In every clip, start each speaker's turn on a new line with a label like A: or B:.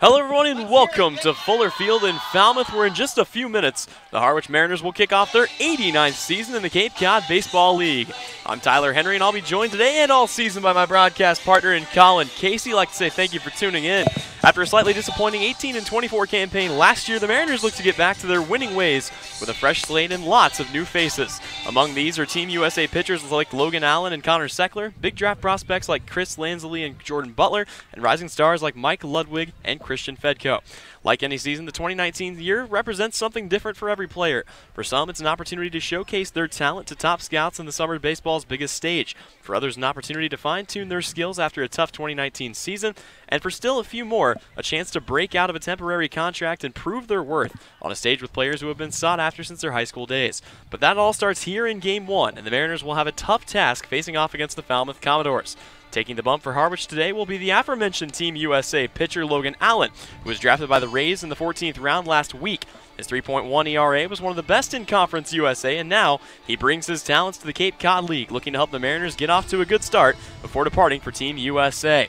A: Hello everyone and welcome to Fuller Field in Falmouth, where in just a few minutes, the Harwich Mariners will kick off their 89th season in the Cape Cod Baseball League. I'm Tyler Henry and I'll be joined today and all season by my broadcast partner in Colin Casey. I'd like to say thank you for tuning in. After a slightly disappointing 18-24 campaign last year, the Mariners look to get back to their winning ways with a fresh slate and lots of new faces. Among these are Team USA pitchers like Logan Allen and Connor Seckler, big draft prospects like Chris Lansley and Jordan Butler, and rising stars like Mike Ludwig and Christian Fedko. Like any season, the 2019 year represents something different for every player. For some, it's an opportunity to showcase their talent to top scouts in the summer baseball's biggest stage. For others, an opportunity to fine-tune their skills after a tough 2019 season. And for still a few more, a chance to break out of a temporary contract and prove their worth on a stage with players who have been sought after since their high school days. But that all starts here in Game 1, and the Mariners will have a tough task facing off against the Falmouth Commodores. Taking the bump for Harwich today will be the aforementioned Team USA pitcher Logan Allen, who was drafted by the Rays in the 14th round last week. His 3.1 ERA was one of the best in Conference USA, and now he brings his talents to the Cape Cod League, looking to help the Mariners get off to a good start before departing for Team USA.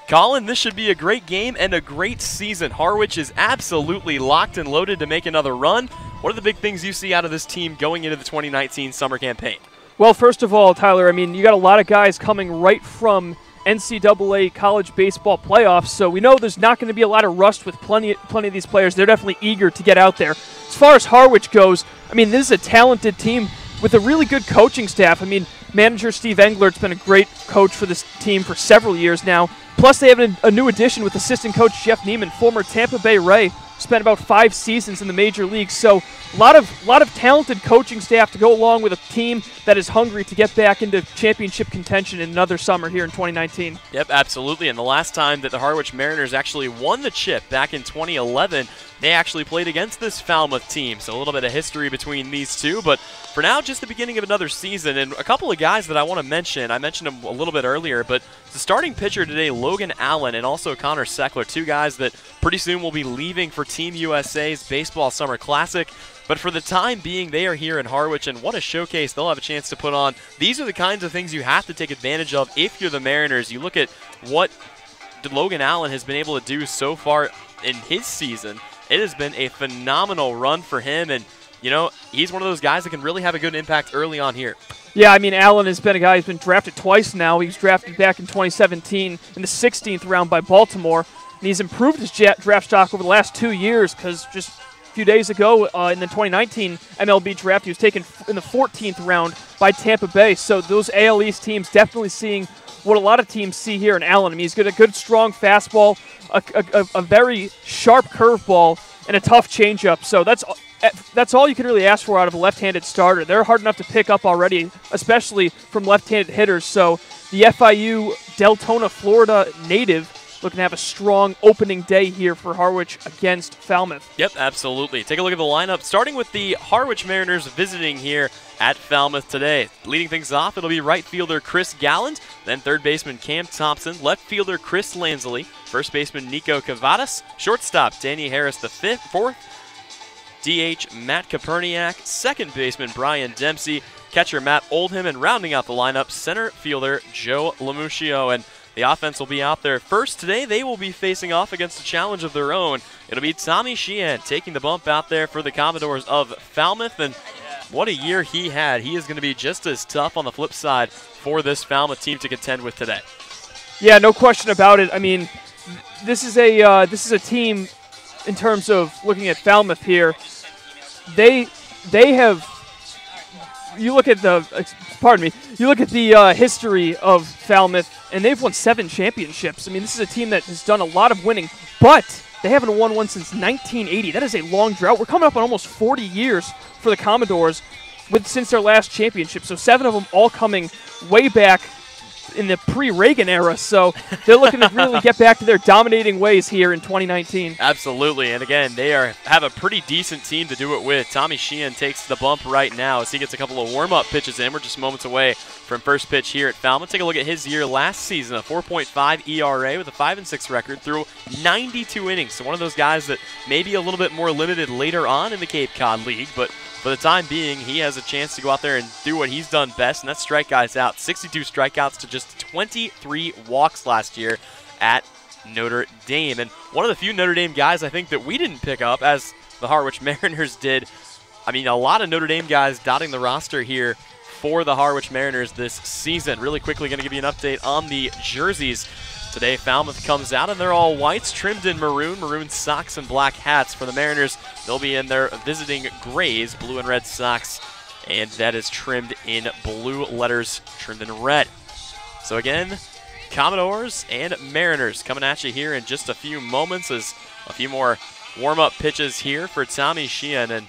A: Colin, this should be a great game and a great season. Harwich is absolutely locked and loaded to make another run. What are the big things you see out of this team going into the 2019 summer campaign?
B: Well, first of all, Tyler, I mean, you got a lot of guys coming right from NCAA college baseball playoffs, so we know there's not going to be a lot of rust with plenty of these players. They're definitely eager to get out there. As far as Harwich goes, I mean, this is a talented team with a really good coaching staff. I mean, manager Steve Englert's been a great coach for this team for several years now. Plus, they have a new addition with assistant coach Jeff Neiman, former Tampa Bay Ray. Spent about 5 seasons in the major leagues, so a lot of talented coaching staff to go along with a team that is hungry to get back into championship contention in another summer here in 2019.
A: Yep, absolutely. And the last time that the Harwich Mariners actually won the chip back in 2011, they actually played against this Falmouth team. So a little bit of history between these two, but for now, just the beginning of another season. And a couple of guys that I want to mention, I mentioned them a little bit earlier, but the starting pitcher today, Logan Allen, and also Connor Seckler, two guys that pretty soon will be leaving for Team USA's Baseball Summer Classic. But for the time being, they are here in Harwich, and what a showcase they'll have a chance to put on. These are the kinds of things you have to take advantage of if you're the Mariners. You look at what Logan Allen has been able to do so far in his season. It has been a phenomenal run for him, and you know, he's one of those guys that can really have a good impact early on here.
B: Yeah, I mean, Allen has been a guy who's been drafted twice now. He was drafted back in 2017 in the 16th round by Baltimore, and he's improved his draft stock over the last 2 years because just a few days ago in the 2019 MLB draft, he was taken in the 14th round by Tampa Bay. So those AL East teams definitely seeing what a lot of teams see here in Allen. I mean, he's got a good, strong fastball, a very sharp curveball, and a tough changeup. So that's all you can really ask for out of a left-handed starter. They're hard enough to pick up already, especially from left-handed hitters. So the FIU Deltona, Florida native looking to have a strong opening day here for Harwich against Falmouth.
A: Yep, absolutely. Take a look at the lineup, starting with the Harwich Mariners visiting here at Falmouth today. Leading things off, it'll be right fielder Chris Galland, then third baseman Cam Thompson, left fielder Chris Lansley, first baseman Nico Cavadas, shortstop Danny Harris the fourth, DH Matt Koperniak, second baseman Brian Dempsey, catcher Matt Oldham, and rounding out the lineup, center fielder Joe Lamuccio. And the offense will be out there first today. They will be facing off against a challenge of their own. It'll be Tommy Sheehan taking the bump out there for the Commodores of Falmouth. And what a year he had. He is going to be just as tough on the flip side for this Falmouth team to contend with today.
B: Yeah, no question about it. I mean, this is a team, in terms of looking at Falmouth here, they have. You look at the history of Falmouth, and they've won 7 championships. I mean, this is a team that has done a lot of winning, but they haven't won one since 1980. That is a long drought. We're coming up on almost 40 years for the Commodores since their last championship. So 7 of them all coming way back in the pre-Reagan era, so they're looking to really get back to their dominating ways here in 2019.
A: Absolutely, and again, they have a pretty decent team to do it with. Tommy Sheehan takes the bump right now as he gets a couple of warm-up pitches in. We're just moments away from first pitch here at Falmouth. Take a look at his year last season, a 4.5 ERA with a 5-6 record through 92 innings. So one of those guys that may be a little bit more limited later on in the Cape Cod League, but for the time being, he has a chance to go out there and do what he's done best, and that's strike guys out. 62 strikeouts to just 23 walks last year at Notre Dame. And one of the few Notre Dame guys I think that we didn't pick up, as the Harwich Mariners did. I mean, a lot of Notre Dame guys dotting the roster here for the Harwich Mariners this season. Really quickly going to give you an update on the jerseys. Today, Falmouth comes out, and they're all whites, trimmed in maroon socks and black hats. For the Mariners, they'll be in their visiting grays, blue and red socks, and that is trimmed in blue letters, trimmed in red. So again, Commodores and Mariners coming at you here in just a few moments as a few more warm-up pitches here for Tommy Sheehan. And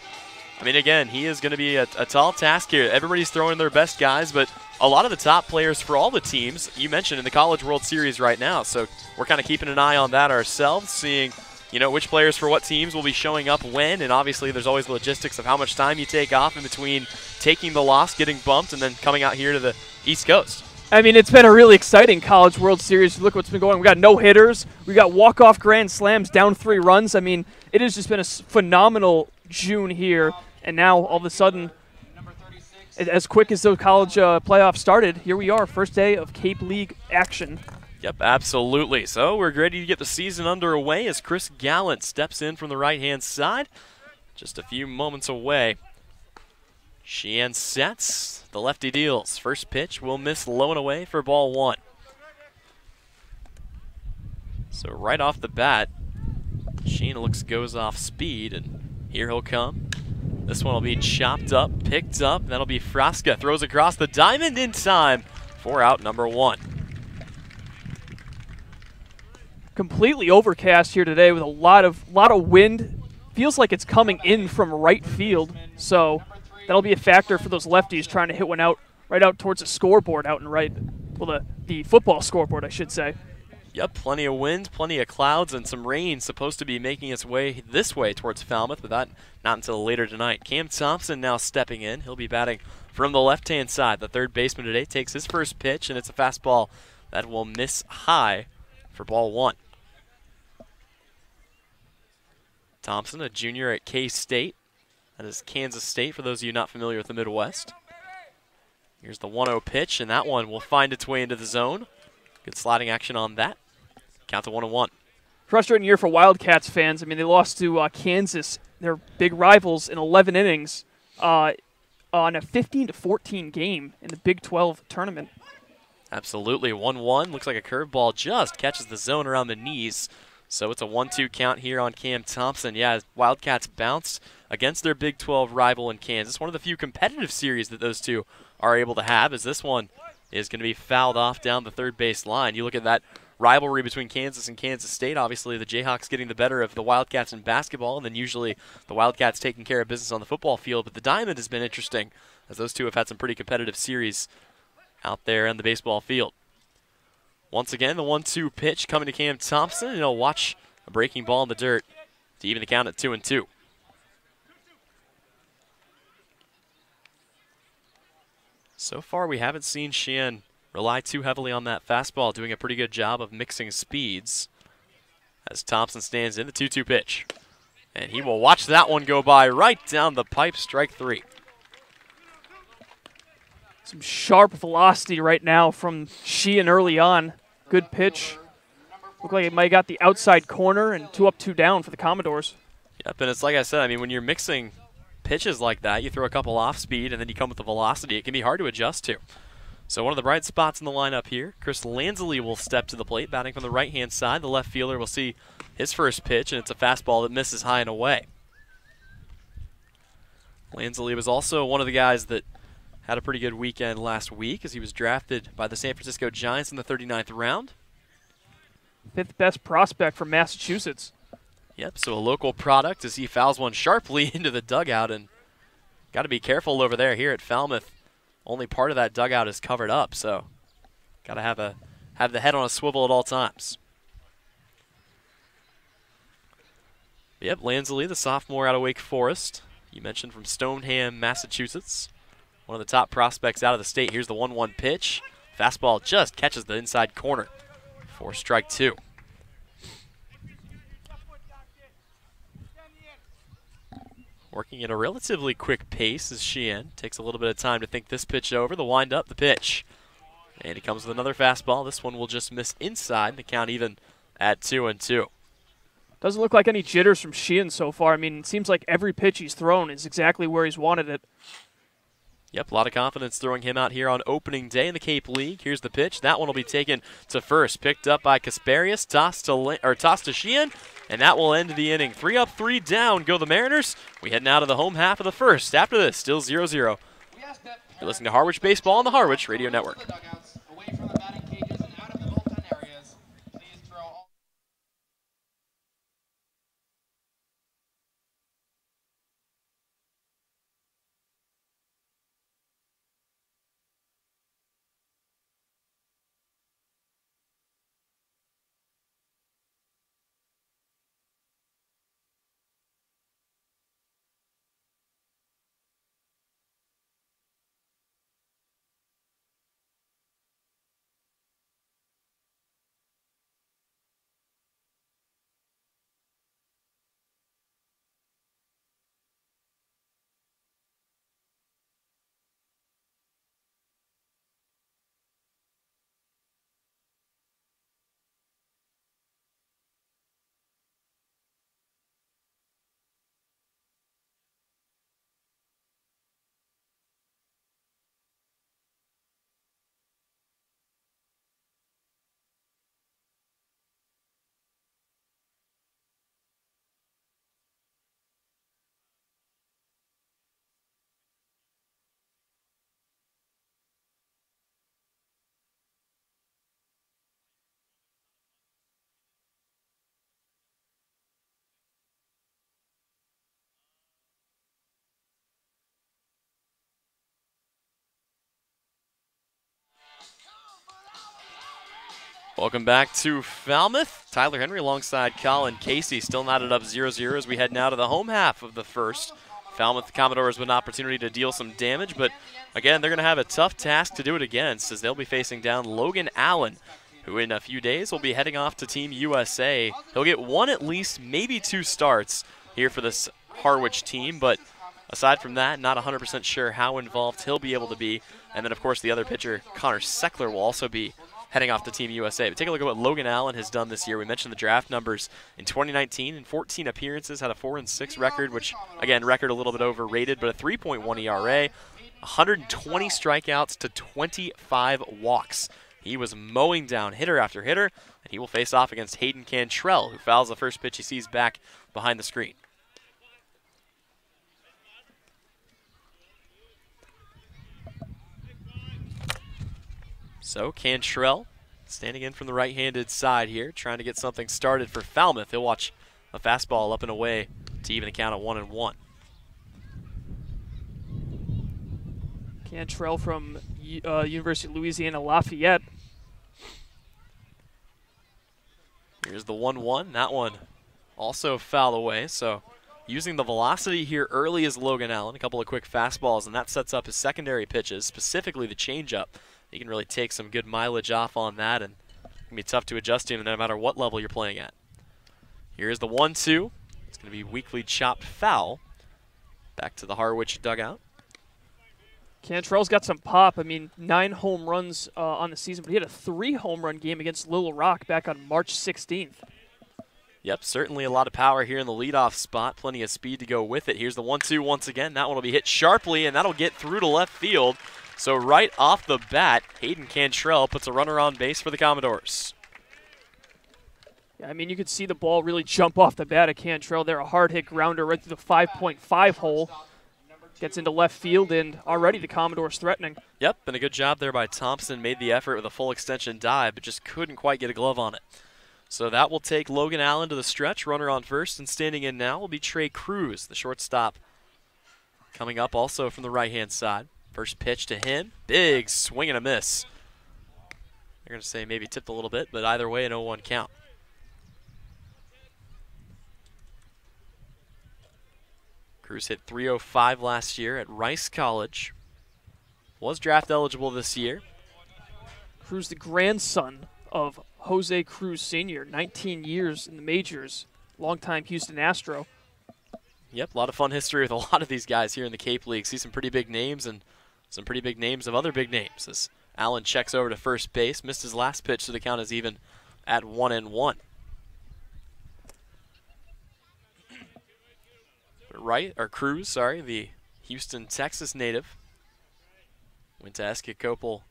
A: I mean, again, he is going to be a tall task here. Everybody's throwing their best guys, but a lot of the top players for all the teams, you mentioned, in the College World Series right now. So we're kind of keeping an eye on that ourselves, seeing, you know, which players for what teams will be showing up when. And obviously there's always the logistics of how much time you take off in between taking the loss, getting bumped, and then coming out here to the East Coast.
B: I mean, it's been a really exciting College World Series. Look what's been going on. We got no-hitters. We got walk-off grand slams, down 3 runs. I mean, it has just been a phenomenal June here. And now, all of a sudden, as quick as those college playoffs started, here we are, first day of Cape League action.
A: Yep, absolutely. So we're ready to get the season underway as Chris Gallant steps in from the right-hand side. Just a few moments away. Sheehan sets. The lefty deals. First pitch will miss low and away for ball 1. So right off the bat, Sheehan goes off speed, and here he'll come. This one will be chopped up, picked up. That'll be Frasca. Throws across the diamond in time for out number 1.
B: Completely overcast here today with a lot of wind. Feels like it's coming in from right field. So that'll be a factor for those lefties trying to hit one out right out towards the scoreboard out and right. Well, the football scoreboard, I should say.
A: Yep, plenty of wind, plenty of clouds, and some rain supposed to be making its way this way towards Falmouth, but that not until later tonight. Cam Thompson now stepping in. He'll be batting from the left-hand side. The third baseman today takes his first pitch, and it's a fastball that will miss high for ball 1. Thompson, a junior at K-State. That is Kansas State, for those of you not familiar with the Midwest. Here's the 1-0 pitch, and that one will find its way into the zone. Good sliding action on that. Count to 1-1.
B: Frustrating year for Wildcats fans. I mean, they lost to Kansas, their big rivals, in 11 innings on a 15-14 game in the Big 12 tournament.
A: Absolutely. 1-1. Looks like a curveball just catches the zone around the knees. So it's a 1-2 count here on Cam Thompson. Yeah, Wildcats bounced against their Big 12 rival in Kansas. One of the few competitive series that those two are able to have, as this one is going to be fouled off down the third base line. You look at that rivalry between Kansas and Kansas State. Obviously, the Jayhawks getting the better of the Wildcats in basketball, and then usually the Wildcats taking care of business on the football field. But the Diamond has been interesting, as those two have had some pretty competitive series out there on the baseball field. Once again, the 1-2 pitch coming to Cam Thompson, and he'll watch a breaking ball in the dirt to even the count at 2-2. So far, we haven't seen Sheehan rely too heavily on that fastball, doing a pretty good job of mixing speeds. As Thompson stands in, the 2-2 pitch. And he will watch that one go by right down the pipe, strike 3.
B: Some sharp velocity right now from Sheehan early on. Good pitch. Looked like it might have got the outside corner, and 2 up, 2 down for the Commodores.
A: Yep, and it's like I said, I mean, when you're mixing pitches like that, you throw a couple off speed and then you come with the velocity. It can be hard to adjust to. So one of the bright spots in the lineup here, Chris Lansley will step to the plate, batting from the right-hand side. The left fielder will see his first pitch, and it's a fastball that misses high and away. Lansley was also one of the guys that had a pretty good weekend last week, as he was drafted by the San Francisco Giants in the 39th round.
B: 5th best prospect from Massachusetts.
A: Yep, so a local product as he fouls one sharply into the dugout, and got to be careful over there. Here at Falmouth, only part of that dugout is covered up, so got to have the head on a swivel at all times. Yep, Lansley, the sophomore out of Wake Forest. You mentioned from Stoneham, Massachusetts. One of the top prospects out of the state. Here's the 1-1 pitch. Fastball just catches the inside corner for strike 2. Working at a relatively quick pace is Sheehan. Takes a little bit of time to think this pitch over. The wind up, the pitch. And he comes with another fastball. This one will just miss inside. The count even at 2-2.
B: Doesn't look like any jitters from Sheehan so far. I mean, it seems like every pitch he's thrown is exactly where he's wanted it.
A: Yep, a lot of confidence throwing him out here on opening day in the Cape League. Here's the pitch. That one will be taken to first. Picked up by Kasparius, tossed to Sheehan, and that will end the inning. 3 up, 3 down go the Mariners. We head now to the home half of the first. After this, still 0-0. You're listening to Harwich Baseball on the Harwich Radio Network. Welcome back to Falmouth. Tyler Henry alongside Colin Casey, still knotted up 0-0 as we head now to the home half of the first. Falmouth Commodores with an opportunity to deal some damage, but again, they're going to have a tough task to do it against as they'll be facing down Logan Allen, who in a few days will be heading off to Team USA. He'll get one at least, maybe 2 starts here for this Harwich team, but aside from that, not 100% sure how involved he'll be able to be. And then, of course, the other pitcher, Connor Seckler, will also be heading off to Team USA. But take a look at what Logan Allen has done this year. We mentioned the draft numbers in 2019. In 14 appearances, had a 4-6 record, which, again, record a little bit overrated, but a 3.1 ERA, 120 strikeouts to 25 walks. He was mowing down hitter after hitter, and he will face off against Hayden Cantrell, who fouls the first pitch he sees back behind the screen. So Cantrell standing in from the right-handed side here, trying to get something started for Falmouth. He'll watch a fastball up and away to even the count at 1-1.
B: Cantrell from University of Louisiana Lafayette.
A: Here's the 1-1. That one also foul away. So using the velocity here early is Logan Allen. A couple of quick fastballs, and that sets up his secondary pitches, specifically the changeup. He can really take some good mileage off on that, and it can be tough to adjust to him no matter what level you're playing at. Here's the 1-2. It's going to be weakly chopped foul. Back to the Harwich dugout.
B: Cantrell's got some pop. I mean, 9 home runs on the season, but he had a 3 home run game against Little Rock back on March 16th.
A: Yep, certainly a lot of power here in the leadoff spot. Plenty of speed to go with it. Here's the 1-2 once again. That one will be hit sharply, and that'll get through to left field. So right off the bat, Hayden Cantrell puts a runner on base for the Commodores.
B: Yeah, I mean, you could see the ball really jump off the bat of Cantrell there. A hard-hit grounder right through the 5.5 hole. Gets into left field, and already the Commodores threatening.
A: Yep, and a good job there by Thompson. Made the effort with a full extension dive, but just couldn't quite get a glove on it. So that will take Logan Allen to the stretch. Runner on first, and standing in now will be Trey Cruz, the shortstop. Coming up also from the right-hand side. First pitch to him. Big swing and a miss. They're going to say maybe tipped a little bit, but either way, an 0-1 count. Cruz hit .305 last year at Rice College. Was draft eligible this year.
B: Cruz, the grandson of Jose Cruz Sr., 19 years in the majors, longtime Houston Astro.
A: Yep, a lot of fun history with a lot of these guys here in the Cape League. See some pretty big names and some pretty big names of other big names. As Allen checks over to first base, missed his last pitch, so the count is even at 1-1. Cruz, sorry, the Houston, Texas native. Went to Escacopal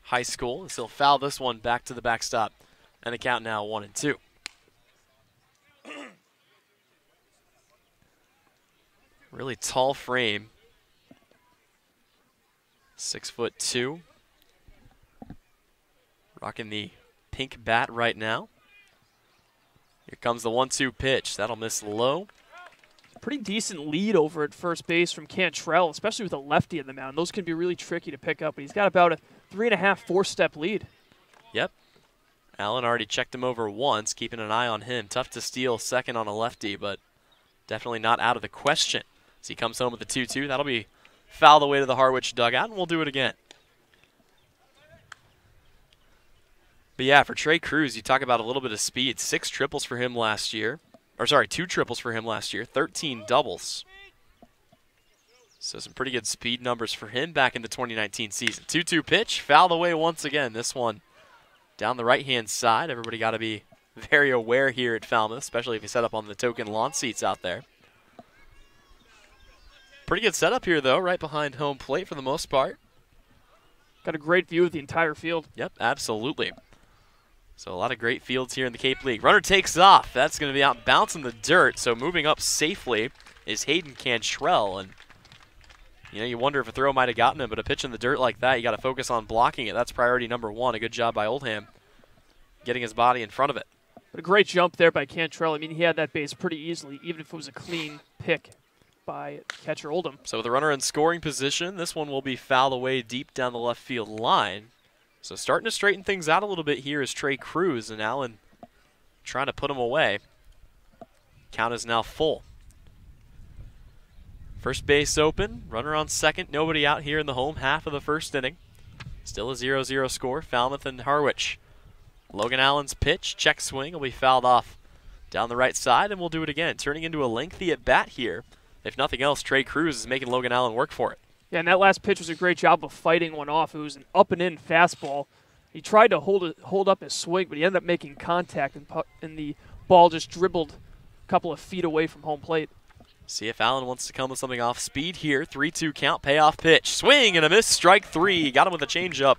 A: High School, and he'll foul this one back to the backstop. And the count now 1-2. Really tall frame. 6'2". Rocking the pink bat right now. Here comes the 1-2 pitch. That'll miss low.
B: Pretty decent lead over at first base from Cantrell, especially with a lefty in the mound. Those can be really tricky to pick up, but he's got about a 3.5, 4-step lead.
A: Yep. Allen already checked him over once, keeping an eye on him. Tough to steal second on a lefty, but definitely not out of the question. As he comes home with the 2-2, that'll be fouled away to the Harwich dugout, and we'll do it again. But yeah, for Trey Cruz, you talk about a little bit of speed. 6 triples for him last year. Or sorry, 2 triples for him last year. 13 doubles. So some pretty good speed numbers for him back in the 2019 season. 2-2 pitch, fouled away once again. This one down the right-hand side. Everybody got to be very aware here at Falmouth, especially if you set up on the token lawn seats out there. Pretty good setup here, though, right behind home plate for the most part.
B: Got a great view of the entire field.
A: Yep, absolutely. So a lot of great fields here in the Cape League. Runner takes off. That's going to be out bouncing the dirt. So moving up safely is Hayden Cantrell. And, you wonder if a throw might have gotten him, but a pitch in the dirt like that, you got to focus on blocking it. That's priority number 1. A good job by Oldham getting his body in front of it.
B: But a great jump there by Cantrell. I mean, he had that base pretty easily, even if it was a clean pick by catcher Oldham.
A: So with the runner in scoring position, this one will be fouled away deep down the left field line. So starting to straighten things out a little bit here is Trey Cruz, and Allen trying to put him away. Count is now full. First base open, runner on second, nobody out here in the home half of the first inning. Still a 0-0 score, Falmouth and Harwich. Logan Allen's pitch, check swing, will be fouled off down the right side, and we'll do it again. Turning into a lengthy at-bat here. If nothing else, Trey Cruz is making Logan Allen work for it.
B: Yeah, and that last pitch was a great job of fighting one off. It was an up-and-in fastball. He tried to hold up his swing, but he ended up making contact, and the ball just dribbled a couple of feet away from home plate.
A: See if Allen wants to come with something off speed here. 3-2 count, payoff pitch. Swing and a miss, strike 3. Got him with a changeup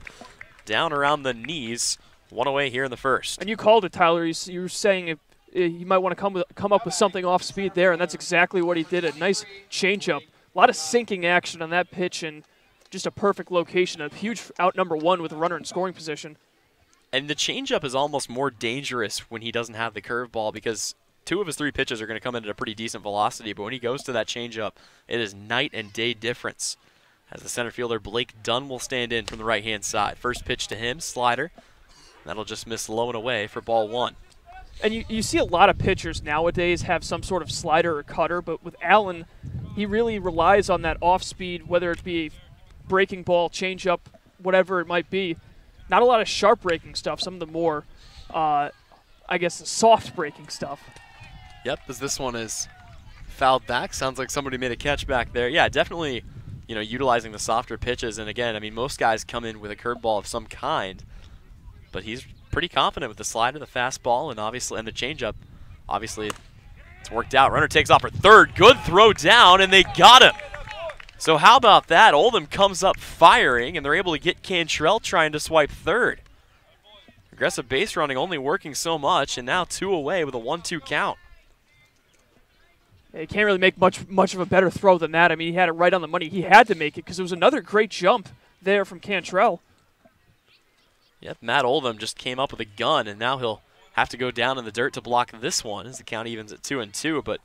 A: down around the knees. 1 away here in the first.
B: And you called it, Tyler. You were saying if he might want to come up with something off speed there, and that's exactly what he did. A nice changeup. A lot of sinking action on that pitch, and just a perfect location. A huge out number 1 with a runner in scoring position.
A: And the changeup is almost more dangerous when he doesn't have the curveball, because 2 of his 3 pitches are going to come in at a pretty decent velocity, but when he goes to that changeup, it is night and day difference. As the center fielder Blake Dunn will stand in from the right-hand side. First pitch to him, slider. That'll just miss low and away for ball 1.
B: And you see a lot of pitchers nowadays have some sort of slider or cutter, but with Allen, he really relies on that off-speed, whether it be breaking ball, changeup, whatever it might be. Not a lot of sharp breaking stuff, some of the more, I guess, the soft breaking stuff.
A: Yep, as this one is fouled back. Sounds like somebody made a catch back there. Yeah, definitely, utilizing the softer pitches. And again, I mean, most guys come in with a curveball of some kind, but he's pretty confident with the slider, the fastball, and the changeup. Obviously, it's worked out. Runner takes off for third. Good throw down, and they got him. So how about that? Oldham comes up firing, and they're able to get Cantrell trying to swipe third. Aggressive base running only working so much, and now 2 away with a 1-2 count.
B: He can't really make much of a better throw than that. I mean, he had it right on the money. He had to make it because it was another great jump there from Cantrell.
A: Yep, Matt Oldham just came up with a gun, and now he'll have to go down in the dirt to block this one as the count evens at 2-2. But, I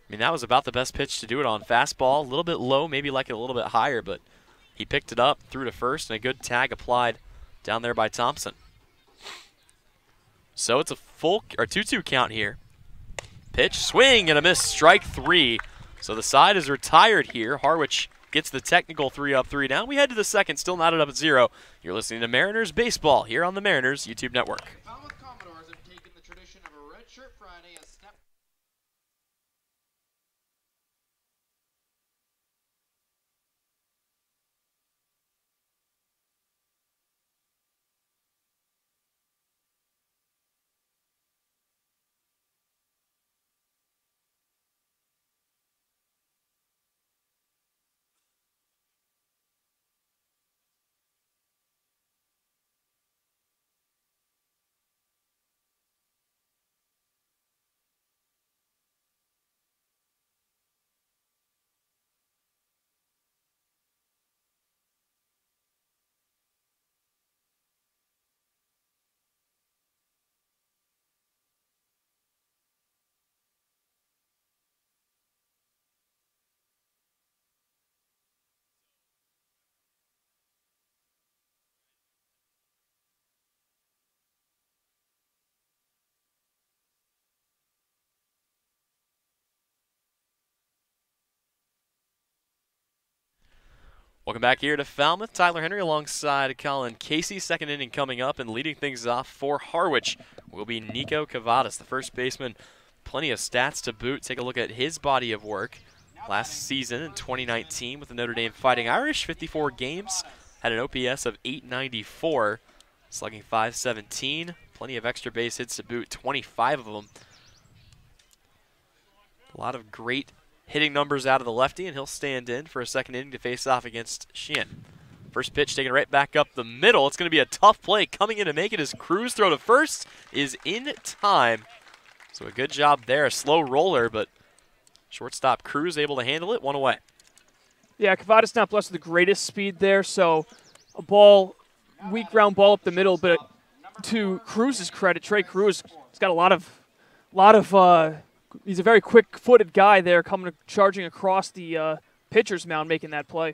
A: mean, that was about the best pitch to do it on. Fastball, a little bit low, maybe like it a little bit higher, but he picked it up, threw to first, and a good tag applied down there by Thompson. So it's a 2-2 count here. Pitch, swing, and a miss, strike 3. So the side is retired here. Harwich gets the technical 3 up, 3 down. We head to the second, still knotted up at 0. You're listening to Mariners Baseball here on the Mariners YouTube Network. Welcome back here to Falmouth. Tyler Henry alongside Colin Casey. Second inning coming up, and leading things off for Harwich will be Nico Cavadas, the first baseman. Plenty of stats to boot. Take a look at his body of work. Last season in 2019 with the Notre Dame Fighting Irish, 54 games, had an OPS of 894, slugging .517. Plenty of extra base hits to boot, 25 of them. A lot of great hitting numbers out of the lefty, and he'll stand in for a second inning to face off against Sheehan. First pitch taken right back up the middle. It's going to be a tough play. Coming in to make it is Cruz. Throw to first is in time. So a good job there. A slow roller, but shortstop Cruz able to handle it. One away.
B: Yeah, Cavadas not blessed with the greatest speed there, so a ball, weak ground ball up the middle, but to Cruz's credit, Trey Cruz has got a lot of he's a very quick-footed guy there charging across the pitcher's mound, making that play.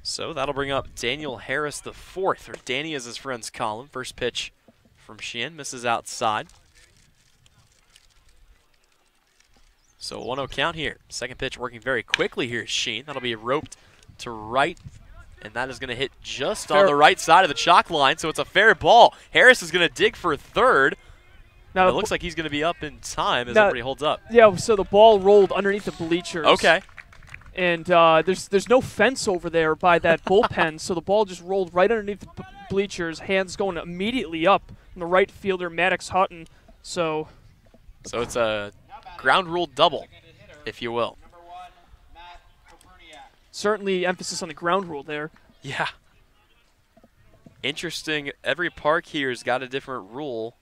A: So that'll bring up Daniel Harris the fourth, or Danny as his friends call him. First pitch from Sheehan, misses outside. So 1-0 count here. Second pitch working very quickly here is Sheen. That'll be roped to right, and that is going to hit just on the right side of the chalk line, so it's a fair ball. Harris is going to dig for third. Now, it looks like he's going to be up in time as everybody holds up.
B: Yeah, so the ball rolled underneath the bleachers.
A: Okay.
B: And there's no fence over there by that bullpen, so the ball just rolled right underneath the bleachers, hands going immediately up from the right fielder, Maddox Hutton. So
A: it's a ground rule double, if you will.
B: Certainly emphasis on the ground rule there.
A: Yeah. Interesting. Every park here has got a different rule.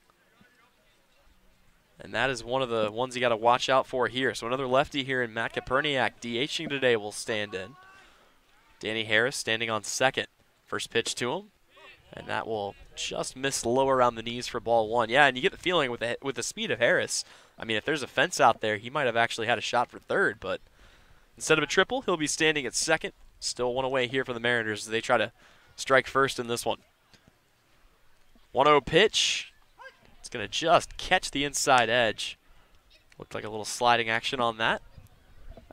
A: And that is one of the ones you got to watch out for here. So another lefty here in Matt Koperniak, DHing today, will stand in. Danny Harris standing on second. First pitch to him. And that will just miss low around the knees for ball one. Yeah, and you get the feeling with the speed of Harris, I mean, if there's a fence out there, he might have actually had a shot for third. But instead of a triple, he'll be standing at second. Still one away here for the Mariners as they try to strike first in this one. 1-0 pitch. It's going to just catch the inside edge. Looked like a little sliding action on that.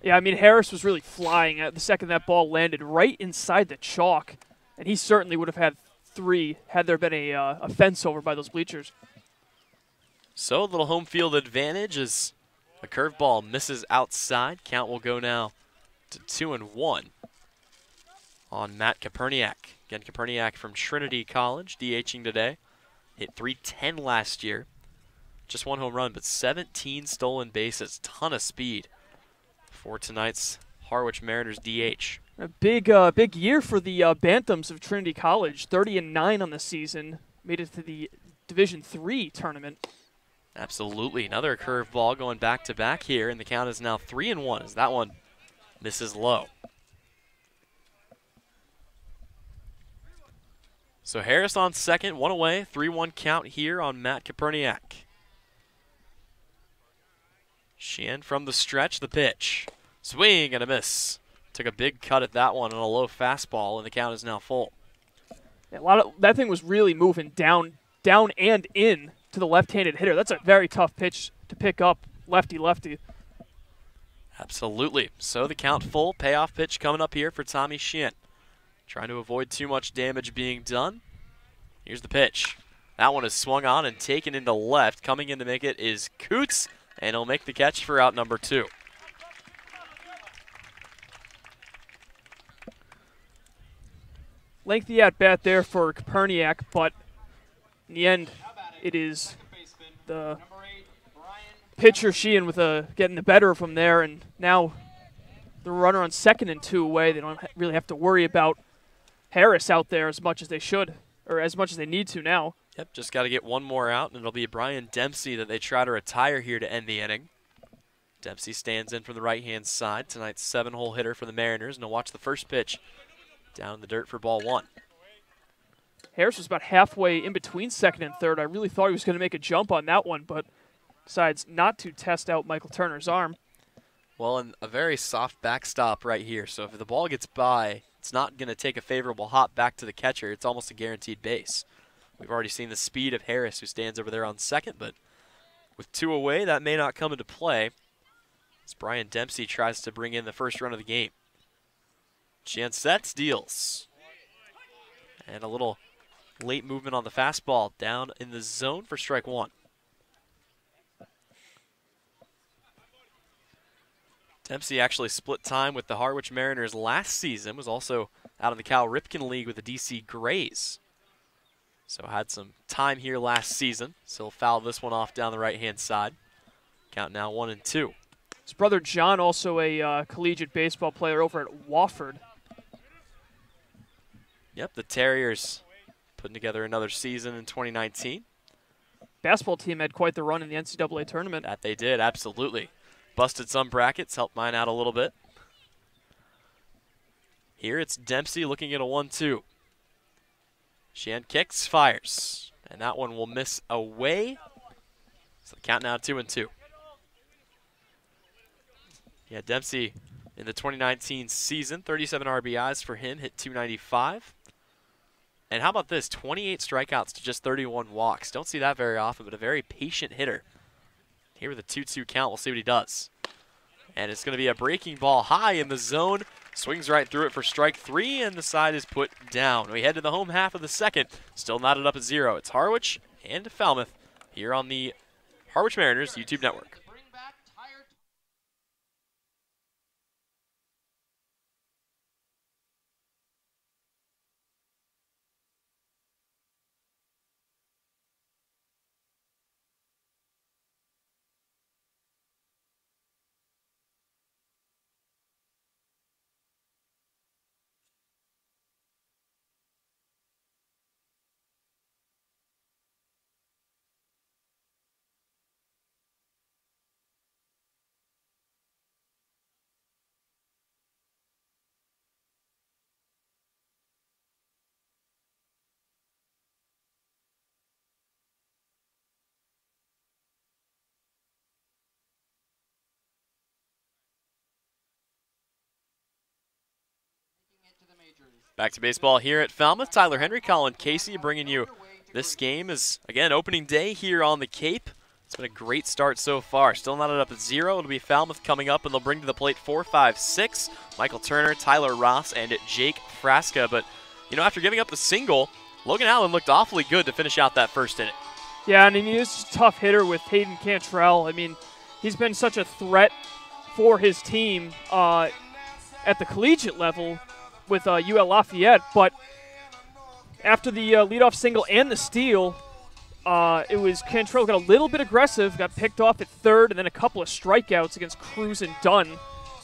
B: Yeah, I mean, Harris was really flying the second that ball landed right inside the chalk. And he certainly would have had three had there been a fence over by those bleachers.
A: So a little home field advantage as a curveball misses outside. Count will go now to 2-1 on Matt Koperniak. Again, Koperniak from Trinity College, DHing today. Hit .310 last year. Just one home run, but 17 stolen bases. Ton of speed for tonight's Harwich Mariners DH.
B: A big year for the Bantams of Trinity College. 30-9 on the season. Made it to the Division III tournament.
A: Absolutely. Another curveball going back-to-back here, and the count is now 3-1 as that one misses low. So Harris on second, one away, 3-1 count here on Matt Koperniak. Sheehan from the stretch, the pitch. Swing and a miss. Took a big cut at that one on a low fastball, and the count is now full.
B: Yeah, that thing was really moving down and in to the left-handed hitter. That's a very tough pitch to pick up, lefty-lefty.
A: Absolutely. So the count full. Payoff pitch coming up here for Tommy Sheehan. Trying to avoid too much damage being done. Here's the pitch. That one is swung on and taken into left. Coming in to make it is Coots, and he'll make the catch for out number 2.
B: Lengthy at-bat there for Koperniak, but in the end, it is the pitcher Sheehan with getting the better of him there, and now the runner on second and 2 away. They don't really have to worry about Harris out there as much as they should, or as much as they need to now.
A: Yep, just got to get one more out, and it'll be Brian Dempsey that they try to retire here to end the inning. Dempsey stands in from the right-hand side. Tonight's 7-hole hitter for the Mariners, and he'll watch the first pitch down in the dirt for ball 1.
B: Harris was about halfway in between second and third. I really thought he was going to make a jump on that one, but decides not to test out Michael Turner's arm.
A: Well, and a very soft backstop right here, so if the ball gets by, it's not going to take a favorable hop back to the catcher. It's almost a guaranteed base. We've already seen the speed of Harris, who stands over there on second, but with 2 away, that may not come into play as Brian Dempsey tries to bring in the first run of the game. Jansets deals. And a little late movement on the fastball down in the zone for strike one. Dempsey actually split time with the Harwich Mariners last season, was also out in the Cal Ripken League with the DC Grays. So had some time here last season. So he'll foul this one off down the right-hand side. Count now 1-2.
B: His brother John, also a collegiate baseball player over at Wofford.
A: Yep, the Terriers putting together another season in 2019.
B: Basketball team had quite the run in the NCAA tournament.
A: That they did, absolutely. Busted some brackets, helped mine out a little bit. Here it's Dempsey looking at a 1-2. Shan kicks, fires. And that one will miss away. So the count now 2-2. Yeah, Dempsey in the 2019 season, 37 RBIs for him, hit 295. And how about this, 28 strikeouts to just 31 walks. Don't see that very often, but a very patient hitter. Here with a 2-2 count, we'll see what he does. And it's going to be a breaking ball high in the zone. Swings right through it for strike three, and the side is put down. We head to the home half of the second. Still knotted up at 0. It's Harwich and Falmouth here on the Harwich Mariners YouTube network. Back to baseball here at Falmouth. Tyler Henry, Colin Casey bringing you this game is, again, opening day here on the Cape. It's been a great start so far. Still knotted up at 0. It'll be Falmouth coming up, and they'll bring to the plate 4, 5, 6. Michael Turner, Tyler Ross, and Jake Frasca. But, you know, after giving up the single, Logan Allen looked awfully good to finish out that first inning.
B: Yeah, and he is a tough hitter with Hayden Cantrell. I mean, he's been such a threat for his team at the collegiate level with UL Lafayette, but after the leadoff single and the steal, it was Cantrell got a little bit aggressive, got picked off at third, and then a couple of strikeouts against Cruz and Dunn,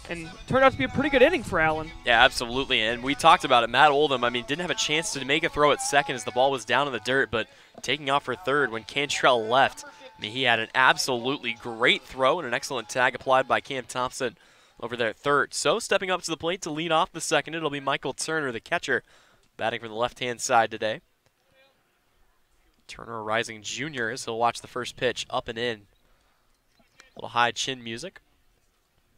B: and turned out to be a pretty good inning for Allen.
A: Yeah, absolutely, and we talked about it. Matt Oldham, I mean, didn't have a chance to make a throw at second as the ball was down in the dirt, but taking off for third when Cantrell left, I mean, he had an absolutely great throw and an excellent tag applied by Cam Thompson over there at third. So stepping up to the plate to lead off the second, it'll be Michael Turner, the catcher, batting from the left-hand side today. Turner, a rising junior, as he'll watch the first pitch up and in. A little high chin music.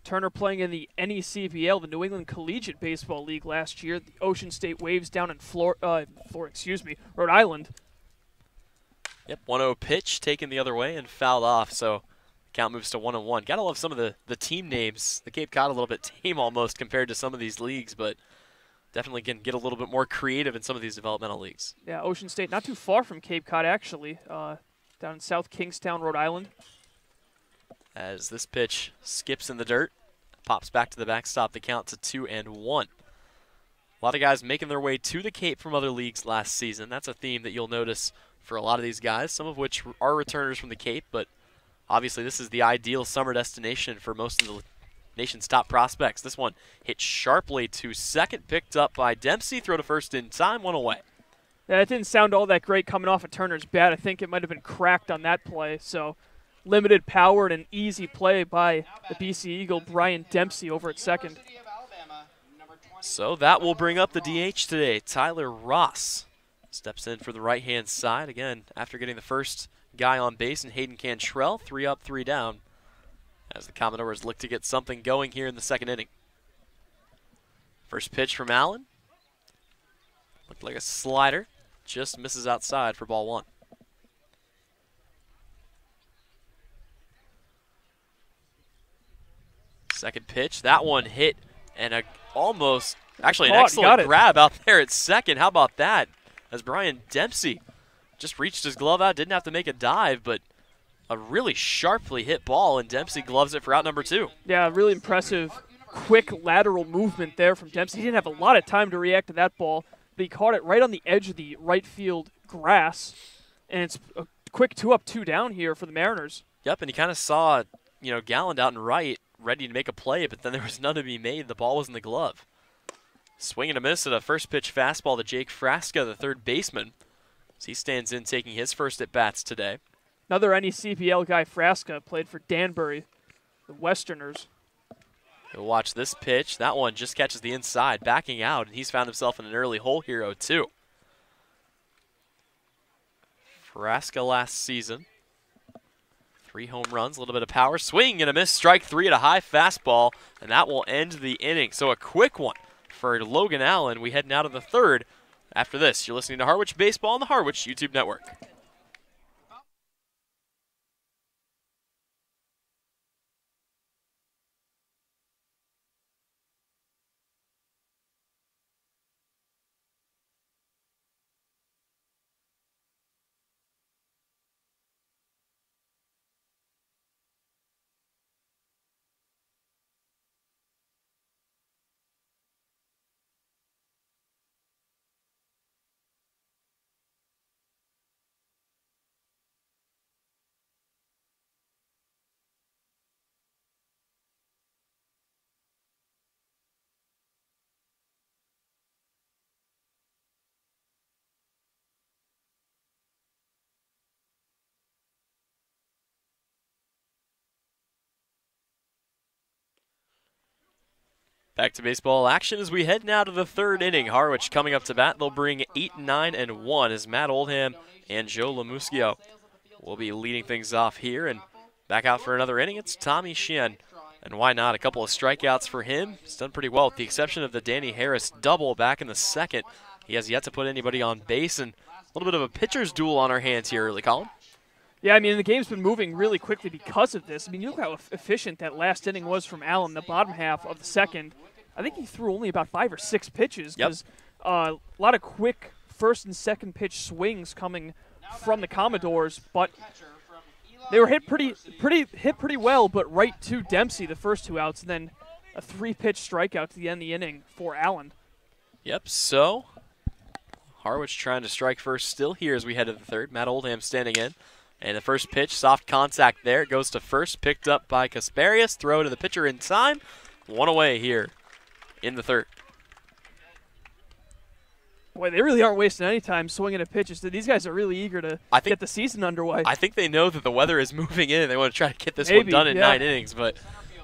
B: Turner playing in the NECBL, the New England Collegiate Baseball League last year. The Ocean State Waves down in Rhode Island.
A: Yep, 1-0 pitch taken the other way and fouled off, so count moves to 1-1. Gotta love some of the team names. The Cape Cod a little bit tame almost compared to some of these leagues, but definitely can get a little bit more creative in some of these developmental leagues.
B: Yeah, Ocean State, not too far from Cape Cod, actually, down in South Kingstown, Rhode Island.
A: As this pitch skips in the dirt, pops back to the backstop, the count to 2-1. A lot of guys making their way to the Cape from other leagues last season. That's a theme that you'll notice for a lot of these guys, some of which are returners from the Cape, but obviously this is the ideal summer destination for most of the nation's top prospects. This one hit sharply to second, picked up by Dempsey, throw to first in time, one away.
B: Yeah, it didn't sound all that great coming off of Turner's bat. I think it might have been cracked on that play, so limited power and an easy play by the BC Eagle, Brian Dempsey, over at second.
A: So that will bring up the DH today. Tyler Ross steps in for the right-hand side. Again, after getting the first guy on base and Hayden Cantrell, 3 up, 3 down, as the Commodores look to get something going here in the second inning. First pitch from Allen. Looked like a slider. Just misses outside for ball 1. Second pitch. That one hit and almost Actually, an excellent grab out there at second. How about that? As Brian Dempsey just reached his glove out, didn't have to make a dive, but a really sharply hit ball, and Dempsey gloves it for out number 2.
B: Yeah, really impressive, quick lateral movement there from Dempsey. He didn't have a lot of time to react to that ball, but he caught it right on the edge of the right field grass, and it's a quick 2-up, 2-down here for the Mariners.
A: Yep, and he kind of saw, Galland out and right, ready to make a play, but then there was none to be made. The ball was in the glove. Swing and a miss at a first pitch fastball to Jake Frasca, the third baseman, as he stands in taking his first at-bats today.
B: Another NECPL guy, Frasca, played for Danbury, the Westerners.
A: He'll watch this pitch. That one just catches the inside, backing out, and he's found himself in an early hole here, 0-2. Frasca last season, 3 home runs, a little bit of power. Swing and a miss, strike 3 at a high fastball, and that will end the inning. So a quick one for Logan Allen. We head now to the third. After this, you're listening to Harwich Baseball on the Harwich YouTube Network. Back to baseball action as we head now to the third inning. Harwich coming up to bat. They'll bring 8, 9, and 1 as Matt Oldham and Joe Lamuschio will be leading things off here. And back out for another inning, it's Tommy Sheehan. And why not? A couple of strikeouts for him. He's done pretty well with the exception of the Danny Harris double back in the second. He has yet to put anybody on base, and a little bit of a pitcher's duel on our hands here early, Colin.
B: Yeah, I mean, the game's been moving really quickly because of this. I mean, you look how efficient that last inning was from Allen, the bottom half of the second. I think he threw only about 5 or 6 pitches because a lot of quick first and second pitch swings coming from the Commodores, but they were hit pretty well, but right to Dempsey the first 2 outs, and then a 3-pitch strikeout to the end of the inning for Allen.
A: Yep, so Harwich trying to strike first still here as we head to the third. Matt Oldham standing in. And the first pitch, soft contact there. It goes to first, picked up by Kasparius. Throw to the pitcher in time. 1 away here in the third.
B: Boy, they really aren't wasting any time swinging at pitches. These guys are really eager to get the season underway.
A: I think they know that the weather is moving in. They want to try to get this one done in 9 innings. But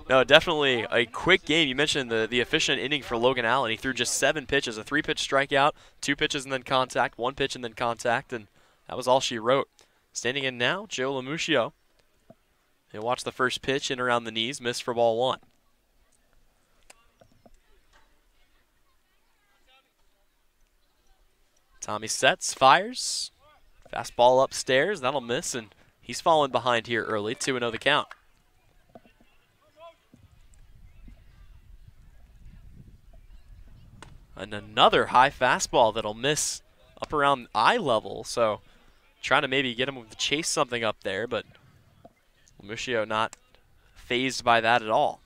A: no, definitely a quick game. You mentioned the efficient inning for Logan Allen. He threw just 7 pitches, a 3-pitch strikeout, 2 pitches and then contact, 1 pitch and then contact, and that was all she wrote. Standing in now, Joe Lamuschio. He'll watch the first pitch in around the knees, missed for ball 1. Tommy sets, fires. Fastball upstairs, that'll miss, and he's fallen behind here early, 2-0 the count. And another high fastball that'll miss up around eye level, so trying to maybe get him to chase something up there, but Lamuschio not fazed by that at all.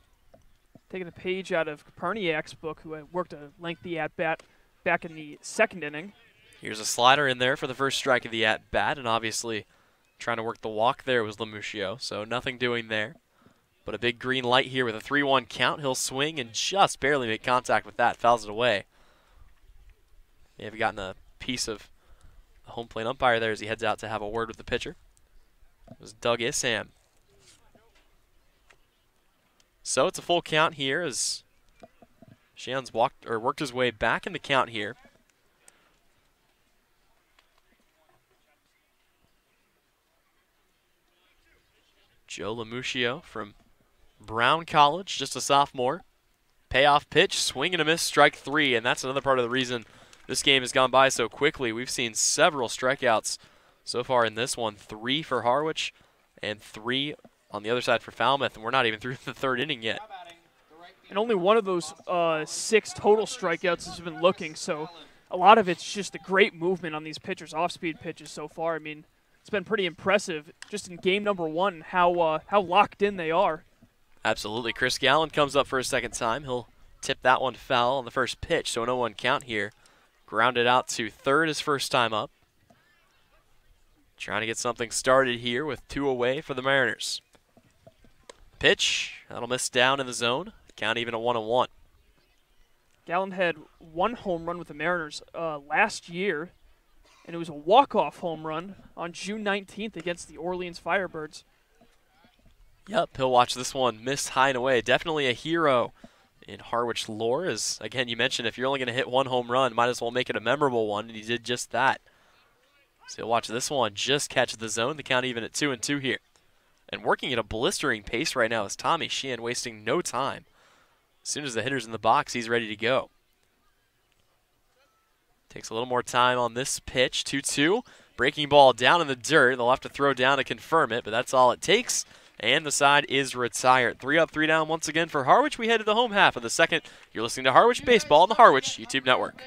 B: Taking a page out of Koperniak's book, who had worked a lengthy at-bat back in the second inning.
A: Here's a slider in there for the first strike of the at-bat, and obviously trying to work the walk there was Lamuschio, so nothing doing there. But a big green light here with a 3-1 count. He'll swing and just barely make contact with that, fouls it away. May have gotten a piece of the home plate umpire there as he heads out to have a word with the pitcher. It was Doug Issam. So it's a full count here as Sheehan's worked his way back in the count here. Joe Lamuschio from Brown College, just a sophomore. Payoff pitch, swing and a miss, strike 3, and that's another part of the reason this game has gone by so quickly. We've seen several strikeouts so far in this one, 3 for Harwich and 3 on the other side for Falmouth, and we're not even through the third inning yet.
B: and only one of those 6 total strikeouts has been looking. So a lot of it's just the great movement on these pitchers, off-speed pitches so far. I mean, it's been pretty impressive just in game number 1 how locked in they are.
A: Absolutely. Chris Gallen comes up for a second time. He'll tip that one foul on the first pitch, so an 0-1 count here. Grounded out to third his first time up. Trying to get something started here with 2 away for the Mariners. Pitch, that'll miss down in the zone. Count even at 1-1.
B: Gallen had 1 home run with the Mariners last year, and it was a walk-off home run on June 19th against the Orleans Firebirds.
A: Yep, he'll watch this one miss high and away. Definitely a hero in Harwich lore. As, again, you mentioned, if you're only going to hit 1 home run, might as well make it a memorable one, and he did just that. So he'll watch this one just catch the zone. The count even at 2-2 here. And working at a blistering pace right now is Tommy Sheehan, wasting no time. As soon as the hitter's in the box, he's ready to go. Takes a little more time on this pitch. 2-2. Breaking ball down in the dirt. They'll have to throw down to confirm it, but that's all it takes. And the side is retired. 3 up, 3 down once again for Harwich. We head to the home half of the second. You're listening to Harwich Baseball on the Harwich YouTube Network.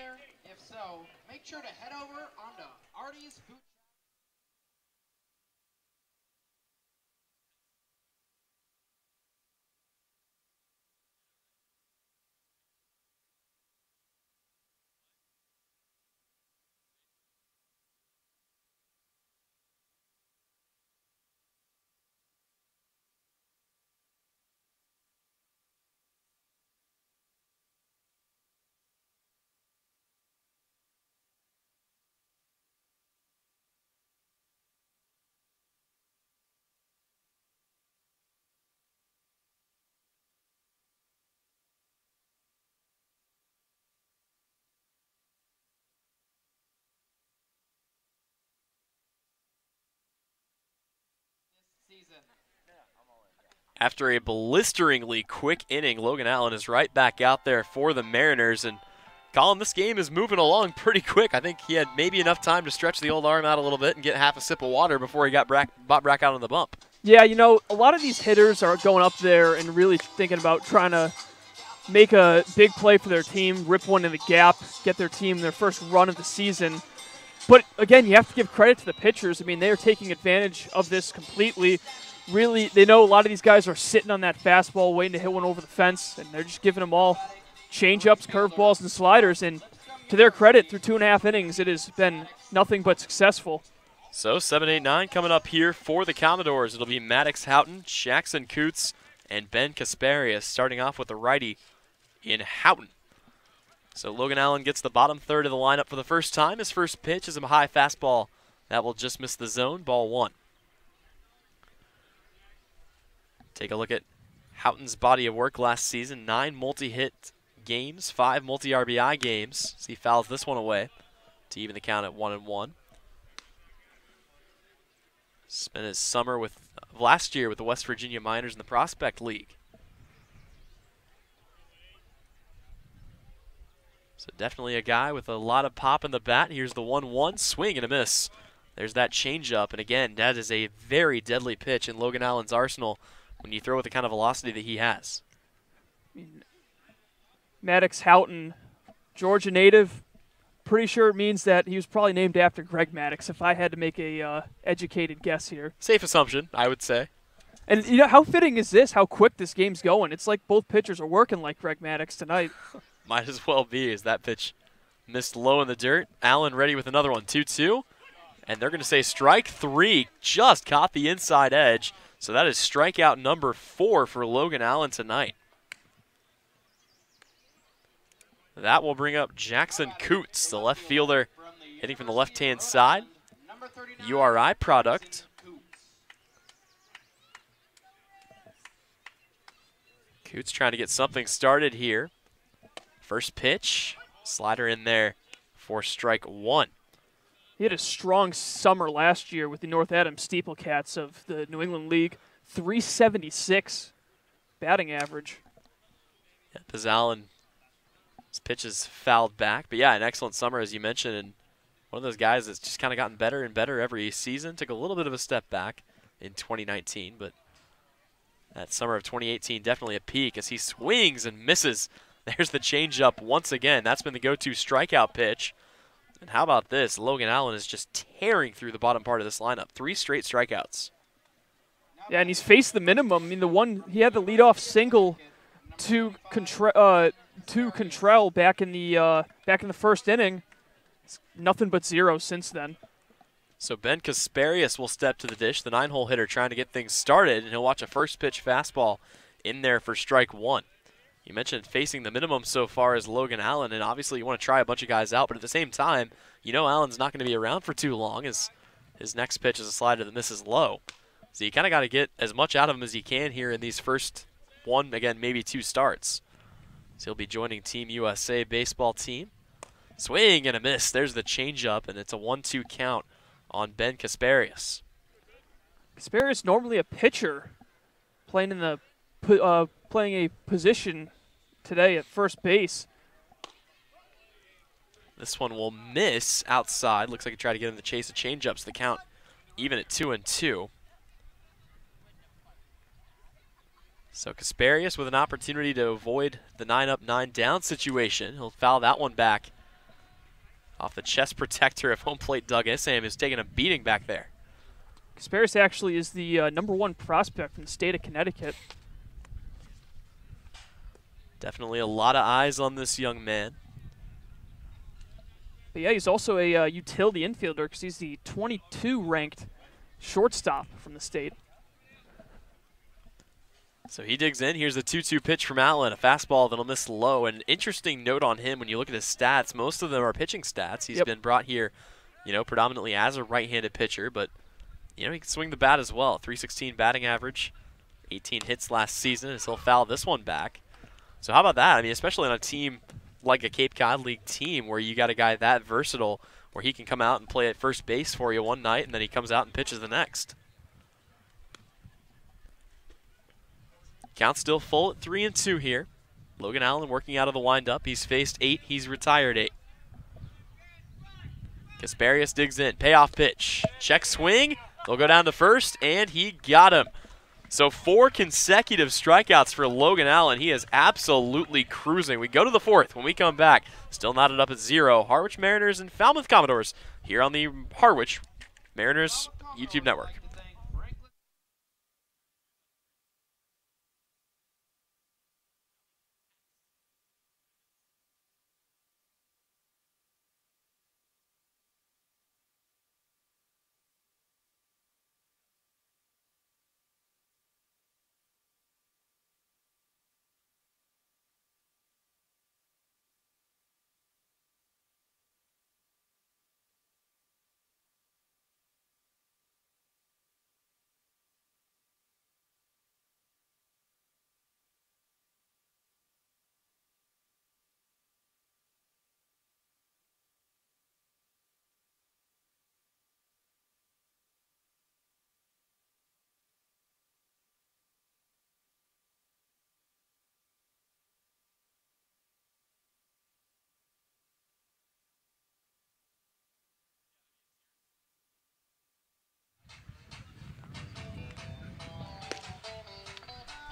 C: If so, make sure to head over onto Artie's Food.
A: After a blisteringly quick inning, Logan Allen is right back out there for the Mariners. And Colin, this game is moving along pretty quick. I think he had maybe enough time to stretch the old arm out a little bit and get half a sip of water before he got brought back out on the bump.
B: Yeah, you know, a lot of these hitters are going up there and really thinking about trying to make a big play for their team, rip one in the gap, get their team their first run of the season. But, again, you have to give credit to the pitchers. I mean, they are taking advantage of this completely. Really, they know a lot of these guys are sitting on that fastball waiting to hit one over the fence, and they're just giving them all change-ups, curveballs, and sliders. And to their credit, through 2.5 innings, it has been nothing but successful.
A: So 7, 8, 9 coming up here for the Commodores. It'll be Maddox Houghton, Jackson Coots, and Ben Kasparius starting off with the righty in Houghton. So Logan Allen gets the bottom third of the lineup for the first time. His first pitch is a high fastball. That will just miss the zone, ball 1. Take a look at Houghton's body of work last season. 9 multi-hit games, 5 multi-RBI games. So he fouls this one away to even the count at 1-1. Spent his summer last year with the West Virginia Miners in the Prospect League. So definitely a guy with a lot of pop in the bat. Here's the 1-1, swing and a miss. There's that changeup, and again, that is a very deadly pitch in Logan Allen's arsenal when you throw with the kind of velocity that he has.
B: Maddox Houghton, Georgia native. Pretty sure it means that he was probably named after Greg Maddox, if I had to make a educated guess here.
A: Safe assumption, I would say.
B: And you know, how fitting is this, how quick this game's going? It's like both pitchers are working like Greg Maddox tonight.
A: Might as well be, as that pitch missed low in the dirt. Allen ready with another one, 2-2. And they're going to say strike 3, just caught the inside edge. So that is strikeout number 4 for Logan Allen tonight. That will bring up Jackson Coots, the left fielder, hitting from the left-hand side. URI product. Coots trying to get something started here. First pitch, slider in there for strike 1.
B: He had a strong summer last year with the North Adams Steeplecats of the New England League. 376 batting average.
A: Yeah, Pizzallen, his pitch is fouled back. But yeah, an excellent summer, as you mentioned. And one of those guys that's just kind of gotten better and better every season. Took a little bit of a step back in 2019, but That summer of 2018, definitely a peak as he swings and misses. There's the changeup once again. That's been the go-to strikeout pitch. And how about this? Logan Allen is just tearing through the bottom part of this lineup. 3 straight strikeouts.
B: Yeah, and he's faced the minimum. I mean, he had the leadoff single to Contrell back in the first inning. It's nothing but 0 since then.
A: So Ben Kasparius will step to the dish, the 9-hole hitter trying to get things started, and he'll watch a first pitch fastball in there for strike 1. You mentioned facing the minimum so far as Logan Allen, and obviously you want to try a bunch of guys out, but at the same time, you know Allen's not going to be around for too long as his next pitch is a slider that misses low. So you kind of got to get as much out of him as you can here in these first 1, again, maybe 2 starts. So he'll be joining Team USA baseball team. Swing and a miss. There's the changeup, and it's a 1-2 count on Ben Kasparius.
B: Kasparius normally a pitcher, playing a position today at first base.
A: This one will miss outside. Looks like he tried to get him to chase the changeups. The count even at 2-2. So Kasparius with an opportunity to avoid the 9-up, 9-down situation. He'll foul that one back off the chest protector of home plate. Doug Issam is taking a beating back there.
B: Kasparius actually is the #1 prospect in the state of Connecticut.
A: Definitely a lot of eyes on this young man.
B: But yeah, he's also a utility infielder because he's the 22 ranked shortstop from the state.
A: So he digs in. Here's the 2-2 pitch from Allen, a fastball that'll miss low. An interesting note on him when you look at his stats, most of them are pitching stats. He's been brought here, predominantly as a right-handed pitcher, but, he can swing the bat as well. 316 batting average, 18 hits last season, and he'll foul this one back. So how about that? I mean, especially on a team like a Cape Cod League team where you got a guy that versatile where he can come out and play at first base for you one night and then he comes out and pitches the next. Count still full at 3-2 here. Logan Allen working out of the windup. He's faced 8. He's retired 8. Kasparius digs in. Payoff pitch. Check swing. They'll go down to first, and he got him. So 4 consecutive strikeouts for Logan Allen. He is absolutely cruising. We go to the 4th when we come back. Still knotted up at 0. Harwich Mariners and Falmouth Commodores here on the Harwich Mariners YouTube network.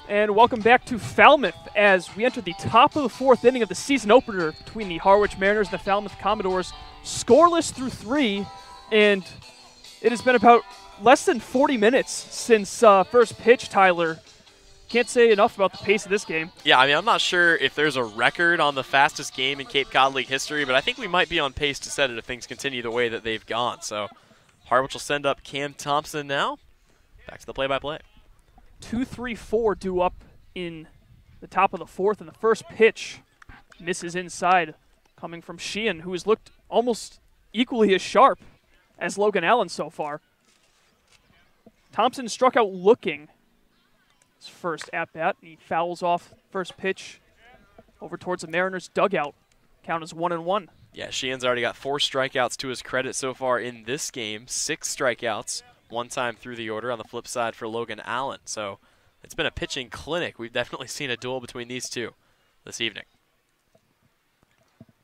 B: And welcome back to Falmouth as we enter the top of the 4th inning of the season opener between the Harwich Mariners and the Falmouth Commodores. Scoreless through 3, and it has been about less than 40 minutes since first pitch, Tyler. Can't say enough about the pace of this game.
A: Yeah, I mean, I'm not sure if there's a record on the fastest game in Cape Cod League history, but I think we might be on pace to set it if things continue the way that they've gone. So Harwich will send up Cam Thompson now. Back to the play-by-play.
B: 2-3-4 due up in the top of the 4th, and the first pitch misses inside, coming from Sheehan, who has looked almost equally as sharp as Logan Allen so far. Thompson struck out looking his first at-bat, and he fouls off first pitch over towards the Mariners' dugout. Count is 1-1.
A: Yeah, Sheehan's already got 4 strikeouts to his credit so far in this game, 6 strikeouts. 1 time through the order on the flip side for Logan Allen. So it's been a pitching clinic. We've definitely seen a duel between these two this evening.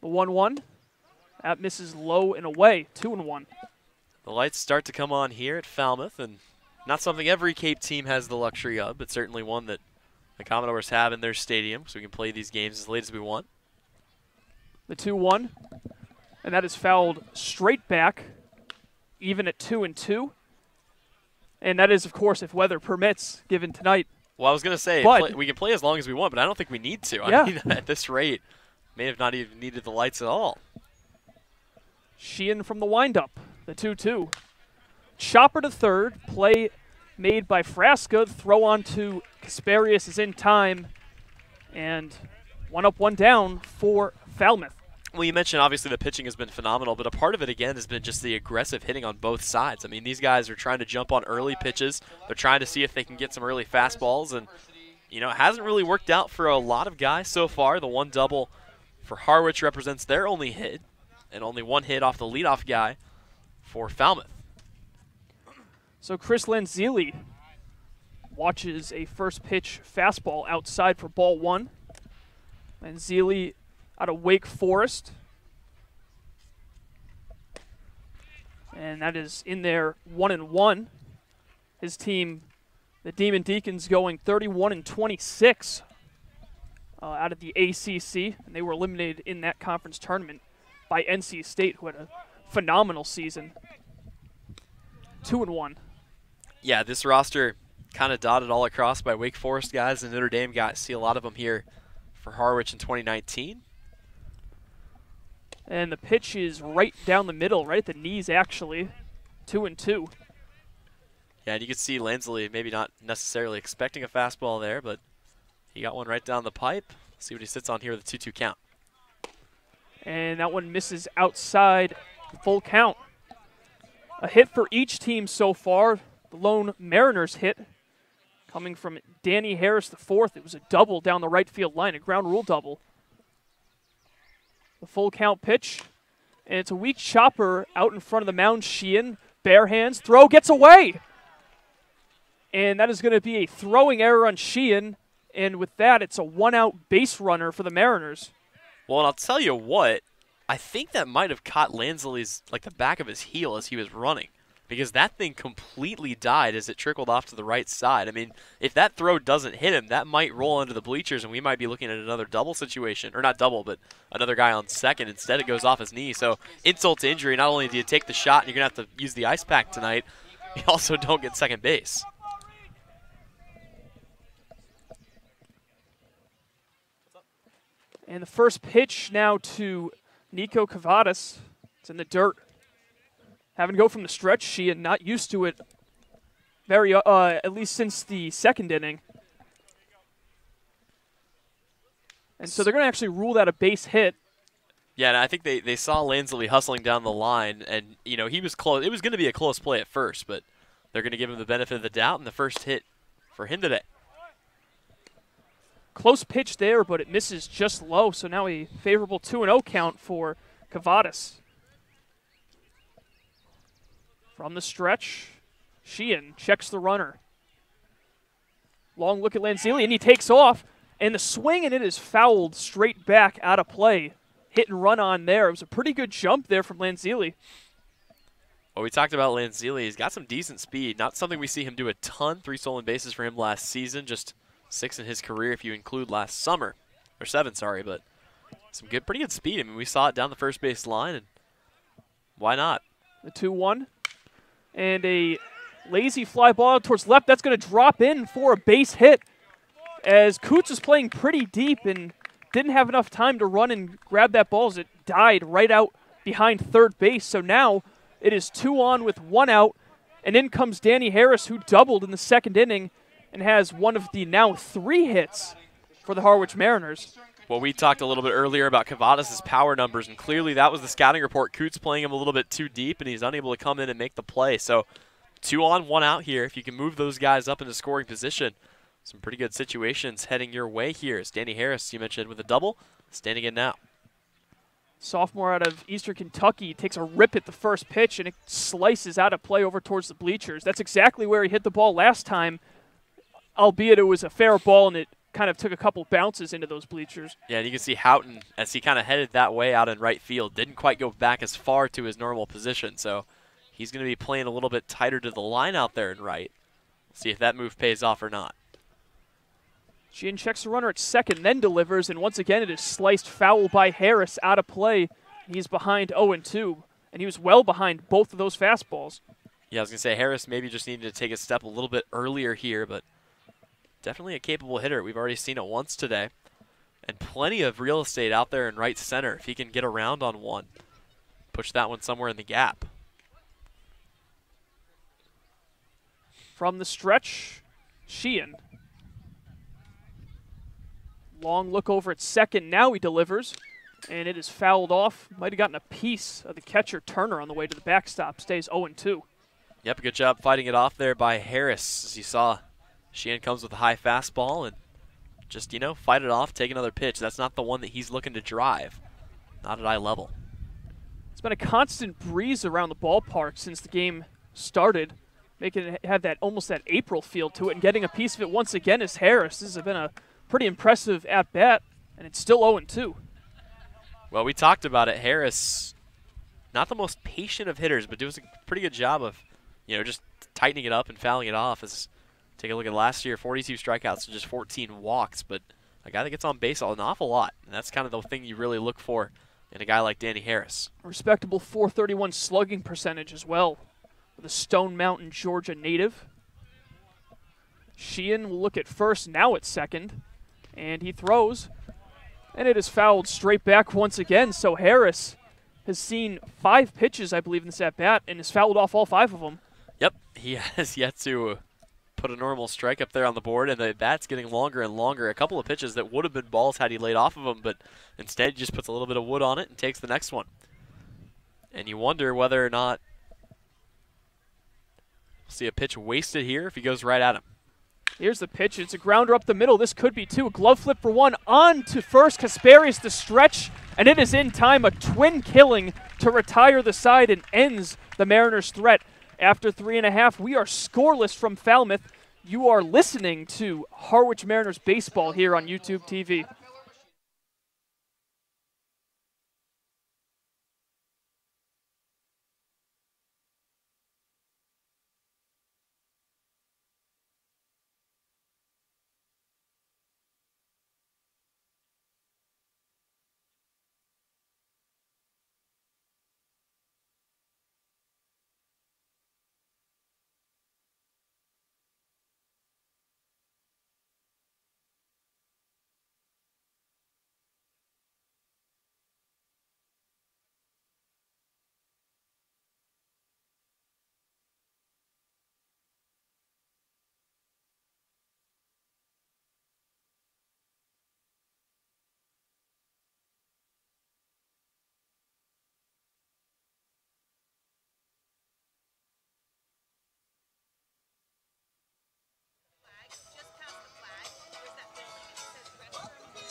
B: The 1-1. That misses low and away. 2-1.
A: The lights start to come on here at Falmouth, and Not something every Cape team has the luxury of, but certainly one that the Commodores have in their stadium, so we can play these games as late as we want.
B: The 2-1, and that is fouled straight back, even at 2-2. And that is, of course, if weather permits, given tonight.
A: Well, I was going to say, we can play as long as we want, but I don't think we need to.
B: Yeah.
A: I mean, at this rate, may have not even needed the lights at all.
B: Sheehan from the windup, the 2-2. Chopper to third, play made by Frasca. Throw on to Kasparius is in time, and 1 up, 1 down for Falmouth.
A: Well, you mentioned obviously the pitching has been phenomenal, but a part of it, again, has been just the aggressive hitting on both sides. I mean, these guys are trying to jump on early pitches. They're trying to see if they can get some early fastballs, and, you know, it hasn't really worked out for a lot of guys so far. The 1 double for Harwich represents their only hit, and only 1 hit off the leadoff guy for Falmouth.
B: So Chris Lanzilli watches a first pitch fastball outside for ball 1. Lanzilli out of Wake Forest. And that is in there 1-1. His team, the Demon Deacons, going 31-26 out of the ACC. And they were eliminated in that conference tournament by NC State, who had a phenomenal season. 2-1.
A: Yeah, this roster kind of dotted all across by Wake Forest guys and Notre Dame guys. See a lot of them here for Harwich in 2019.
B: And the pitch is right down the middle, right at the knees, actually. 2-2.
A: Yeah, and you can see Lansley maybe not necessarily expecting a fastball there, but he got one right down the pipe. See what he sits on here with a 2-2 count.
B: And that one misses outside, full count. A hit for each team so far. The lone Mariners hit coming from Danny Harris the 4th. It was a double down the right field line, a ground rule double. The full count pitch, and it's a weak chopper out in front of the mound. Sheehan, bare hands, throw, gets away. And that is going to be a throwing error on Sheehan, and with that, it's a 1-out base runner for the Mariners.
A: Well, and I'll tell you what, I think that might have caught Lansley's, like, the back of his heel as he was running, because that thing completely died as it trickled off to the right side. I mean, if that throw doesn't hit him, that might roll into the bleachers, and we might be looking at another double situation. Or not double, but another guy on second. Instead, it goes off his knee. So, insult to injury. Not only do you take the shot, and you're going to have to use the ice pack tonight, you also don't get second base.
B: And the first pitch now to Nico Cavadas. It's in the dirt. Having to go from the stretch, she had not used to it very, at least since the second inning. And so they're going to actually rule that a base hit.
A: Yeah, and I think they saw Lansley hustling down the line, and, you know, he was close. It was going to be a close play at first, but they're going to give him the benefit of the doubt, and the first hit for him today.
B: Close pitch there, but it misses just low, so now a favorable 2-0 count for Cavadas. From the stretch, Sheehan checks the runner. Long look at Lanzilli, and he takes off. And the swing, and it is fouled straight back out of play. Hit and run on there. It was a pretty good jump there from Lanzilli.
A: Well, we talked about Lanzilli. He's got some decent speed. Not something we see him do a ton. 3 stolen bases for him last season. Just 6 in his career if you include last summer. Or 7, sorry. But some pretty good speed. I mean, we saw it down the first base line, and why not?
B: The 2-1. And a lazy fly ball towards left. That's going to drop in for a base hit as Coots is playing pretty deep and didn't have enough time to run and grab that ball as it died right out behind third base. So now it is 2 on with 1 out, and in comes Danny Harris, who doubled in the second inning and has one of the now 3 hits for the Harwich Mariners.
A: Well, we talked a little bit earlier about Cavadas' power numbers, and clearly that was the scouting report. Coots playing him a little bit too deep, and he's unable to come in and make the play. So 2 on, 1 out here. If you can move those guys up into scoring position, some pretty good situations heading your way here. As Danny Harris, you mentioned, with a double, standing in now.
B: Sophomore out of Eastern Kentucky takes a rip at the first pitch, and it slices out of play over towards the bleachers. That's exactly where he hit the ball last time, albeit it was a fair ball, and it kind of took a couple bounces into those bleachers.
A: Yeah, and you can see Houghton, as he kind of headed that way out in right field, didn't quite go back as far to his normal position. So he's going to be playing a little bit tighter to the line out there in right. See if that move pays off or not.
B: Sheehan checks the runner at second, then delivers, and once again it is sliced foul by Harris out of play. He's behind 0-2, and he was well behind both of those fastballs.
A: Yeah, I was going to say Harris maybe just needed to take a step a little bit earlier here, but definitely a capable hitter. We've already seen it once today. And plenty of real estate out there in right center if he can get around on one. Push that one somewhere in the gap.
B: From the stretch, Sheehan. Long look over at second. Now he delivers, and it is fouled off. Might have gotten a piece of the catcher Turner on the way to the backstop. Stays 0-2.
A: Yep, good job fighting it off there by Harris. As you saw, Sheehan comes with a high fastball and just, you know, fight it off, take another pitch. That's not the one that he's looking to drive. Not at eye level.
B: It's been a constant breeze around the ballpark since the game started, making it have that almost that April feel to it, and getting a piece of it once again is Harris. This has been a pretty impressive at-bat, and it's still 0-2.
A: Well, we talked about it. Harris, not the most patient of hitters, but does a pretty good job of, you know, just tightening it up and fouling it off. As take a look at last year, 42 strikeouts to just 14 walks, but a guy that gets on base an awful lot, and that's kind of the thing you really look for in a guy like Danny Harris.
B: A respectable .431 slugging percentage as well, with a Stone Mountain, Georgia native. Sheehan will look at first, now at second, and he throws, and it is fouled straight back once again. So Harris has seen 5 pitches, I believe, in this at-bat, and has fouled off all 5 of them.
A: Yep, he has yet to put a normal strike up there on the board, and the bat's getting longer and longer. A couple of pitches that would have been balls had he laid off of them, but instead he just puts a little bit of wood on it and takes the next one. And you wonder whether or not we'll see a pitch wasted here if he goes right at him.
B: Here's the pitch. It's a grounder up the middle. This could be 2. Glove flip for 1. On to first. Kasperius the stretch, and it is in time. A twin killing to retire the side and ends the Mariners' threat. After 3.5, we are scoreless from Falmouth. You are listening to Harwich Mariners baseball here on YouTube TV.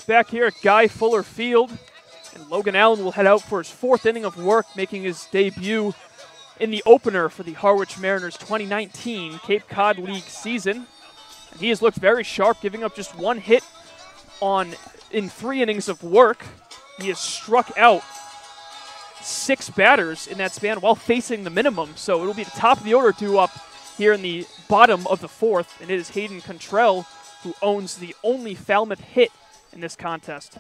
B: Back here at Guy Fuller Field, and Logan Allen will head out for his 4th inning of work, making his debut in the opener for the Harwich Mariners 2019 Cape Cod League season. And he has looked very sharp, giving up just 1 hit in 3 innings of work. He has struck out 6 batters in that span while facing the minimum, so it'll be the top of the order due up here in the bottom of the 4th, and it is Hayden Contrell who owns the only Falmouth hit in this contest.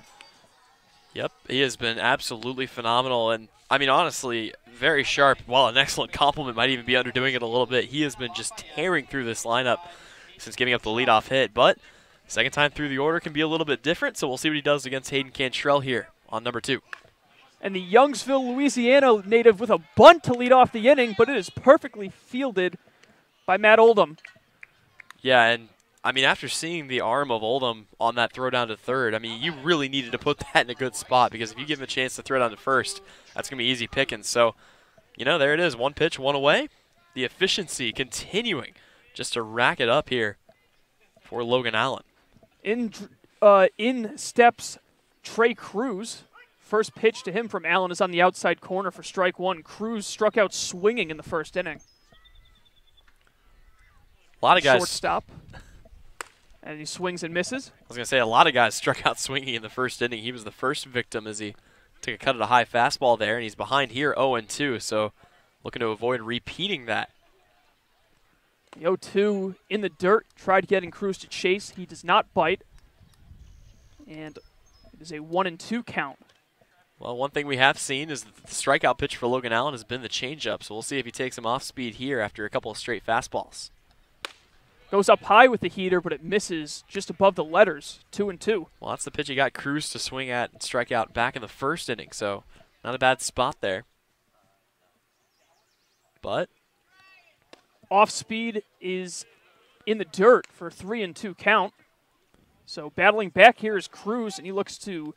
A: Yep, he has been absolutely phenomenal, and I mean, honestly, very sharp. While an excellent compliment might even be underdoing it a little bit, he has been just tearing through this lineup since giving up the leadoff hit. But second time through the order can be a little bit different, so we'll see what he does against Hayden Cantrell here on number 2.
B: And the Youngsville, Louisiana native with a bunt to lead off the inning, but it is perfectly fielded by Matt Oldham.
A: Yeah, and I mean, after seeing the arm of Oldham on that throw down to third, I mean, you really needed to put that in a good spot, because if you give him a chance to throw down to first, that's going to be easy pickings. So, you know, there it is. 1 pitch, 1 away. The efficiency continuing just to rack it up here for Logan Allen.
B: In steps Trey Cruz. First pitch to him from Allen is on the outside corner for strike 1. Cruz struck out swinging in the 1st inning.
A: A lot of guys.
B: Shortstop. And he swings and misses.
A: I was going to say, a lot of guys struck out swinging in the 1st inning. He was the first victim as he took a cut at a high fastball there, and he's behind here 0-2, so looking to avoid repeating that.
B: The 0-2 in the dirt, tried getting Cruz to chase. He does not bite. And it is a 1-2 count.
A: Well, one thing we have seen is that the strikeout pitch for Logan Allen has been the changeup, so we'll see if he takes him off speed here after a couple of straight fastballs.
B: Goes up high with the heater, but it misses just above the letters, 2-2.
A: Well, that's the pitch he got Cruz to swing at and strike out back in the first inning, so not a bad spot there. But
B: off speed is in the dirt for a 3-2 count. So battling back here is Cruz, and he looks to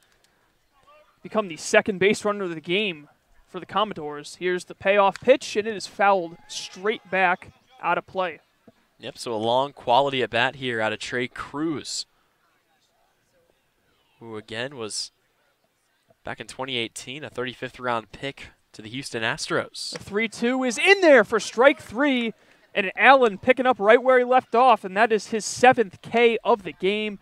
B: become the second base runner of the game for the Commodores. Here's the payoff pitch, and it is fouled straight back out of play.
A: Yep, so a long quality at bat here out of Trey Cruz, who again was back in 2018 a 35th round pick to the Houston Astros.
B: The 3-2 is in there for strike 3, and Allen picking up right where he left off, and that is his 7th K of the game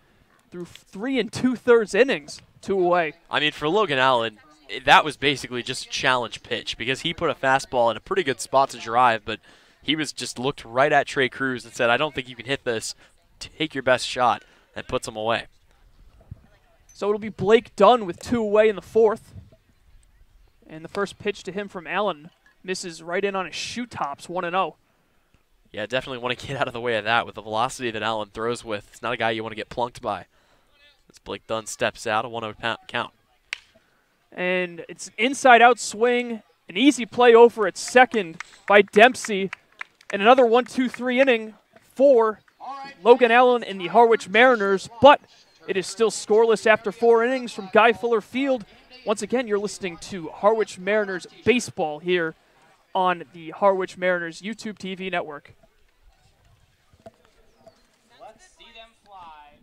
B: through 3 2/3 innings, 2 away.
A: I mean, for Logan Allen, that was basically just a challenge pitch because he put a fastball in a pretty good spot to drive, but he was just looked right at Trey Cruz and said, I don't think you can hit this. Take your best shot, and puts him away.
B: So it'll be Blake Dunn with 2 away in the 4th. And the first pitch to him from Allen misses right in on his shoe tops, 1-0.
A: Yeah, definitely want to get out of the way of that with the velocity that Allen throws with. It's not a guy you want to get plunked by. As Blake Dunn steps out, a 1-0 count.
B: And it's an inside-out swing, an easy play over at second by Dempsey, and another 1-2-3 inning for Logan Allen and the Harwich Mariners, but it is still scoreless after 4 innings from Guy Fuller Field. Once again, you're listening to Harwich Mariners baseball here on the Harwich Mariners YouTube TV network.
C: Let's see them fly.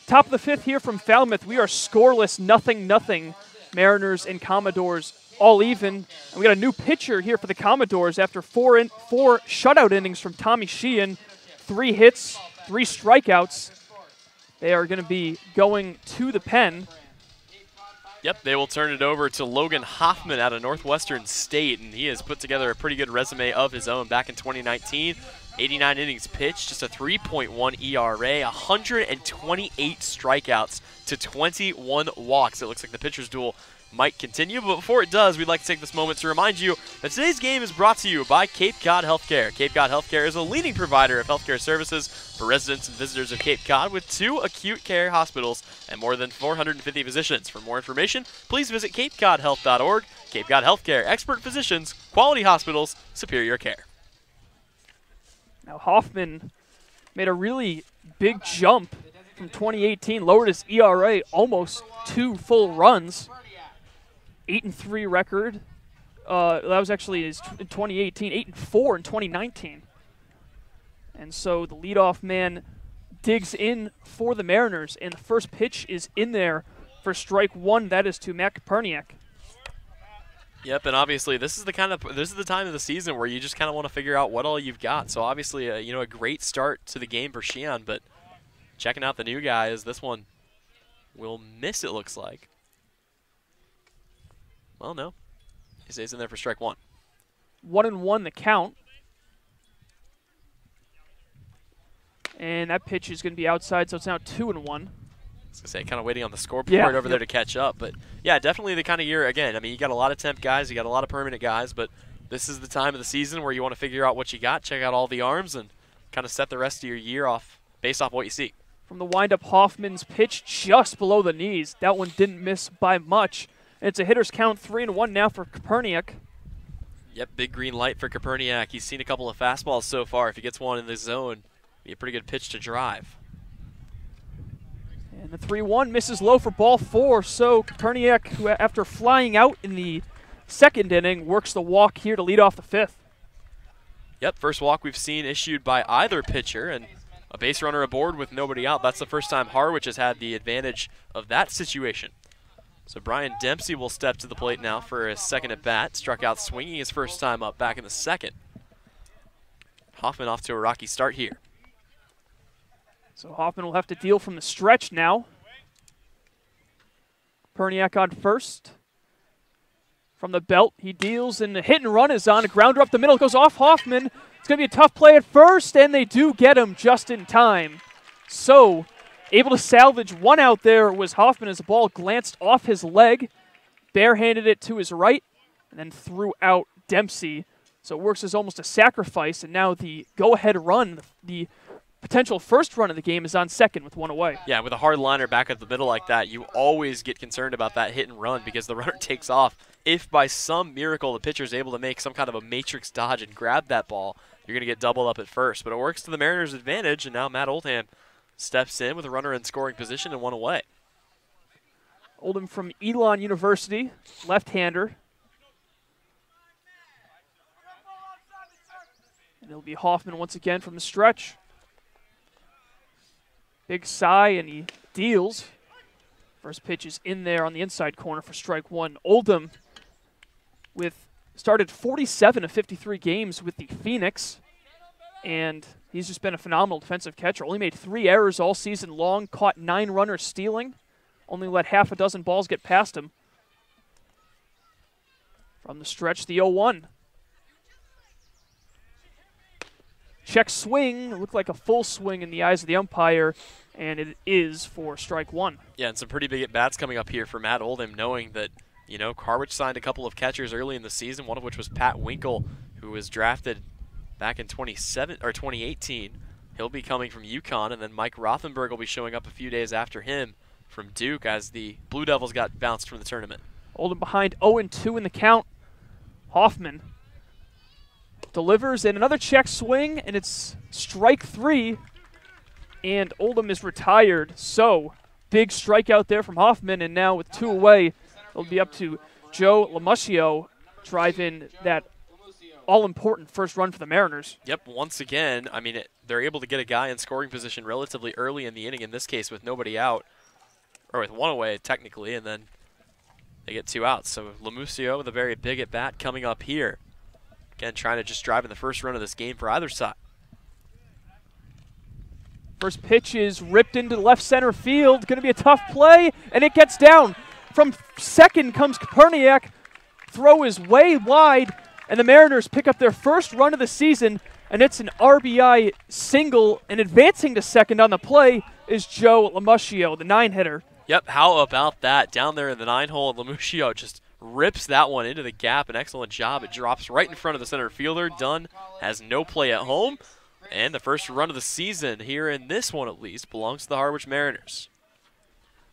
B: Top of the 5th here from Falmouth. We are scoreless, 0-0. Mariners and Commodores all even. And we got a new pitcher here for the Commodores after 4 shutout innings from Tommy Sheehan. 3 hits, 3 strikeouts. They are going to be going to the pen.
A: Yep, they will turn it over to Logan Hoffman out of Northwestern State, and he has put together a pretty good resume of his own back in 2019. 89 innings pitched, just a 3.1 ERA, 128 strikeouts to 21 walks. It looks like the pitcher's duel might continue, but before it does, we'd like to take this moment to remind you that today's game is brought to you by Cape Cod Healthcare. Cape Cod Healthcare is a leading provider of healthcare services for residents and visitors of Cape Cod with 2 acute care hospitals and more than 450 physicians. For more information, please visit capecodhealth.org. Cape Cod Healthcare, expert physicians, quality hospitals, superior care.
B: Now Hoffman made a really big jump from 2018, lowered his ERA almost 2 full runs. 8-3 record. That was actually his in 2018. 8-4 in 2019. And so the leadoff man digs in for the Mariners, and the first pitch is in there for strike 1. That is to Matt Koperniak.
A: Yep, and obviously this is the time of the season where you just kind of want to figure out what all you've got. So obviously, a great start to the game for Sheehan, but checking out the new guys, this one will miss. It looks like. Well, no, he stays in there for strike 1.
B: 1-1 the count, and that pitch is going to be outside, so it's now 2-1.
A: was going to say, kind of waiting on the scoreboard
B: Yeah,
A: over there to catch up. But, yeah, definitely the kind of year, again, I mean, you got a lot of temp guys, you got a lot of permanent guys, but this is the time of the season where you want to figure out what you got, check out all the arms, and kind of set the rest of your year off based off what you see.
B: From the windup, Hoffman's pitch just below the knees. That one didn't miss by much. And it's a hitter's count, 3-1 now for Koperniak.
A: Yep, big green light for Koperniak. He's seen a couple of fastballs so far. If he gets one in the zone, be a pretty good pitch to drive.
B: And the 3-1 misses low for ball 4. So Koperniak, who after flying out in the second inning, works the walk here to lead off the 5th.
A: Yep, first walk we've seen issued by either pitcher, and a base runner aboard with nobody out. That's the first time Harwich has had the advantage of that situation. So Brian Dempsey will step to the plate now for his second at bat. Struck out swinging his first time up back in the second. Hoffman off to a rocky start here.
B: So Hoffman will have to deal from the stretch now. Koperniak on first. From the belt, he deals, and the hit and run is on. A grounder up the middle goes off Hoffman. It's going to be a tough play at first, and they do get him just in time. So able to salvage one out there was Hoffman as the ball glanced off his leg, barehanded it to his right, and then threw out Dempsey. So it works as almost a sacrifice, and now the go-ahead run, the potential first run of the game, is on second with one away.
A: Yeah, with a hard liner back at the middle like that, you always get concerned about that hit and run because the runner takes off. If by some miracle the pitcher is able to make some kind of a matrix dodge and grab that ball, you're going to get doubled up at first. But it works to the Mariners' advantage, and now Matt Oldham steps in with a runner in scoring position and one away.
B: Oldham from Elon University, left-hander. And it'll be Hoffman once again from the stretch. Big sigh, and he deals. First pitch is in there on the inside corner for strike one. Oldham started 47 of 53 games with the Phoenix, and he's just been a phenomenal defensive catcher. Only made 3 errors all season long, caught 9 runners stealing, only let half a dozen balls get past him. From the stretch, the 0-1. Check swing, it looked like a full swing in the eyes of the umpire, and it is for strike one.
A: Yeah, and some pretty big at-bats coming up here for Matt Oldham, knowing that, you know, Harwich signed a couple of catchers early in the season, one of which was Pat Winkle, who was drafted back in 2018. He'll be coming from UConn, and then Mike Rothenberg will be showing up a few days after him from Duke as the Blue Devils got bounced from the tournament.
B: Oldham behind 0-2 in the count. Hoffman delivers, and another check swing, and it's strike 3, and Oldham is retired. So, big strikeout there from Hoffman, and now with 2 away, it'll be up to Joe Lamuscio drive in that all-important first run for the Mariners.
A: Yep, once again, I mean, they're able to get a guy in scoring position relatively early in the inning, in this case with nobody out, or with 1 away technically, and then they get 2 outs. So Lamuscio with a very big at-bat coming up here. Again, trying to just drive in the first run of this game for either side.
B: First pitch is ripped into left center field. Going to be a tough play, and it gets down. From second comes Koperniak. Throw is way wide, and the Mariners pick up their first run of the season, and it's an RBI single, and advancing to second on the play is Joe Lamuscio, the 9-hitter.
A: Yep, how about that? Down there in the 9-hole, Lamuscio just rips that one into the gap. An excellent job. It drops right in front of the center fielder. Dunn has no play at home. And the first run of the season here in this one, at least, belongs to the Harwich Mariners.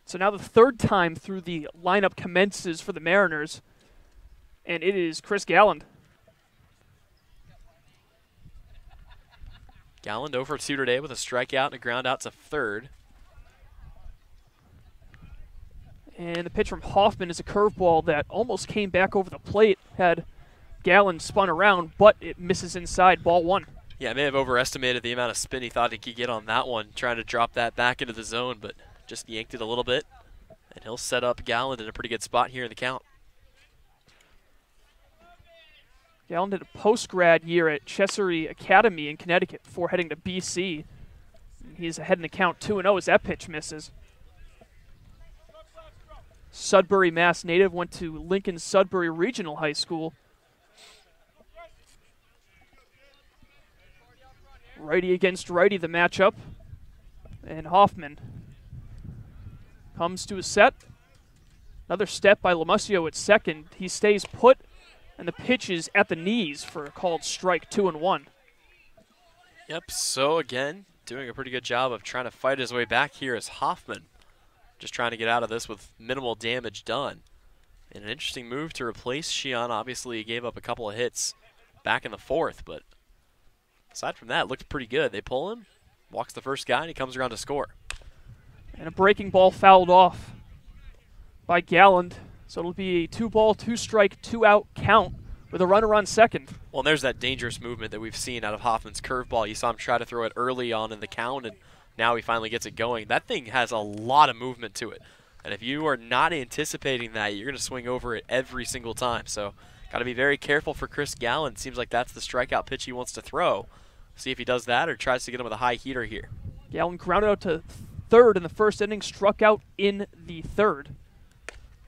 B: So now the third time through the lineup commences for the Mariners, and it is Chris Galland.
A: Galland over 2 today with a strikeout and a ground out to third.
B: And the pitch from Hoffman is a curveball that almost came back over the plate, had Galland spun around, but it misses inside, ball 1.
A: Yeah, I may have overestimated the amount of spin he thought he could get on that one, trying to drop that back into the zone, but just yanked it a little bit. And he'll set up Galland in a pretty good spot here in the count.
B: Galland did a post-grad year at Chessery Academy in Connecticut before heading to BC. He's ahead in the count 2-0 as that pitch misses. Sudbury, Mass native, went to Lincoln Sudbury Regional High School. Righty against righty, the matchup. And Hoffman Comes to a set. Another step by Lamusio at second. He stays put, and the pitch is at the knees for a called strike, 2-1.
A: Yep, so again, doing a pretty good job of trying to fight his way back here is Hoffman. Just trying to get out of this with minimal damage done. And an interesting move to replace Shion. Obviously, he gave up a couple of hits back in the fourth, but aside from that, it looked pretty good. They pull him, walks the first guy, and he comes around to score.
B: And a breaking ball fouled off by Galland. So it'll be a 2-ball, 2-strike, 2-out count with a runner on second.
A: Well, and there's that dangerous movement that we've seen out of Hoffman's curveball. You saw him try to throw it early on in the count, and now he finally gets it going. That thing has a lot of movement to it. And if you are not anticipating that, you're going to swing over it every single time. So got to be very careful for Chris Galland. Seems like that's the strikeout pitch he wants to throw. See if he does that or tries to get him with a high heater here.
B: Galland grounded out to third in the first inning, struck out in the third.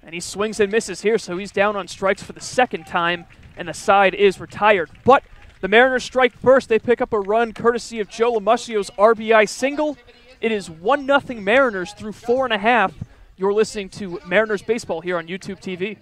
B: And he swings and misses here, so he's down on strikes for the second time, and the side is retired. But the Mariners strike first. They pick up a run courtesy of Joe Lamusio's RBI single. It is 1-0 Mariners through 4.5. You're listening to Mariners Baseball here on YouTube TV.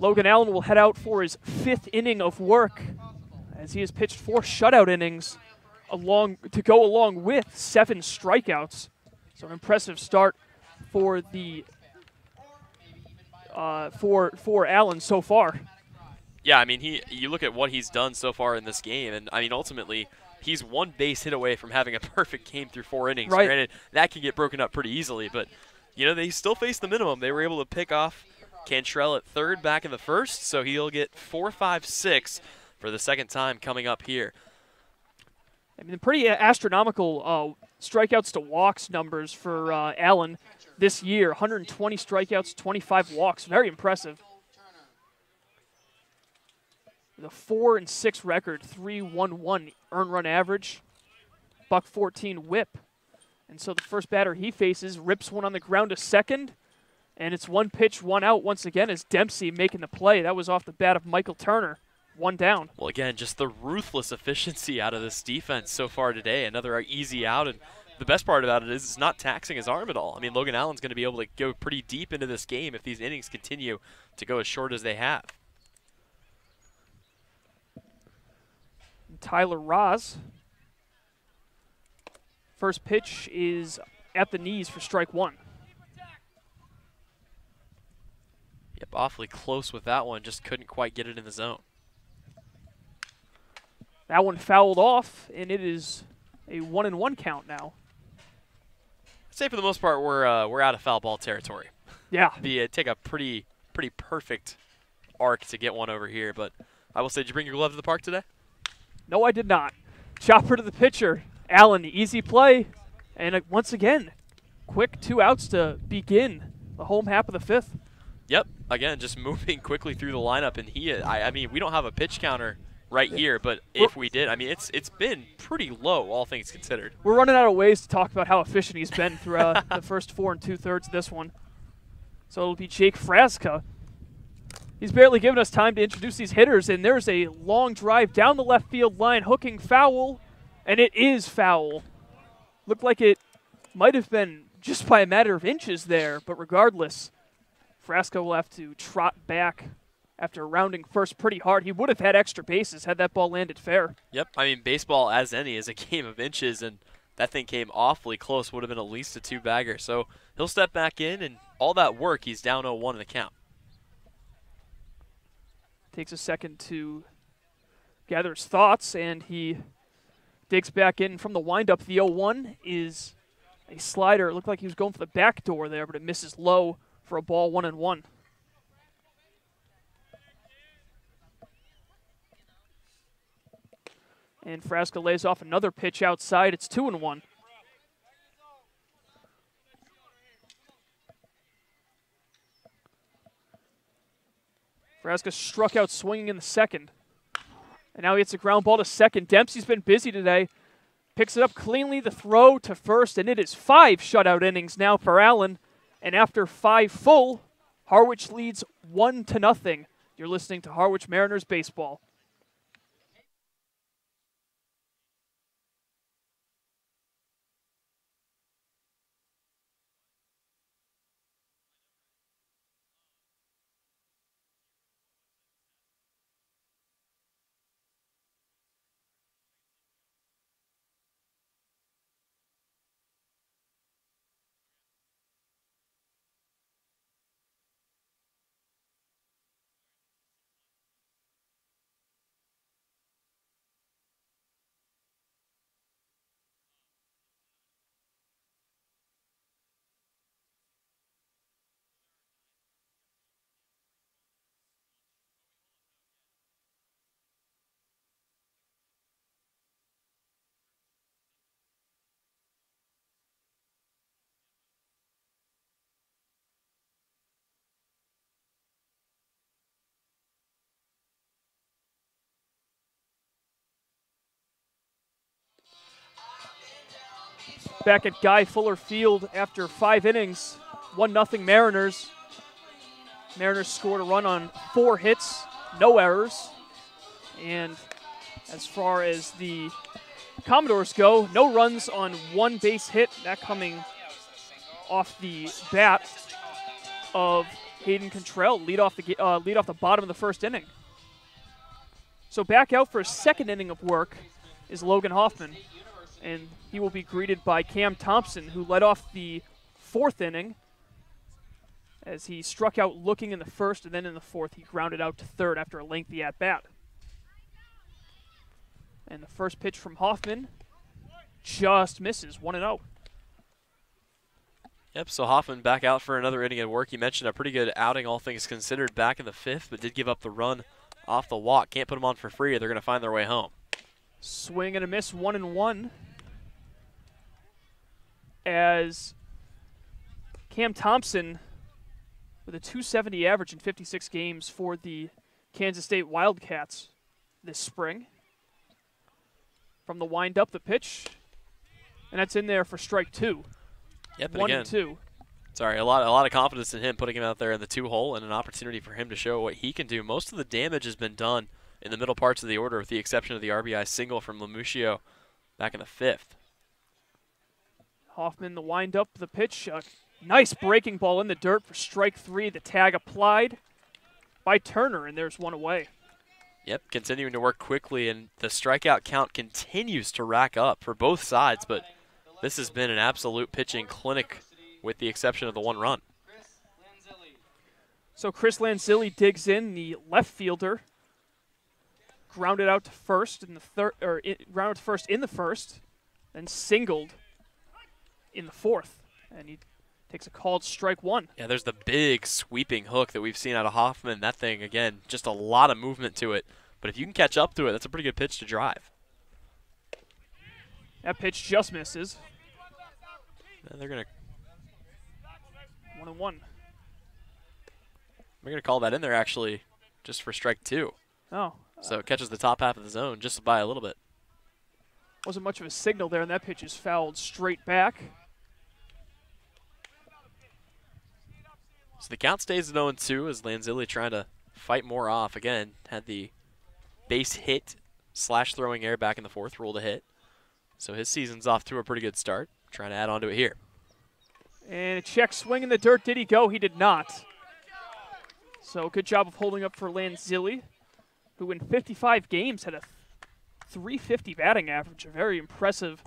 B: Logan Allen will head out for his 5th inning of work as he has pitched 4 shutout innings to go along with 7 strikeouts. So an impressive start for the for Allen so far.
A: Yeah, I mean, you look at what he's done so far in this game, and I mean, ultimately, he's 1 base hit away from having a perfect game through 4 innings.
B: Right.
A: Granted, that can get broken up pretty easily, but you know, they still face the minimum. They were able to pick off Cantrell at third back in the first, so he'll get 4, 5, 6 for the second time coming up here.
B: I mean, pretty astronomical strikeouts to walks numbers for Allen this year. 120 strikeouts, 25 walks. Very impressive. With a 4-6 record, 3.11 earned run average, .114 whip. And so the first batter he faces rips one on the ground to second. And it's 1 pitch, 1 out once again as Dempsey making the play. That was off the bat of Michael Turner. 1 down.
A: Well, again, just the ruthless efficiency out of this defense so far today. Another easy out. And the best part about it is it's not taxing his arm at all. I mean, Logan Allen's going to be able to go pretty deep into this game if these innings continue to go as short as they have.
B: Tyler Ross. First pitch is at the knees for strike 1.
A: Yep, awfully close with that one. Just couldn't quite get it in the zone.
B: That one fouled off, and it is a 1-1 count now.
A: I'd say for the most part we're out of foul ball territory.
B: Yeah.
A: Take a pretty perfect arc to get one over here. But I will say, did you bring your glove to the park today?
B: No, I did not. Chopper to the pitcher. Allen, easy play. And once again, quick 2 outs to begin the home half of the 5th.
A: Yep. Again, just moving quickly through the lineup, and I mean, we don't have a pitch counter right here, but if we did, I mean, it's been pretty low, all things considered.
B: We're running out of ways to talk about how efficient he's been throughout the first 4 2/3 of this one. So it'll be Jake Frasca. He's barely given us time to introduce these hitters, and there's a long drive down the left field line, hooking foul, and it is foul. Looked like it might have been just by a matter of inches there, but regardless, Frasca will have to trot back after rounding first pretty hard. He would have had extra bases had that ball landed fair.
A: Yep, I mean, baseball, as any, is a game of inches, and that thing came awfully close. Would have been at least a 2-bagger. So he'll step back in, and all that work, he's down 0-1 in the count.
B: Takes a second to gather his thoughts, and he digs back in from the windup. The 0-1 is a slider. It looked like he was going for the back door there, but it misses low for a ball 1-1. And Frasca lays off another pitch outside. It's 2-1. Frasca struck out swinging in the second. And now he hits a ground ball to second. Dempsey's been busy today. Picks it up cleanly, the throw to first, and it is 5 shutout innings now for Allen. And after 5 full, Harwich leads 1-0. You're listening to Harwich Mariners baseball. Back at Guy Fuller Field after 5 innings, 1-0 Mariners. Mariners scored a run on 4 hits, no errors. And as far as the Commodores go, no runs on 1 base hit, that coming off the bat of Hayden Cantrell, lead off the bottom of the first inning. So back out for a second inning of work is Logan Hoffman. And he will be greeted by Cam Thompson, who led off the 4th inning as he struck out looking in the first, and then in the 4th he grounded out to third after a lengthy at-bat. And the first pitch from Hoffman just misses, 1-0.
A: Yep, so Hoffman back out for another inning of work. You mentioned a pretty good outing, all things considered, back in the 5th, but did give up the run off the walk. Can't put them on for free, or they're going to find their way home.
B: Swing and a miss, 1-1. As Cam Thompson, with a .270 average in 56 games for the Kansas State Wildcats this spring. From the windup, the pitch, and that's in there for strike 2.
A: Yep, and
B: 1-2.
A: Sorry, a lot of confidence in him, putting him out there in the 2-hole, and an opportunity for him to show what he can do. Most of the damage has been done in the middle parts of the order, with the exception of the RBI single from Lamuccio back in the 5th.
B: Hoffman, the windup, the pitch. Nice breaking ball in the dirt for strike 3. The tag applied by Turner, and there's one away.
A: Yep, continuing to work quickly, and the strikeout count continues to rack up for both sides, but this has been an absolute pitching clinic with the exception of the 1 run.
B: So Chris Lanzilli digs in, the left fielder. Grounded out to first in the grounded to first in the first, then singled in the 4th, and he takes a called strike 1.
A: Yeah, there's the big sweeping hook that we've seen out of Hoffman. That thing, again, just a lot of movement to it. But if you can catch up to it, that's a pretty good pitch to drive.
B: That pitch just misses.
A: And they're going to
B: 1-1.
A: We're going to call that in there, actually, just for strike 2.
B: Oh.
A: So it catches the top half of the zone just by a little bit.
B: Wasn't much of a signal there, and that pitch is fouled straight back.
A: So the count stays at 0-2 as Lanzilli trying to fight more off. Again, had the base hit / throwing error back in the 4th, ruled a hit. So his season's off to a pretty good start. Trying to add on to it here.
B: And a check swing in the dirt. Did he go? He did not. So good job of holding up for Lanzilli, who in 55 games had a .350 batting average, a very impressive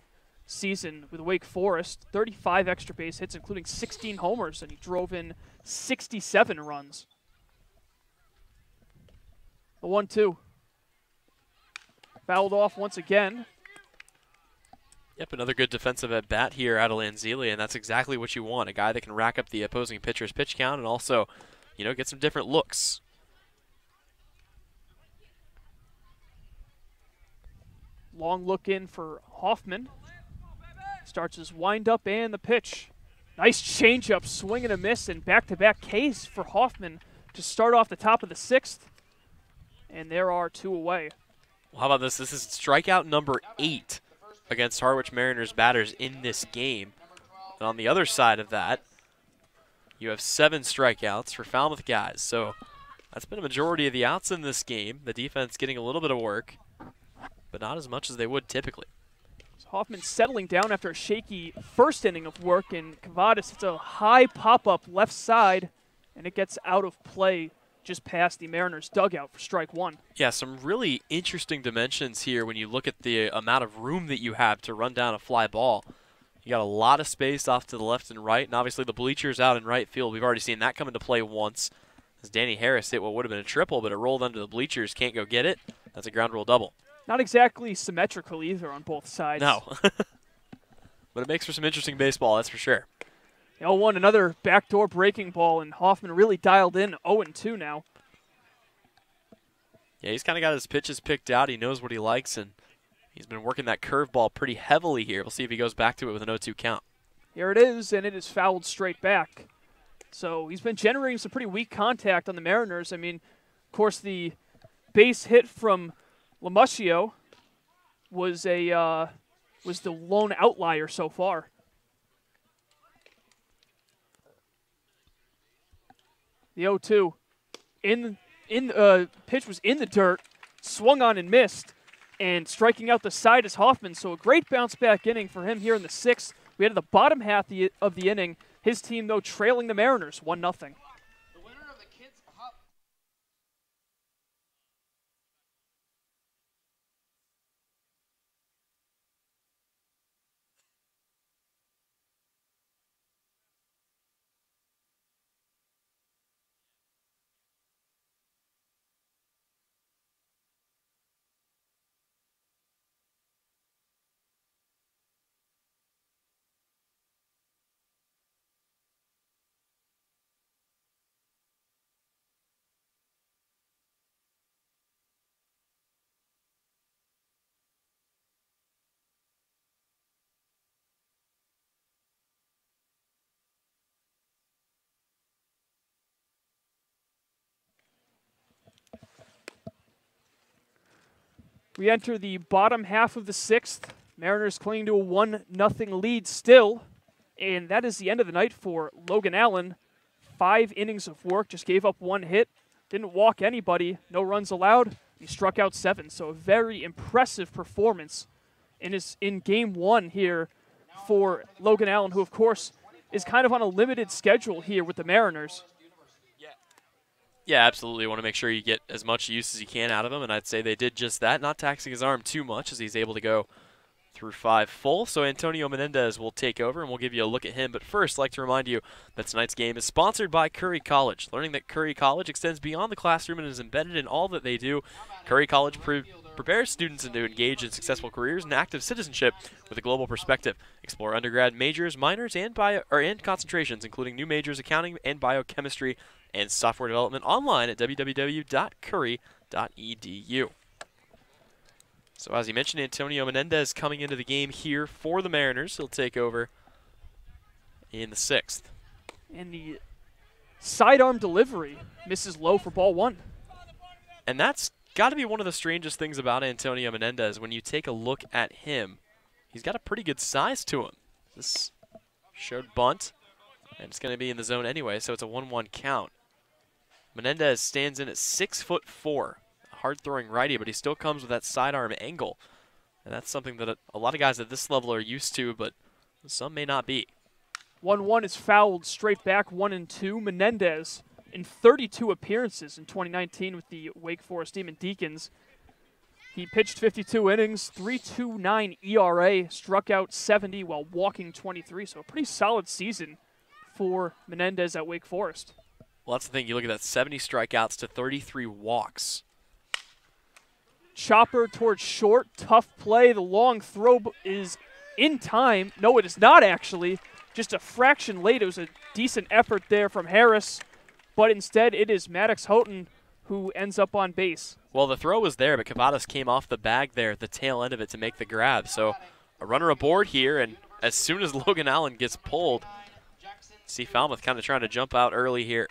B: season with Wake Forest. 35 extra base hits, including 16 homers, and he drove in 67 runs. The 1-2. fouled off once again.
A: Yep, another good defensive at bat here out of Lanzilli, and that's exactly what you want, a guy that can rack up the opposing pitcher's pitch count and also, you know, get some different looks.
B: Long look in for Hoffman. Starts his windup and the pitch. Nice changeup, swing and a miss, and back-to-back Ks for Hoffman to start off the top of the 6th. And there are 2 away.
A: Well, how about this? This is strikeout number 8 against Harwich Mariners batters in this game. And on the other side of that, you have 7 strikeouts for Falmouth guys. So that's been a majority of the outs in this game. The defense getting a little bit of work, but not as much as they would typically.
B: So Hoffman settling down after a shaky first inning of work, and Cavadas hits a high pop-up left side, and it gets out of play just past the Mariners' dugout for strike 1.
A: Yeah, some really interesting dimensions here when you look at the amount of room that you have to run down a fly ball. You got a lot of space off to the left and right, and obviously the bleachers out in right field. We've already seen that come into play once, as Danny Harris hit what would have been a triple, but it rolled under the bleachers, can't go get it. That's a ground rule double.
B: Not exactly symmetrical either on both sides.
A: No. But it makes for some interesting baseball, that's for sure.
B: 0-1, another backdoor breaking ball, and Hoffman really dialed in. 0-2 now.
A: Yeah, he's kind of got his pitches picked out. He knows what he likes, and he's been working that curveball pretty heavily here. We'll see if he goes back to it with an 0-2 count.
B: Here it is, and it is fouled straight back. So he's been generating some pretty weak contact on the Mariners. I mean, of course, the base hit from Lamuscio was the lone outlier so far. The 0-2 pitch was in the dirt, swung on and missed, and striking out the side is Hoffman. So a great bounce back inning for him here in the 6th. We had the bottom half of the inning. His team, though, trailing the Mariners 1-0.
C: The winner of the Kids Cup.
B: We enter the bottom half of the 6th. Mariners clinging to a 1-0 lead still. And that is the end of the night for Logan Allen. 5 innings of work, just gave up 1 hit. Didn't walk anybody, no runs allowed. He struck out 7, so a very impressive performance in game 1 here for Logan Allen, who, of course, is kind of on a limited schedule here with the Mariners.
A: Yeah, absolutely. You want to make sure you get as much use as you can out of him, and I'd say they did just that, not taxing his arm too much as he's able to go through 5 full. So Antonio Menendez will take over, and we'll give you a look at him. But first, I'd like to remind you that tonight's game is sponsored by Curry College. Learning that Curry College extends beyond the classroom and is embedded in all that they do. Curry College prepares students to engage in successful careers and active citizenship with a global perspective. Explore undergrad majors, minors, and concentrations, including new majors, accounting and biochemistry, and software development online at www.curry.edu. So as you mentioned, Antonio Menendez coming into the game here for the Mariners. He'll take over in the 6th.
B: And the sidearm delivery misses low for ball 1.
A: And that's got to be one of the strangest things about Antonio Menendez. When you take a look at him, he's got a pretty good size to him. This showed bunt, and it's going to be in the zone anyway, so it's a 1-1 count. Menendez stands in at 6'4", a hard-throwing righty, but he still comes with that sidearm angle. And that's something that a lot of guys at this level are used to, but some may not be.
B: 1-1 is fouled straight back, 1-2. Menendez in 32 appearances in 2019 with the Wake Forest Demon Deacons. He pitched 52 innings, 3.29 ERA, struck out 70 while walking 23, so a pretty solid season for Menendez at Wake Forest.
A: Well, that's the thing. You look at that, 70 strikeouts to 33 walks.
B: chopper towards short. Tough play. The long throw is in time. No, it is not actually. Just a fraction late. It was a decent effort there from Harris. But instead, it is Maddox Houghton who ends up on base.
A: Well, the throw was there, but Cavadas came off the bag there at the tail end of it to make the grab. So a runner aboard here, and as soon as Logan Allen gets pulled, see Falmouth kind of trying to jump out early here.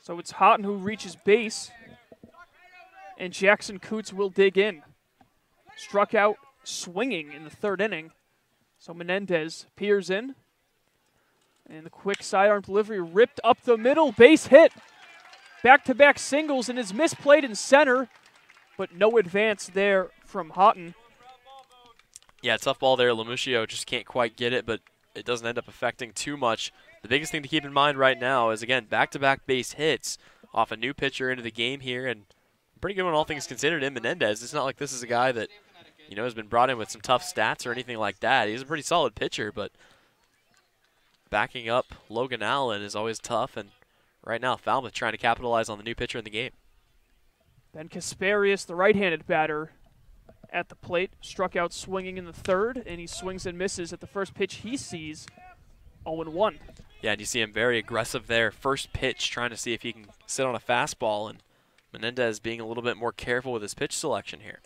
B: So it's Houghton who reaches base, and Jackson Coots will dig in. Struck out swinging in the third inning. So Menendez peers in. And the quick sidearm delivery ripped up the middle, base hit. Back-to-back singles and is misplayed in center, but no advance there from Houghton.
A: Yeah, tough ball there. Lamuccio just can't quite get it, but it doesn't end up affecting too much. The biggest thing to keep in mind right now is, again, back-to-back base hits off a new pitcher into the game here, and pretty good when all things considered in Menendez. It's not like this is a guy that, you know, has been brought in with some tough stats or anything like that. He's a pretty solid pitcher, but backing up Logan Allen is always tough, and right now Falmouth trying to capitalize on the new pitcher in the game.
B: Ben Kasparius, the right-handed batter, at the plate, struck out swinging in the third, and he swings and misses at the first pitch he sees, 0-1.
A: Yeah, and you see him very aggressive there. First pitch, trying to see if he can sit on a fastball, and Menendez being a little bit more careful with his pitch selection here.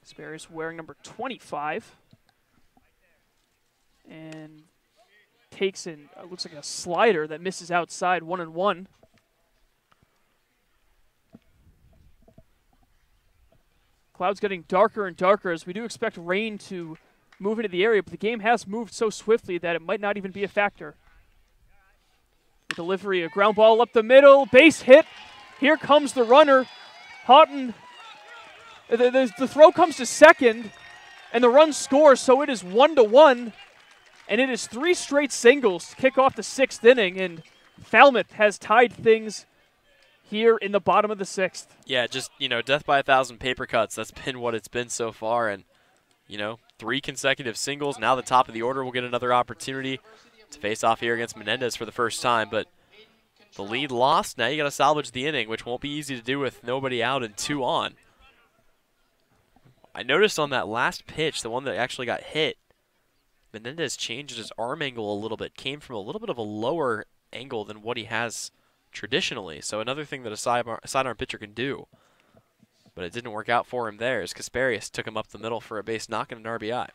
B: Kasparius wearing number 25. And takes in, looks like a slider that misses outside, 1-1. Clouds getting darker and darker as we do expect rain to move into the area, but the game has moved so swiftly that it might not even be a factor. The delivery, a ground ball up the middle, base hit. Here comes the runner. Houghton, the throw comes to second, and the run scores, so it is 1-1. And it is 3 straight singles to kick off the 6th inning, and Falmouth has tied things here in the bottom of the 6th.
A: Yeah, just, you know, death by 1,000 paper cuts. That's been what it's been so far, and, you know, 3 consecutive singles. Now the top of the order will get another opportunity to face off here against Menendez for the first time, but the lead lost. Now you got to salvage the inning, which won't be easy to do with nobody out and 2 on. I noticed on that last pitch, the one that actually got hit, Menendez changed his arm angle a little bit, came from a little bit of a lower angle than what he has traditionally. So another thing that a sidearm pitcher can do. But it didn't work out for him there as Kasparius took him up the middle for a base knock and an RBI.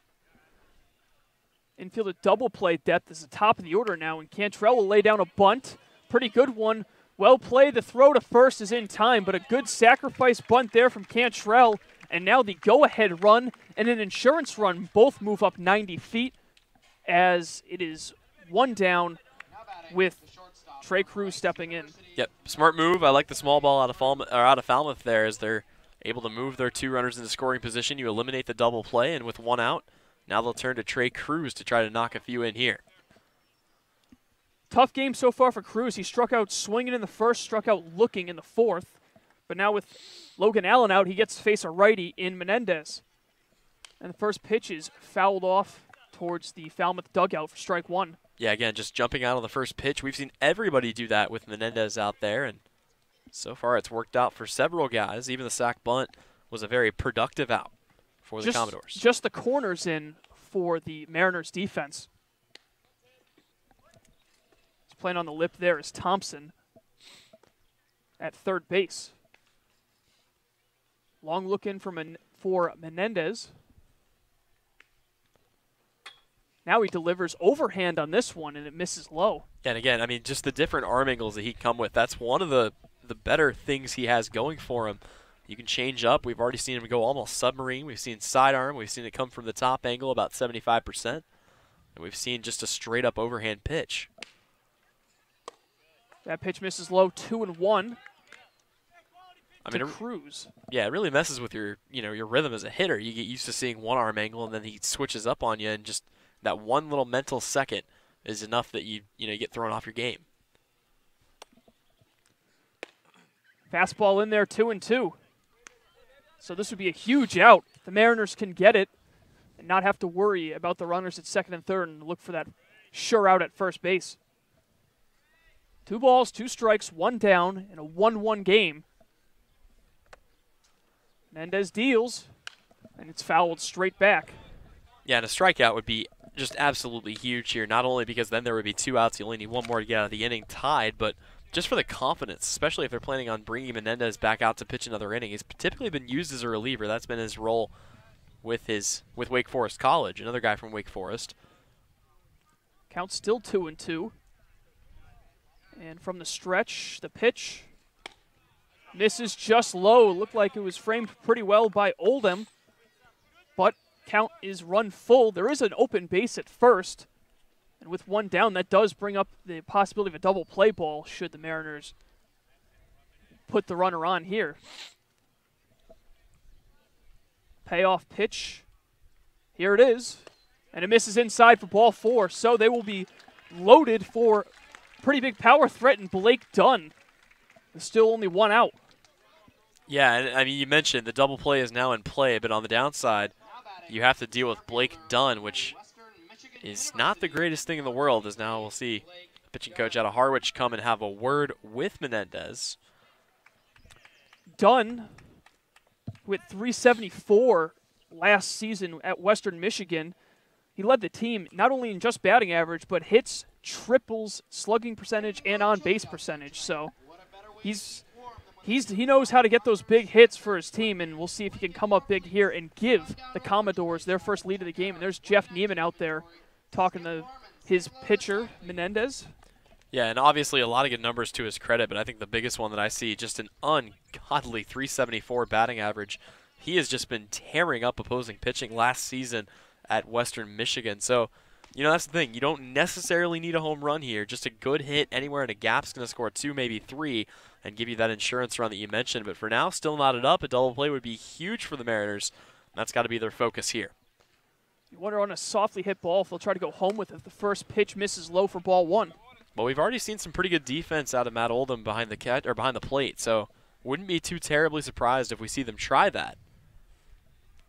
B: Infield a double play depth is the top of the order now, and Cantrell will lay down a bunt. Pretty good one. Well played. The throw to first is in time, but a good sacrifice bunt there from Cantrell. And now the go-ahead run and an insurance run both move up 90 feet. As it is 1 down with Trey Cruz stepping in.
A: Yep, smart move. I like the small ball out of Falmouth there as they're able to move their 2 runners into scoring position. You eliminate the double play, and with 1 out, now they'll turn to Trey Cruz to try to knock a few in here.
B: Tough game so far for Cruz. He struck out swinging in the first, struck out looking in the 4th. But now with Logan Allen out, he gets to face a righty in Menendez. And the first pitch is fouled off towards the Falmouth dugout for strike 1.
A: Yeah, again, just jumping out on the first pitch. We've seen everybody do that with Menendez out there, and so far it's worked out for several guys. Even the sac bunt was a very productive out for the Commodores.
B: Just the corners in for the Mariners defense. He's playing on the lip there is Thompson at third base. Long look in for Menendez. Now he delivers overhand on this one, and it misses low.
A: And again, I mean, just the different arm angles that he come with, that's one of the better things he has going for him. You can change up. We've already seen him go almost submarine. We've seen sidearm. We've seen it come from the top angle about 75%. And we've seen just a straight-up overhand pitch.
B: That pitch misses low, 2-1.
A: I mean,
B: Cruz.
A: Yeah, it really messes with your rhythm as a hitter. You get used to seeing one arm angle, and then he switches up on you, and just that one little mental second is enough that you get thrown off your game.
B: Fastball in there, 2-2. So this would be a huge out. The Mariners can get it and not have to worry about the runners at second and third and look for that sure out at first base. 2 balls, 2 strikes, 1 down in a 1-1 game. Menendez deals, and it's fouled straight back.
A: Yeah, and a strikeout would be just absolutely huge here, not only because then there would be 2 outs, you only need 1 more to get out of the inning tied, but just for the confidence, especially if they're planning on bringing Menendez back out to pitch another inning. He's typically been used as a reliever. That's been his role with Wake Forest College, another guy from Wake Forest.
B: Count still 2-2. And from the stretch, the pitch misses just low. Looked like it was framed pretty well by Oldham, but count is run full. There is an open base at first, and with 1 down, that does bring up the possibility of a double play ball should the Mariners put the runner on here. Payoff pitch. Here it is, and it misses inside for ball 4, so they will be loaded for pretty big power threat, and Blake Dunn. There's still only 1 out.
A: Yeah, and I mean, you mentioned the double play is now in play, but on the downside, you have to deal with Blake Dunn, which is not the greatest thing in the world, as now we'll see the pitching coach out of Harwich come and have a word with Menendez.
B: Dunn, with 374 last season at Western Michigan, he led the team not only in just batting average, but hits, triples, slugging percentage, and on-base percentage. So he knows how to get those big hits for his team, and we'll see if he can come up big here and give the Commodores their first lead of the game. And there's Jeff Neiman out there talking to his pitcher, Menendez.
A: Yeah, and obviously a lot of good numbers to his credit, but I think the biggest one that I see, just an ungodly 374 batting average. He has just been tearing up opposing pitching last season at Western Michigan. So, you know, that's the thing. You don't necessarily need a home run here. Just a good hit anywhere in a gap's going to score 2, maybe 3, and give you that insurance run that you mentioned. But for now, still knotted up. A double play would be huge for the Mariners. That's got to be their focus here.
B: You wonder on a softly hit ball if they'll try to go home with it. The first pitch misses low for ball 1.
A: Well, we've already seen some pretty good defense out of Matt Oldham behind the plate, so wouldn't be too terribly surprised if we see them try that.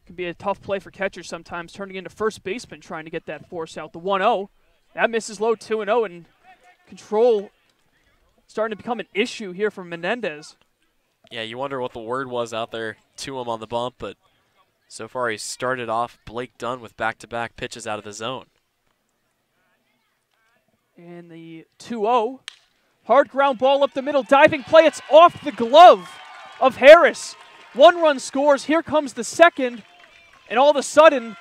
B: Can be a tough play for catchers sometimes, turning into first baseman trying to get that force out. The 1-0, that misses low, 2-0, and control starting to become an issue here for Menendez.
A: Yeah, you wonder what the word was out there to him on the bump, but so far he's started off Blake Dunn with back-to-back pitches out of the zone.
B: And the 2-0, hard ground ball up the middle, diving play, it's off the glove of Harris. 1 run scores, here comes the second, and all of a sudden,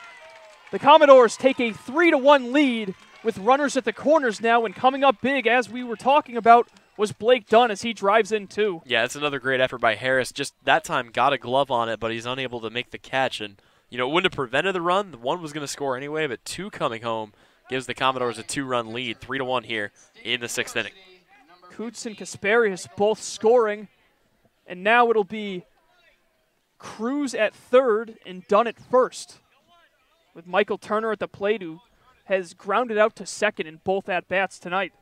B: the Commodores take a 3-1 lead with runners at the corners now, and coming up big, as we were talking about, was Blake Dunn as he drives in too.
A: Yeah, it's another great effort by Harris. Just that time got a glove on it, but he's unable to make the catch. And, you know, it wouldn't have prevented the run. The 1 was going to score anyway, but 2 coming home gives the Commodores a 2-run lead, 3-1 here in the 6th inning.
B: Coots and Kasparius both scoring, and now it'll be Cruz at third and Dunn at first, with Michael Turner at the plate, who has grounded out to second in both at-bats tonight.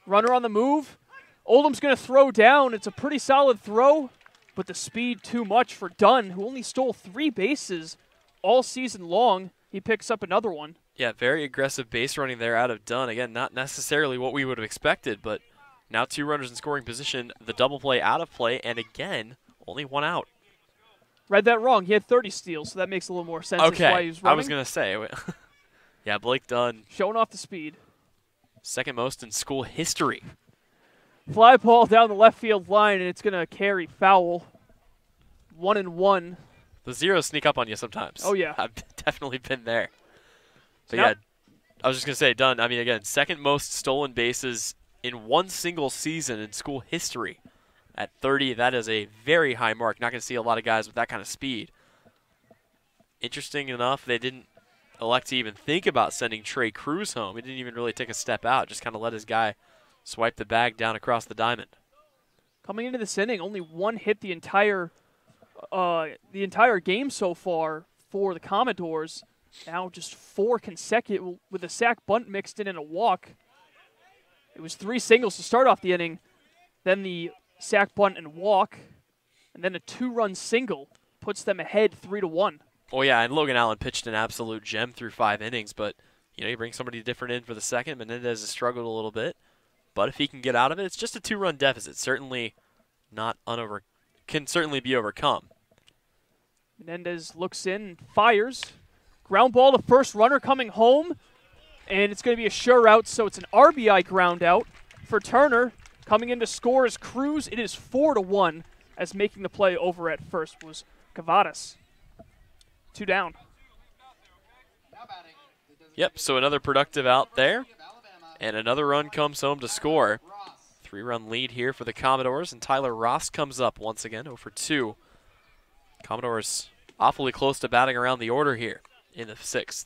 B: Runner on the move. Oldham's going to throw down. It's a pretty solid throw, but the speed too much for Dunn, who only stole 3 bases all season long. He picks up another one.
A: Yeah, very aggressive base running there out of Dunn. Again, not necessarily what we would have expected, but now 2 runners in scoring position, the double play out of play, and again, only 1 out.
B: Read that wrong. He had 30 steals, so that makes a little more sense. That's why he was running.
A: I was going to say. Yeah, Blake Dunn.
B: Showing off the speed.
A: Second most in school history.
B: Fly ball down the left field line, and it's going to carry foul. 1-1.
A: The zeros sneak up on you sometimes.
B: Oh, yeah.
A: I've definitely been there. But
B: Now,
A: yeah, I was just going to say, Dunn, I mean, again, second most stolen bases in one single season in school history. At 30, that is a very high mark. Not going to see a lot of guys with that kind of speed. Interesting enough, they didn't elect to even think about sending Trey Cruz home. He didn't even really take a step out, just kind of let his guy swipe the bag down across the diamond.
B: Coming into this inning, only 1 hit the entire game so far for the Commodores. Now just 4 consecutive with a sac bunt mixed in and a walk. It was 3 singles to start off the inning, then the sac bunt and walk, and then a 2-run single puts them ahead 3-1.
A: Well, yeah, and Logan Allen pitched an absolute gem through 5 innings, but you bring somebody different in for the second. Menendez has struggled a little bit, but if he can get out of it, it's just a 2-run deficit. Certainly can certainly be overcome.
B: Menendez looks in, fires. Ground ball to first, runner coming home, and it's going to be a sure out, so it's an RBI ground out for Turner. Coming in to score is Cruz. It is 4-1, as making the play over at first was Cavadas. 2 down.
A: Yep, so another productive out there, and another run comes home to score. 3-run lead here for the Commodores, and Tyler Ross comes up once again, 0 for 2. Commodores awfully close to batting around the order here in the 6th.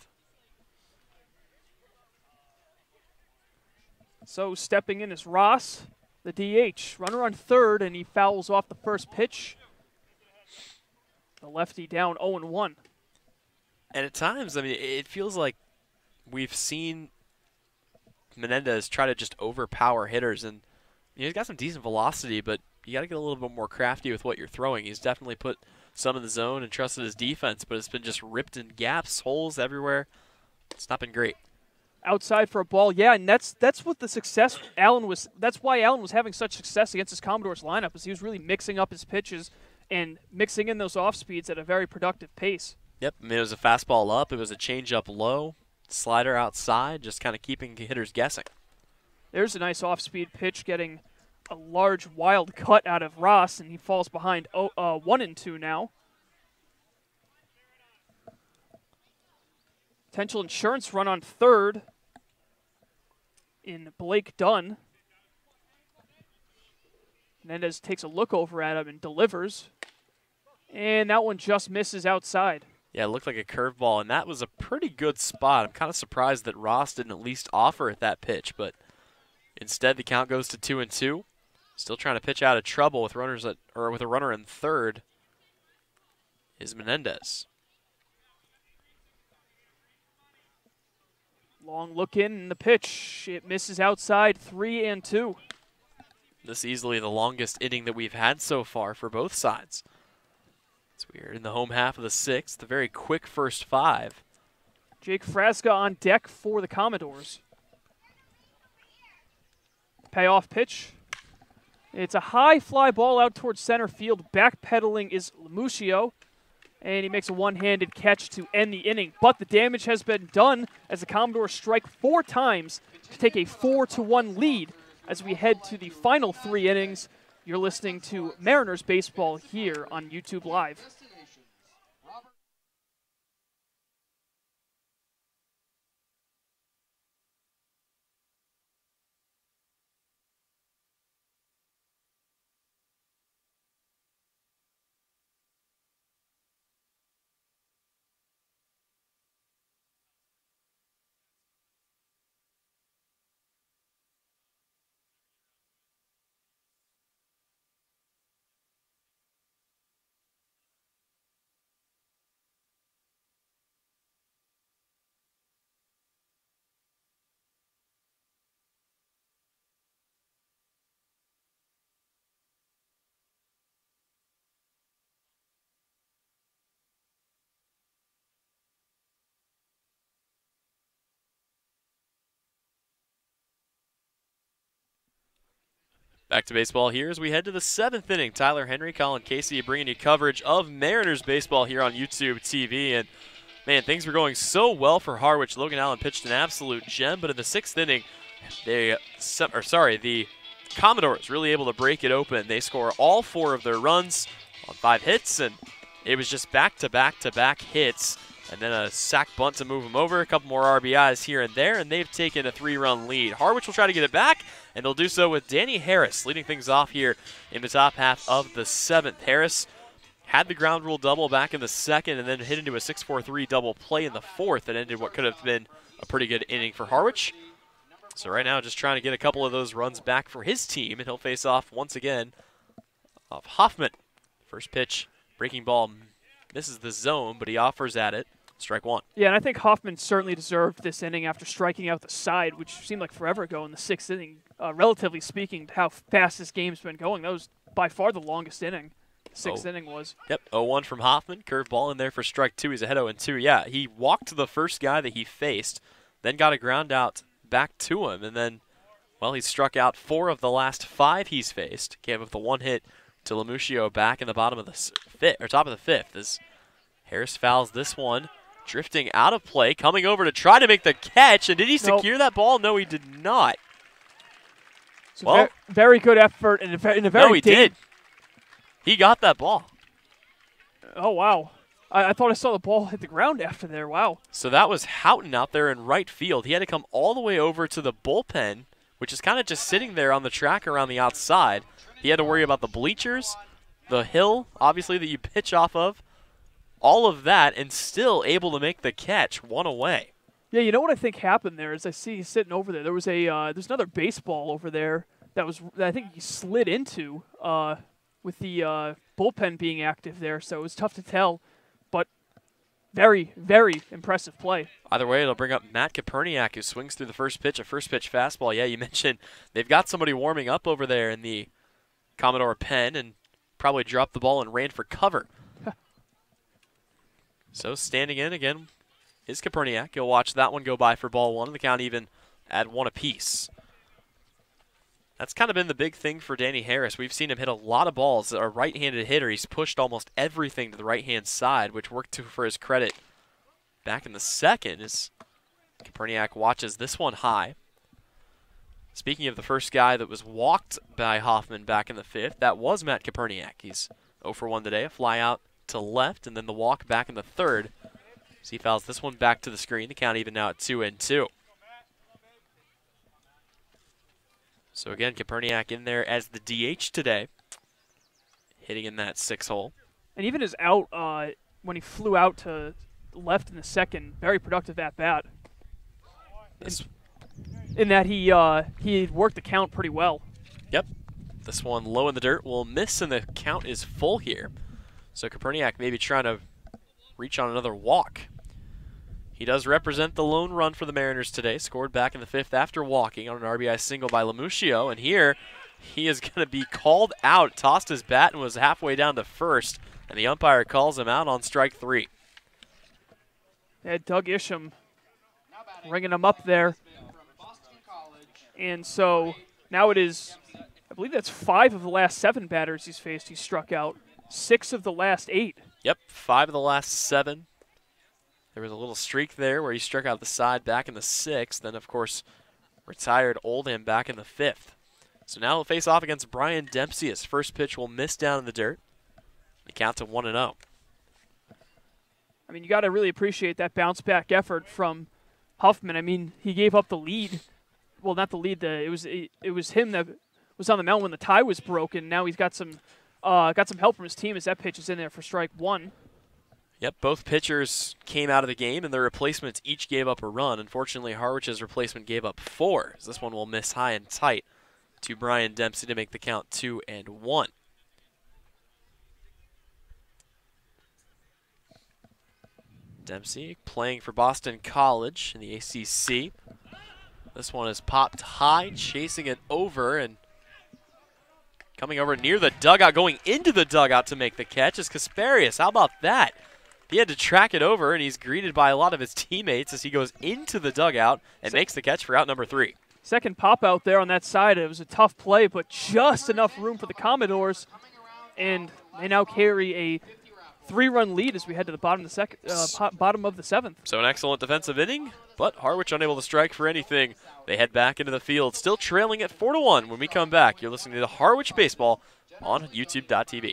B: So stepping in is Ross, the DH. Runner on third, and he fouls off the first pitch. The lefty down 0-1.
A: And at times, I mean, it feels like we've seen Menendez try to just overpower hitters, and he's got some decent velocity, but you got to get a little bit more crafty with what you're throwing. He's definitely put some in the zone and trusted his defense, but it's been just ripped in gaps, holes everywhere. It's not been great.
B: Outside for a ball, yeah, and that's what the success that's why Allen was having such success against his Commodores lineup, is he was really mixing up his pitches and mixing in those off speeds at a very productive pace.
A: Yep, I mean, it was a fastball up, it was a changeup low, slider outside, just kind of keeping hitters guessing.
B: There's a nice off-speed pitch, getting a large wild cut out of Ross, and he falls behind 1-2 now. Potential insurance run on third in Blake Dunn. Menendez takes a look over at him and delivers. And that one just misses outside.
A: Yeah, it looked like a curveball, and that was a pretty good spot. I'm kind of surprised that Ross didn't at least offer at that pitch, but instead the count goes to 2-2. Still trying to pitch out of trouble with with a runner in third is Menendez.
B: Long look in the pitch. It misses outside, 3-2.
A: This is easily the longest inning that we've had so far for both sides. So we're in the home half of the 6th, a very quick first 5.
B: Jake Frasca on deck for the Commodores. Payoff pitch. It's a high fly ball out towards center field. Backpedaling is Lamuccio, and he makes a one-handed catch to end the inning. But the damage has been done as the Commodores strike 4 times to take a 4-1 lead as we head to the final 3 innings. You're listening to Mariners baseball here on YouTube Live.
A: Back to baseball here as we head to the 7th inning. Tyler Henry, Colin Casey bringing you coverage of Mariners baseball here on YouTube TV. And, man, things were going so well for Harwich. Logan Allen pitched an absolute gem, but in the 6th inning, the Commodores really able to break it open. They score all 4 of their runs on 5 hits, and it was just back-to-back-to-back hits. And then a sac bunt to move them over, a couple more RBIs here and there, and they've taken a 3-run lead. Harwich will try to get it back, and they'll do so with Danny Harris leading things off here in the top half of the 7th. Harris had the ground rule double back in the 2nd and then hit into a 6-4-3 double play in the 4th that ended what could have been a pretty good inning for Harwich. So right now just trying to get a couple of those runs back for his team, and he'll face off once again of Hoffman. First pitch, breaking ball misses the zone, but he offers at it. Strike 1.
B: Yeah, and I think Hoffman certainly deserved this inning after striking out the side, which seemed like forever ago in the 6th inning. Relatively speaking, to how fast this game's been going, that was by far the longest inning. sixth inning was.
A: Yep, 0-1 from Hoffman. Curveball in there for strike 2. He's ahead 0-2. Yeah, he walked the first guy that he faced, then got a ground out back to him, and then, well, he struck out 4 of the last 5 he's faced. Gave up the 1 hit to Lamuccio back in the bottom of the fifth, or top of the 5th, as Harris fouls this one, drifting out of play, coming over to try to make the catch. And did he secure that ball? No, he did not.
B: So well, very good effort in a very
A: no, he did. He got that ball.
B: Oh, wow. I thought I saw the ball hit the ground after there. Wow.
A: So that was Houghton out there in right field. He had to come all the way over to the bullpen, which is kind of just sitting there on the track around the outside. He had to worry about the bleachers, the hill, obviously, that you pitch off of, all of that, and still able to make the catch 1 away.
B: Yeah, you know what I think happened there is I see he's sitting over there. There was there's another baseball over there that I think he slid into with the bullpen being active there, so it was tough to tell, but very, very impressive play.
A: Either way, it'll bring up Matt Koperniak, who swings through the first pitch, a first-pitch fastball. Yeah, you mentioned they've got somebody warming up over there in the Commodore pen and probably dropped the ball and ran for cover. So standing in again is Koperniak. He'll watch that one go by for ball 1, and the count even at 1 apiece. That's kind of been the big thing for Danny Harris. We've seen him hit a lot of balls. A right-handed hitter, he's pushed almost everything to the right-hand side, which worked for his credit back in the 2nd as Koperniak watches this one high. Speaking of the first guy that was walked by Hoffman back in the 5th, that was Matt Koperniak. He's 0 for 1 today, a fly out to left, and then the walk back in the 3rd. So he fouls this one back to the screen. The count even now at 2-2. So again, Koperniak in there as the DH today, hitting in that 6 hole.
B: And even his out, when he flew out to left in the 2nd, very productive at bat. In that he worked the count pretty well.
A: Yep. This one low in the dirt will miss, and the count is full here. So Koperniak maybe trying to reach on another walk. He does represent the lone run for the Mariners today. Scored back in the 5th after walking on an RBI single by Lamuccio. And here he is going to be called out. Tossed his bat and was halfway down to first. And the umpire calls him out on strike 3.
B: Yeah, Doug Isham ringing him up there. And so now it is, I believe that's 5 of the last 7 batters he's faced. He's struck out 6 of the last 8.
A: Yep, 5 of the last 7. There was a little streak there where he struck out the side back in the 6th. Then, of course, retired Oldham back in the 5th. So now he'll face off against Brian Dempsey. His first pitch will miss down in the dirt. The count to 1-0.
B: I mean, you got to really appreciate that bounce-back effort from Huffman. I mean, he gave up the lead. Well, not the lead. It was him that was on the mound when the tie was broken. Now he's got some help from his team as that pitch is in there for strike 1.
A: Yep, both pitchers came out of the game, and their replacements each gave up a run. Unfortunately, Harwich's replacement gave up 4. So this one will miss high and tight to Brian Dempsey to make the count 2-1. Dempsey playing for Boston College in the ACC. This one is popped high, chasing it over, and coming over near the dugout, going into the dugout to make the catch is Kasparius. How about that? He had to track it over, and he's greeted by a lot of his teammates as he goes into the dugout and makes the catch for out number 3.
B: Second pop out there on that side. It was a tough play, but just enough room for the Commodores, and they now carry a 3-run lead as we head to the bottom of the 7th.
A: So an excellent defensive inning, but Harwich unable to strike for anything. They head back into the field, still trailing at 4-1. When we come back, you're listening to Harwich Baseball on YouTube.tv.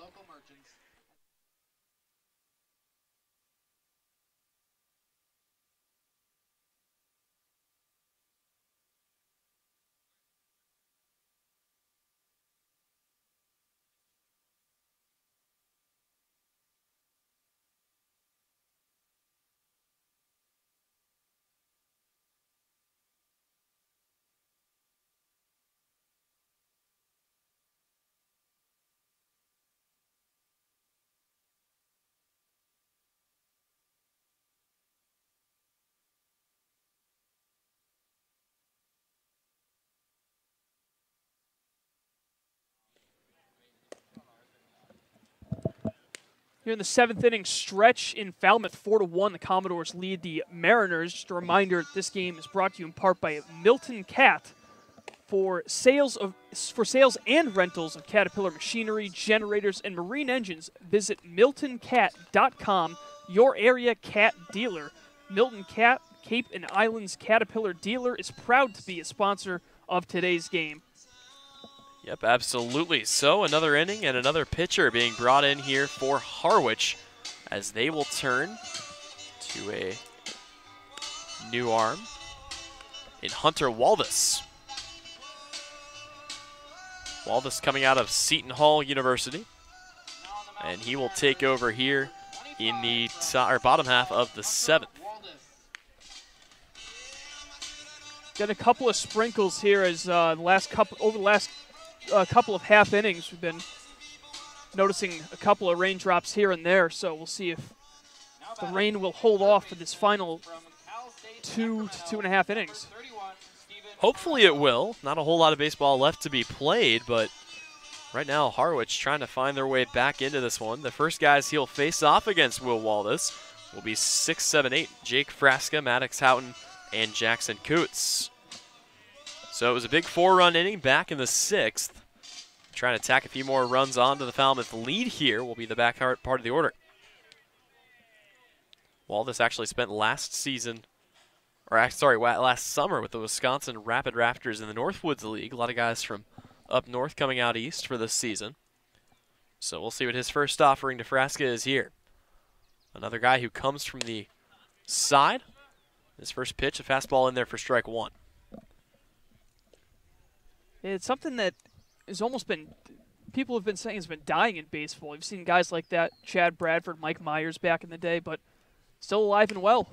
B: Here in the 7th inning stretch in Falmouth, 4-1, the Commodores lead the Mariners. Just a reminder, this game is brought to you in part by Milton Cat for sales and rentals of Caterpillar machinery, generators, and marine engines. Visit miltoncat.com, your area cat dealer. Milton Cat, Cape and Islands Caterpillar dealer, is proud to be a sponsor of today's game.
A: Yep, absolutely. So another inning and another pitcher being brought in here for Harwich as they will turn to a new arm in Hunter Waldus. Waldus coming out of Seton Hall University, and he will take over here in the bottom half of the 7th.
B: Got a couple of sprinkles here as over the last couple of half innings, we've been noticing a couple of raindrops here and there, so we'll see if the rain will hold off for this final 2 to 2.5 innings.
A: Hopefully it will. Not a whole lot of baseball left to be played, but right now Harwich trying to find their way back into this one. The first guys he'll face off against Will Waldus will be 6, 7, 8, Jake Frasca, Maddox Houghton, and Jackson Coots. So it was a big 4-run inning back in the 6th. Trying to tack a few more runs onto the Falmouth lead here will be the back part of the order. Waldus actually spent last summer with the Wisconsin Rapid Rafters in the Northwoods League. A lot of guys from up north coming out east for this season. So we'll see what his first offering to Frasca is here. Another guy who comes from the side. His first pitch, a fastball in there for strike 1.
B: It's something that has almost been, people have been saying has been dying in baseball. We've seen guys like that, Chad Bradford, Mike Myers back in the day, but still alive and well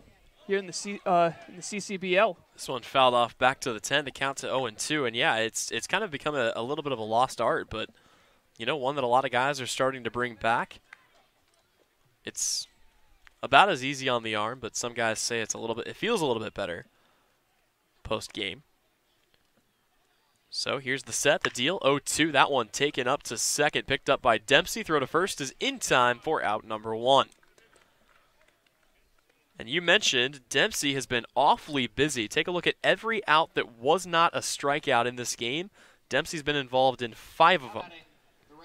B: here in the CCBL.
A: This one fouled off back to the 10 to count to 0-2, and yeah, it's kind of become a little bit of a lost art, but you know, one that a lot of guys are starting to bring back. It's about as easy on the arm, but some guys say it feels a little bit better post-game. So here's the set, the deal, 0-2. That one taken up to second, picked up by Dempsey. Throw to first is in time for out number 1. And you mentioned Dempsey has been awfully busy. Take a look at every out that was not a strikeout in this game. Dempsey's been involved in 5 of them.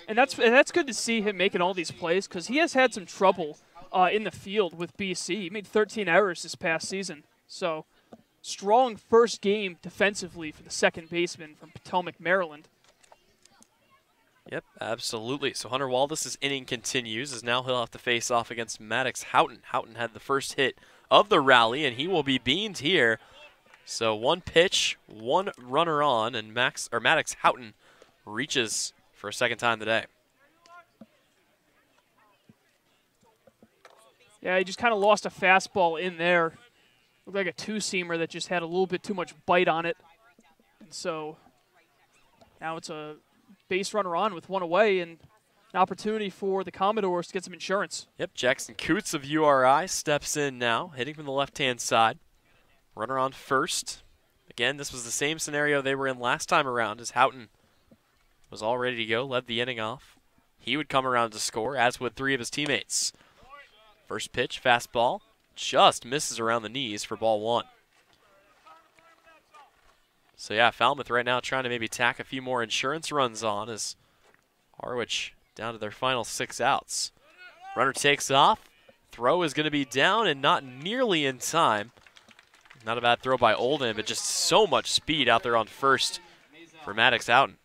B: And that's good to see him making all these plays because he has had some trouble in the field with BC. He made 13 errors this past season. So strong first game defensively for the second baseman from Potomac, Maryland.
A: Yep, absolutely. So Hunter Waldus' inning continues as now he'll have to face off against Maddox Houghton. Houghton had the first hit of the rally, and he will be beamed here. So 1 pitch, 1 runner on, and Maddox Houghton reaches for a second time today.
B: Yeah, he just kind of lost a fastball in there. Looked like a 2-seamer that just had a little bit too much bite on it. And so now it's a base runner on with 1 away and an opportunity for the Commodores to get some insurance.
A: Yep, Jackson Coots of URI steps in now, hitting from the left-hand side. Runner on first. Again, this was the same scenario they were in last time around as Houghton was all ready to go, led the inning off. He would come around to score, as would 3 of his teammates. First pitch, fastball, just misses around the knees for ball 1. So yeah, Falmouth right now trying to maybe tack a few more insurance runs on as Harwich down to their final 6 outs. Runner takes off. Throw is going to be down and not nearly in time. Not a bad throw by Oldham, but just so much speed out there on first for Maddox Houghton.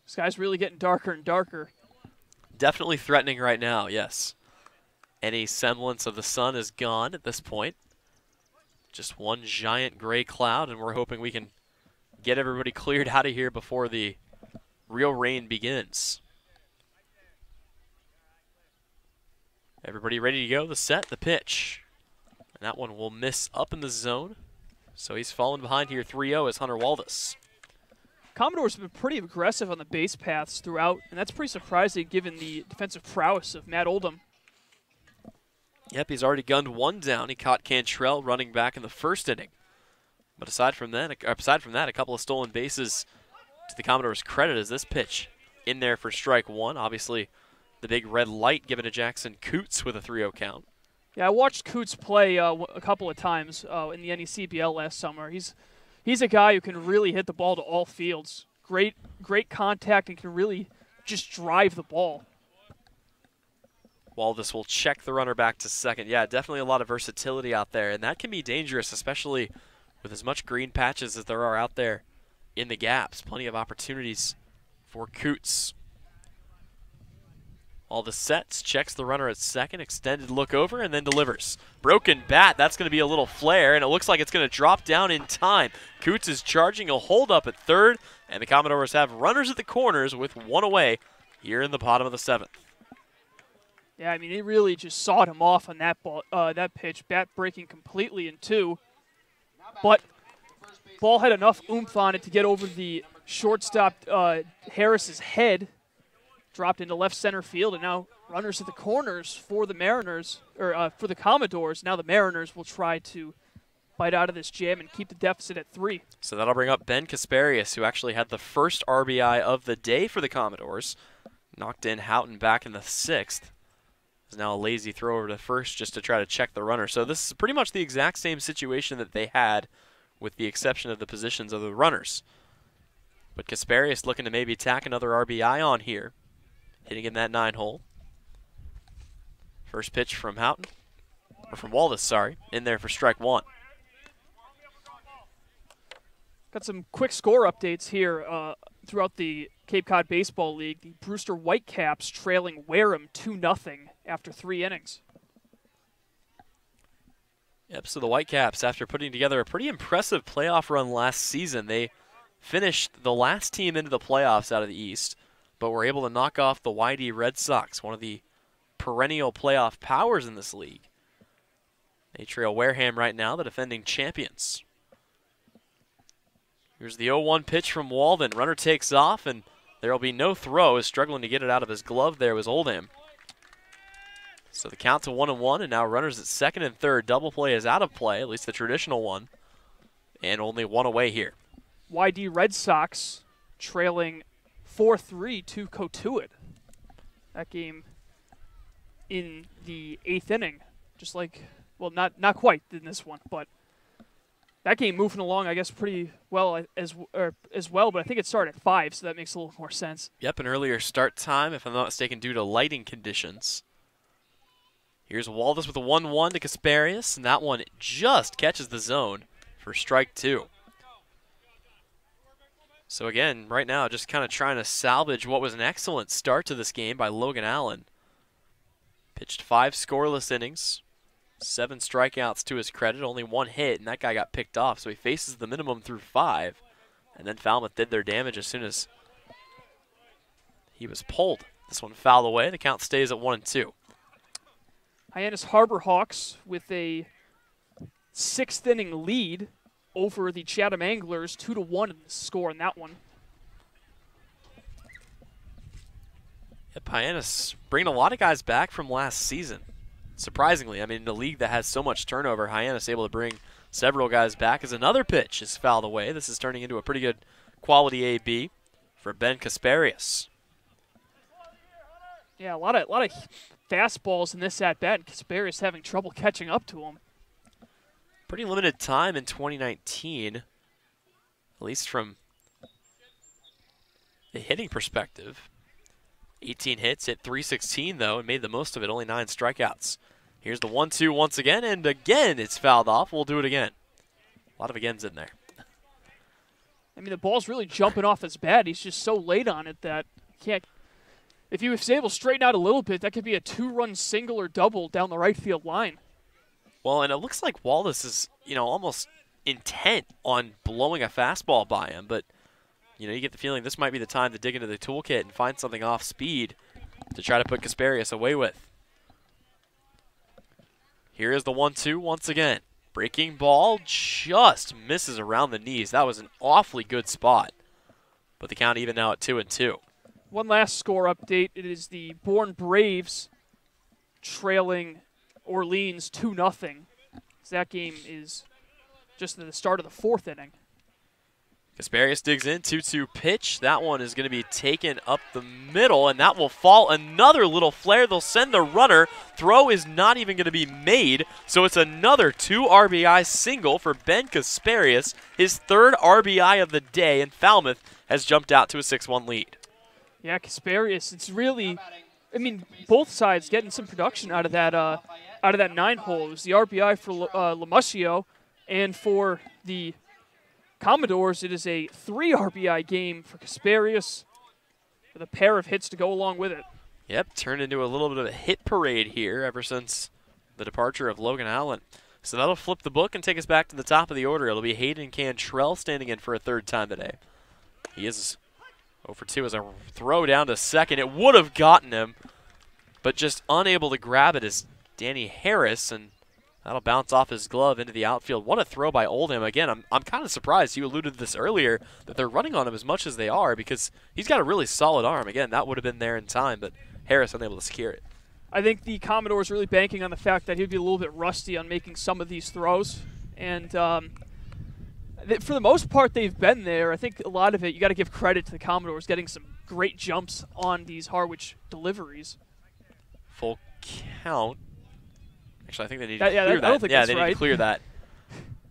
B: This guy's really getting darker and darker.
A: Definitely threatening right now, yes. Any semblance of the sun is gone at this point. Just one giant gray cloud, and we're hoping we can get everybody cleared out of here before the real rain begins. Everybody ready to go? The set, the pitch. And that one will miss up in the zone. So he's fallen behind here 3-0 as Hunter Waldus.
B: Commodores have been pretty aggressive on the base paths throughout, and that's pretty surprising given the defensive prowess of Matt Oldham.
A: Yep, he's already gunned 1 down. He caught Cantrell running back in the first inning. But aside from that, a couple of stolen bases To the Commodores' credit, is this pitch in there for strike one. Obviously, the big red light given to Jackson Coots with a 3-0 count.
B: Yeah, I watched Coots play a couple of times in the NECBL last summer. He's a guy who can really hit the ball to all fields. Great contact and can really just drive the ball.
A: Waldis will check the runner back to second. Yeah, definitely a lot of versatility out there, and that can be dangerous, especially with as much green patches as there are out there in the gaps. Plenty of opportunities for Coots. All the sets, checks the runner at second, extended look over, and then delivers. Broken bat, that's going to be a little flare, and it looks like it's going to drop down in time. Coots is charging a hold up at third, and the Commodores have runners at the corners with one away here in the bottom of the seventh.
B: Yeah, I mean, they really just sawed him off on that ball, that pitch, bat breaking completely in two. But ball had enough oomph on it to get over the shortstop Harris's head. Dropped into left center field, and now runners at the corners for the Mariners, or for the Commodores. Now the Mariners will try to bite out of this jam and keep the deficit at 3.
A: So that'll bring up Ben Kasparius, who actually had the first RBI of the day for the Commodores. Knocked in Houghton back in the 6th. Is now a lazy throw over to first just to try to check the runner. So this is pretty much the exact same situation that they had, with the exception of the positions of the runners. But Kasparius looking to maybe tack another RBI on here. Hitting in that 9-hole. First pitch from Houghton, or from Waldis, sorry, in there for strike one.
B: Got some quick score updates here throughout the Cape Cod Baseball League. The Brewster Whitecaps trailing Wareham 2-0 after 3 innings.
A: Yep, so the Whitecaps, after putting together a pretty impressive playoff run last season, they finished the last team into the playoffs out of the East, but were able to knock off the YD Red Sox, one of the perennial playoff powers in this league. They trail Wareham right now, the defending champions. Here's the 0-1 pitch from Walden. Runner takes off, and there will be no throw. Is struggling to get it out of his glove there was Oldham. So the count to 1-1, and now runners at second and third. Double play is out of play, at least the traditional one, and only one away here.
B: YD Red Sox trailing 4-3 to Cotuit. That game in the 8th inning, just like, well, not quite in this one, but that game moving along, I guess, pretty well as well. But I think it started at 5, so that makes a little more sense.
A: Yep, an earlier start time, if I'm not mistaken, due to lighting conditions. Here's Waldis with a 1-1 to Kasparius, and that one just catches the zone for strike 2. So again, right now, just kind of trying to salvage what was an excellent start to this game by Logan Allen. Pitched 5 scoreless innings, 7 strikeouts to his credit, only 1 hit, and that guy got picked off, so he faces the minimum through 5. And then Falmouth did their damage as soon as he was pulled. This one fouled away. The count stays at 1-2.
B: Hyannis Harbor Hawks with a 6th inning lead over the Chatham Anglers, 2-1 in the score in that one.
A: Yep, Hyannis bringing a lot of guys back from last season. Surprisingly, I mean, in a league that has so much turnover, Hyannis able to bring several guys back as another pitch is fouled away. This is turning into a pretty good quality AB for Ben Kasparius.
B: Yeah, a lot of fastballs in this at-bat, and Kasparius having trouble catching up to him.
A: Pretty limited time in 2019, at least from a hitting perspective. 18 hits, hit .316 though, and made the most of it, only 9 strikeouts. Here's the 1-2 once again, and again it's fouled off. We'll do it again. A lot of agains in there.
B: I mean, the ball's really jumping off his bat. He's just so late on it that can't. If he was able to straighten out a little bit, that could be a 2-run single or double down the right field line.
A: Well, and it looks like Waldis is, almost intent on blowing a fastball by him, but, you get the feeling this might be the time to dig into the toolkit and find something off speed to try to put Kasparius away with. Here is the 1-2 once again. Breaking ball just misses around the knees. That was an awfully good spot, but the count even now at 2-2.
B: One last score update. It is the Bourne Braves trailing Orleans 2-0. That game is just at the start of the 4th inning.
A: Kasparius digs in, 2-2 pitch. That one is going to be taken up the middle, and that will fall. Another little flare. They'll send the runner. Throw is not even going to be made, so it's another 2 RBI single for Ben Kasparius, his 3rd RBI of the day, and Falmouth has jumped out to a 6-1 lead.
B: Yeah, Kasparius, it's really, I mean, both sides getting some production out of that 9-hole. It was the RBI for Lamuscio, and for the Commodores, it is a 3 RBI game for Kasparius with a pair of hits to go along with it.
A: Yep, turned into a little bit of a hit parade here ever since the departure of Logan Allen. So that'll flip the book and take us back to the top of the order. It'll be Hayden Cantrell standing in for a 3rd time today. He is 0 for 2 as a throw down to second. It would have gotten him, but just unable to grab it is Danny Harris, and that'll bounce off his glove into the outfield. What a throw by Oldham. Again, I'm kind of surprised. You alluded to this earlier, that they're running on him as much as they are because he's got a really solid arm. Again, that would have been there in time, but Harris unable to secure it.
B: I think the Commodores really banking on the fact that he'd be a little bit rusty on making some of these throws. And for the most part, they've been there. I think a lot of it, you got to give credit to the Commodores getting some great jumps on these Harwich deliveries.
A: Full count. Actually, I think they need to clear that.
B: I don't think that's
A: they
B: right.
A: need to clear that.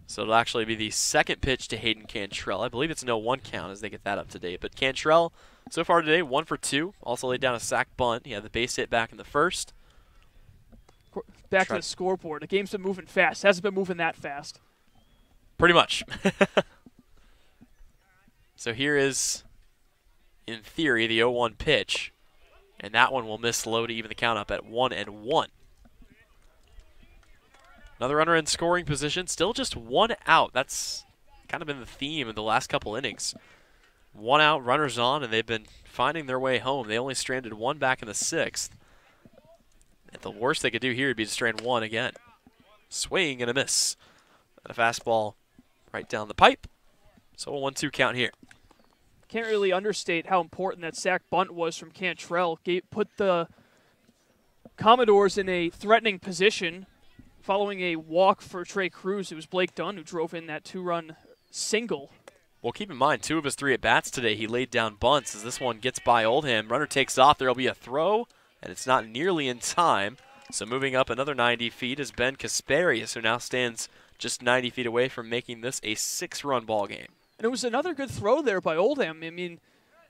A: So it'll actually be the 2nd pitch to Hayden Cantrell. I believe it's no 1 count as they get that up to date. But Cantrell, so far today, 1 for 2. Also laid down a sac bunt. He had the base hit back in the 1st.
B: Back to the scoreboard. The game's been moving fast. It hasn't been moving that fast.
A: Pretty much. So here is, in theory, the 0-1 pitch. And that one will miss low to even the count up at 1-1. Another runner in scoring position, still just 1 out. That's kind of been the theme of the last couple innings. 1 out, runners on, and they've been finding their way home. They only stranded 1 back in the 6th. And the worst they could do here would be to strand 1 again. Swing and a miss. And a fastball right down the pipe. So a 1-2 count here.
B: Can't really understate how important that sac bunt was from Cantrell. Put the Commodores in a threatening position. Following a walk for Trey Cruz, it was Blake Dunn who drove in that 2-run single.
A: Well, keep in mind, 2 of his 3 at-bats today, he laid down bunts. As this one gets by Oldham, runner takes off. There will be a throw, and it's not nearly in time. So moving up another 90 feet is Ben Kasparius, who now stands just 90 feet away from making this a 6-run ball game.
B: And it was another good throw there by Oldham. I mean,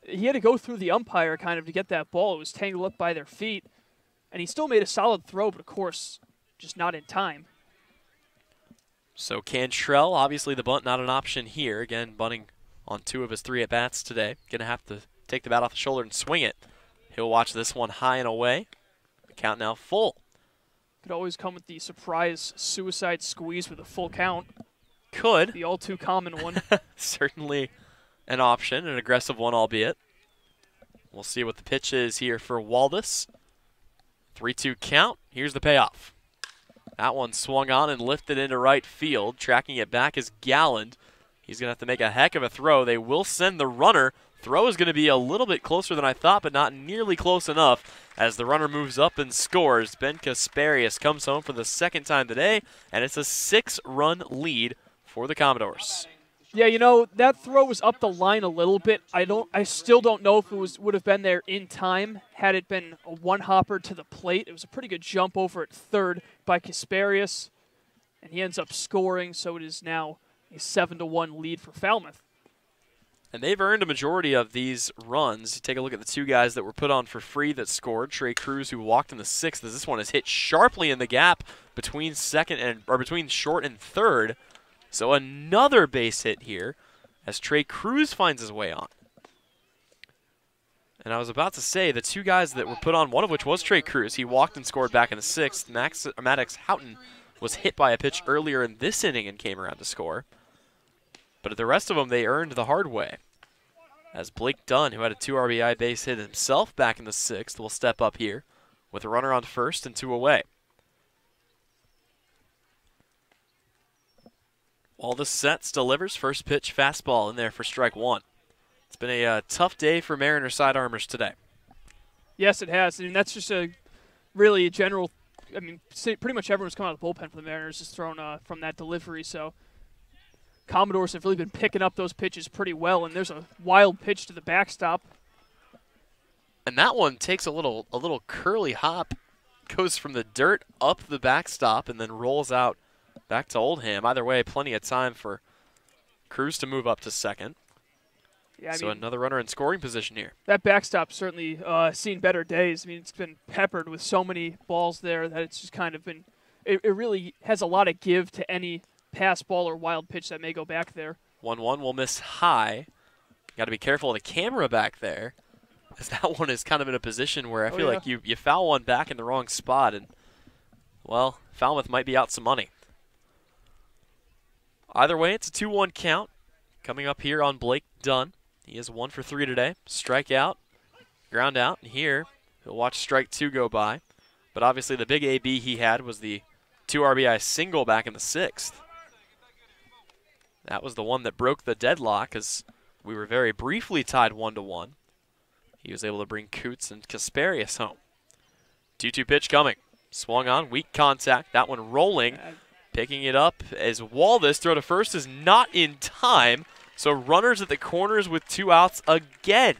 B: he had to go through the umpire kind of to get that ball. It was tangled up by their feet. And he still made a solid throw, but of course, just not in time.
A: So Cantrell, obviously the bunt not an option here. Again, bunting on 2 of his 3 at-bats today. Going to have to take the bat off the shoulder and swing it. He'll watch this one high and away. The count now full.
B: Could always come with the surprise suicide squeeze with a full count.
A: Could.
B: The all too common one.
A: Certainly an option, an aggressive one albeit. We'll see what the pitch is here for Waldus. 3-2 count. Here's the payoff. That one swung on and lifted into right field. Tracking it back is Galland. He's going to have to make a heck of a throw. They will send the runner. Throw is going to be a little bit closer than I thought, but not nearly close enough as the runner moves up and scores. Ben Kasparius comes home for the 2nd time today, and it's a 6-run lead for the Commodores.
B: Yeah, you know, that throw was up the line a little bit. I still don't know if it would have been there in time had it been a one-hopper to the plate. It was a pretty good jump over at 3rd by Kasparius, and he ends up scoring, so it is now a 7-1 lead for Falmouth.
A: And they've earned a majority of these runs. You take a look at the 2 guys that were put on for free that scored. Trey Cruz, who walked in the 6th, as this one is hit sharply in the gap between between short and 3rd. So another base hit here as Trey Cruz finds his way on. And I was about to say the 2 guys that were put on, one of which was Trey Cruz. He walked and scored back in the 6th. Maddox Houghton was hit by a pitch earlier in this inning and came around to score. But the rest of them, they earned the hard way. As Blake Dunn, who had a 2 RBI base hit himself back in the 6th, will step up here with a runner on 1st and 2 away. Waldus sets, delivers, first pitch fastball in there for strike 1. It's been a tough day for Mariner sidearmers today.
B: Yes, it has. I mean, that's just really a general. I mean, pretty much everyone's come out of the bullpen for the Mariners is thrown from that delivery. So Commodores have really been picking up those pitches pretty well, and there's a wild pitch to the backstop.
A: And that one takes a little curly hop, goes from the dirt up the backstop, and then rolls out back to Oldham. Either way, plenty of time for Cruz to move up to second.
B: Yeah,
A: So another runner in scoring position here.
B: That backstop certainly seen better days. I mean, it's been peppered with so many balls there that it's just kind of been – it really has a lot of give to any pass ball or wild pitch that may go back there.
A: 1-1 will miss high. Got to be careful of the camera back there, as that one is kind of in a position where I feel like you foul one back in the wrong spot, and, well, Falmouth might be out some money. Either way, it's a 2-1 count coming up here on Blake Dunn. He is 1 for 3 today. Strikeout, ground out, and here he'll watch strike 2 go by. But obviously the big AB he had was the 2 RBI single back in the 6th. That was the one that broke the deadlock, as we were very briefly tied 1-1. He was able to bring Coots and Kasparius home. 2-2 pitch coming. Swung on, weak contact. That one rolling. Picking it up as Waldes throw to first is not in time. So runners at the corners with 2 outs again.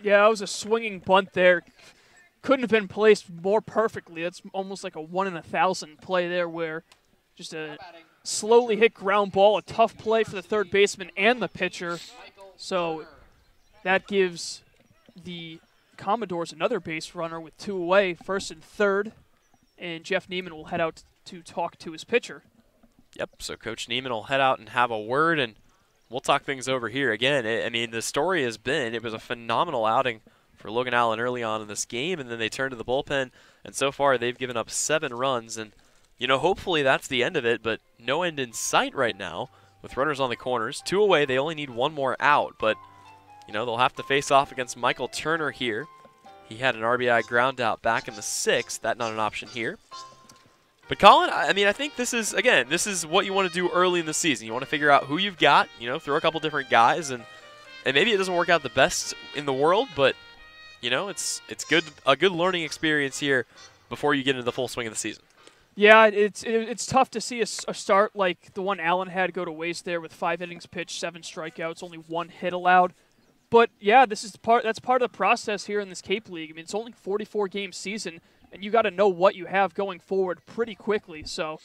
B: Yeah, that was a swinging bunt there. Couldn't have been placed more perfectly. That's almost like a 1 in 1,000 play there, where just a slowly hit ground ball, a tough play for the third baseman and the pitcher. So that gives the Commodores another base runner with 2 away, first and third, and Jeff Neiman will head out to talk to his pitcher.
A: Yep, so Coach Neiman will head out and have a word, and we'll talk things over here. Again, I mean, the story has been it was a phenomenal outing for Logan Allen early on in this game, and then they turned to the bullpen, and so far they've given up 7 runs, and, you know, hopefully that's the end of it, but no end in sight right now with runners on the corners. 2 away, they only need 1 more out, but, you know, they'll have to face off against Michael Turner here. He had an RBI ground out back in the 6th. That's not an option here. But Colin, I mean, I think this is, again, this is what you want to do early in the season. You want to figure out who you've got, you know, throw a couple different guys, and maybe it doesn't work out the best in the world, but, you know, it's a good learning experience here before you get into the full swing of the season.
B: Yeah, it's tough to see a start like the one Allen had go to waste there with 5 innings pitched, 7 strikeouts, only 1 hit allowed. But yeah, that's part of the process here in this Cape League. I mean, it's only a 44-game season, and you got to know what you have going forward pretty quickly. So,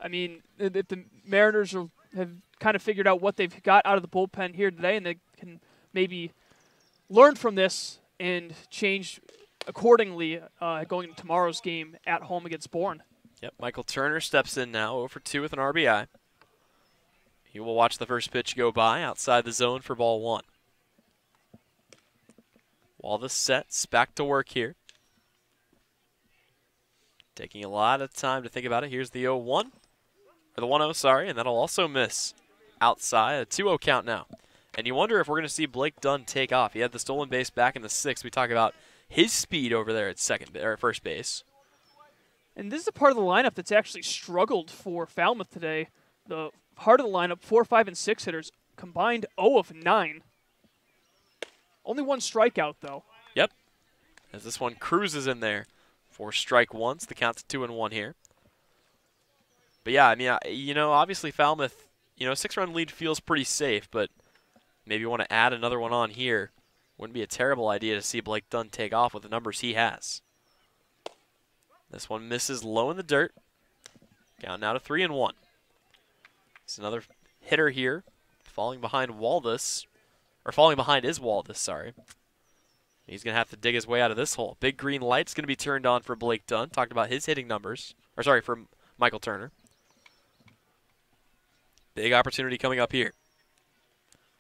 B: I mean, if the Mariners have kind of figured out what they've got out of the bullpen here today, and they can maybe learn from this and change accordingly going into tomorrow's game at home against Bourne.
A: Yep, Michael Turner steps in now, 0 for 2 with an RBI. He will watch the first pitch go by outside the zone for ball 1. Waldes sets, back to work here. Taking a lot of time to think about it. Here's the 0-1, or the 1-0, sorry, and that'll also miss outside. A 2-0 count now. And you wonder if we're going to see Blake Dunn take off. He had the stolen base back in the 6th. We talk about his speed over there at first base.
B: And this is the part of the lineup that's actually struggled for Falmouth today. The heart of the lineup, 4, 5, and 6 hitters, combined 0 of 9. Only 1 strikeout, though.
A: Yep. As this one cruises in there for strike 1. The count's 2-1 here. But yeah, I mean, you know, obviously Falmouth, you know, a 6-run lead feels pretty safe, but maybe you want to add another one on here. Wouldn't be a terrible idea to see Blake Dunn take off with the numbers he has. This one misses low in the dirt. Count now to 3-1. It's another hitter here, falling behind Waldes. Or falling behind is Waldes, sorry. He's going to have to dig his way out of this hole. Big green light's going to be turned on for Blake Dunn. Talked about his hitting numbers. Or sorry, for Michael Turner. Big opportunity coming up here.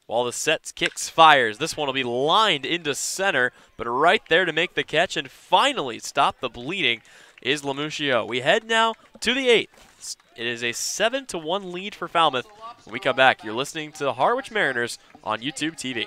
A: Waldes sets, kicks, fires. This one will be lined into center, but right there to make the catch and finally stop the bleeding is Lamuccio. We head now to the 8th. It is a 7-1 lead for Falmouth. When we come back, you're listening to the Harwich Mariners on YouTube TV.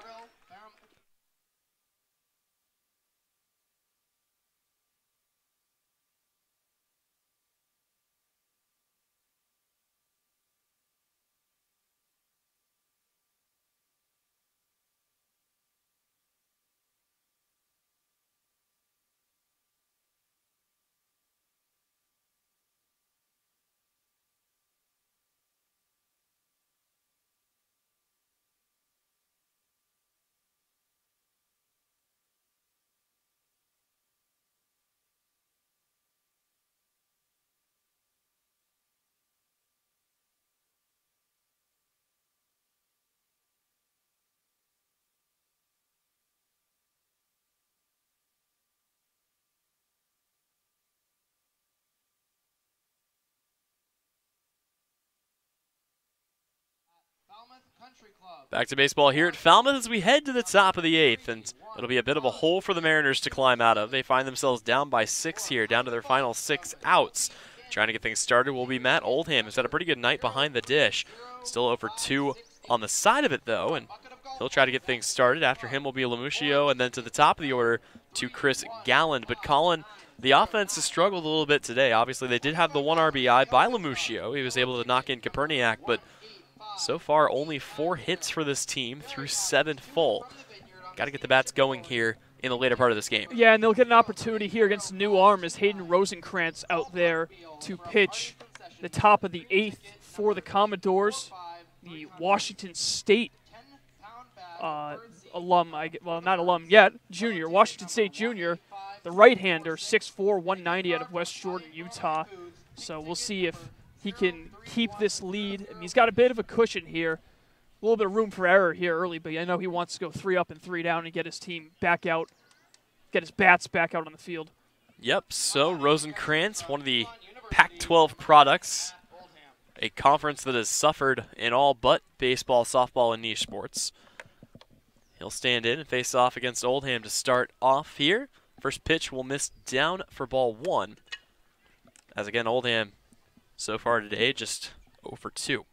A: Back to baseball here at Falmouth as we head to the top of the 8th, and it'll be a bit of a hole for the Mariners to climb out of. They find themselves down by 6 here, down to their final 6 outs. Trying to get things started will be Matt Oldham, who's had a pretty good night behind the dish. Still over 2 on the side of it, though, and he'll try to get things started. After him will be Lamuccio, and then to the top of the order to Chris Galland. But Colin, the offense has struggled a little bit today. Obviously, they did have the 1 RBI by Lamuccio. He was able to knock in Koperniak, but so far only 4 hits for this team through 7 full. Got to get the bats going here in the later part of this game.
B: Yeah, and they'll get an opportunity here against a new arm as Hayden Rosenkrantz out there to pitch the top of the 8th for the Commodores. The Washington State alum, well, not alum yet, junior, Washington State junior, the right-hander, 6'4", 190 out of West Jordan, Utah. So we'll see if he can keep this lead. I mean, he's got a bit of a cushion here. A little bit of room for error here early, but I know he wants to go 3 up and 3 down and get his team back out, get his bats back out on the field.
A: Yep, so Rosenkrantz, one of the Pac-12 products, a conference that has suffered in all but baseball, softball, and niche sports. He'll stand in and face off against Oldham to start off here. First pitch will miss down for ball 1. As again, Oldham so far today just 0 for 2.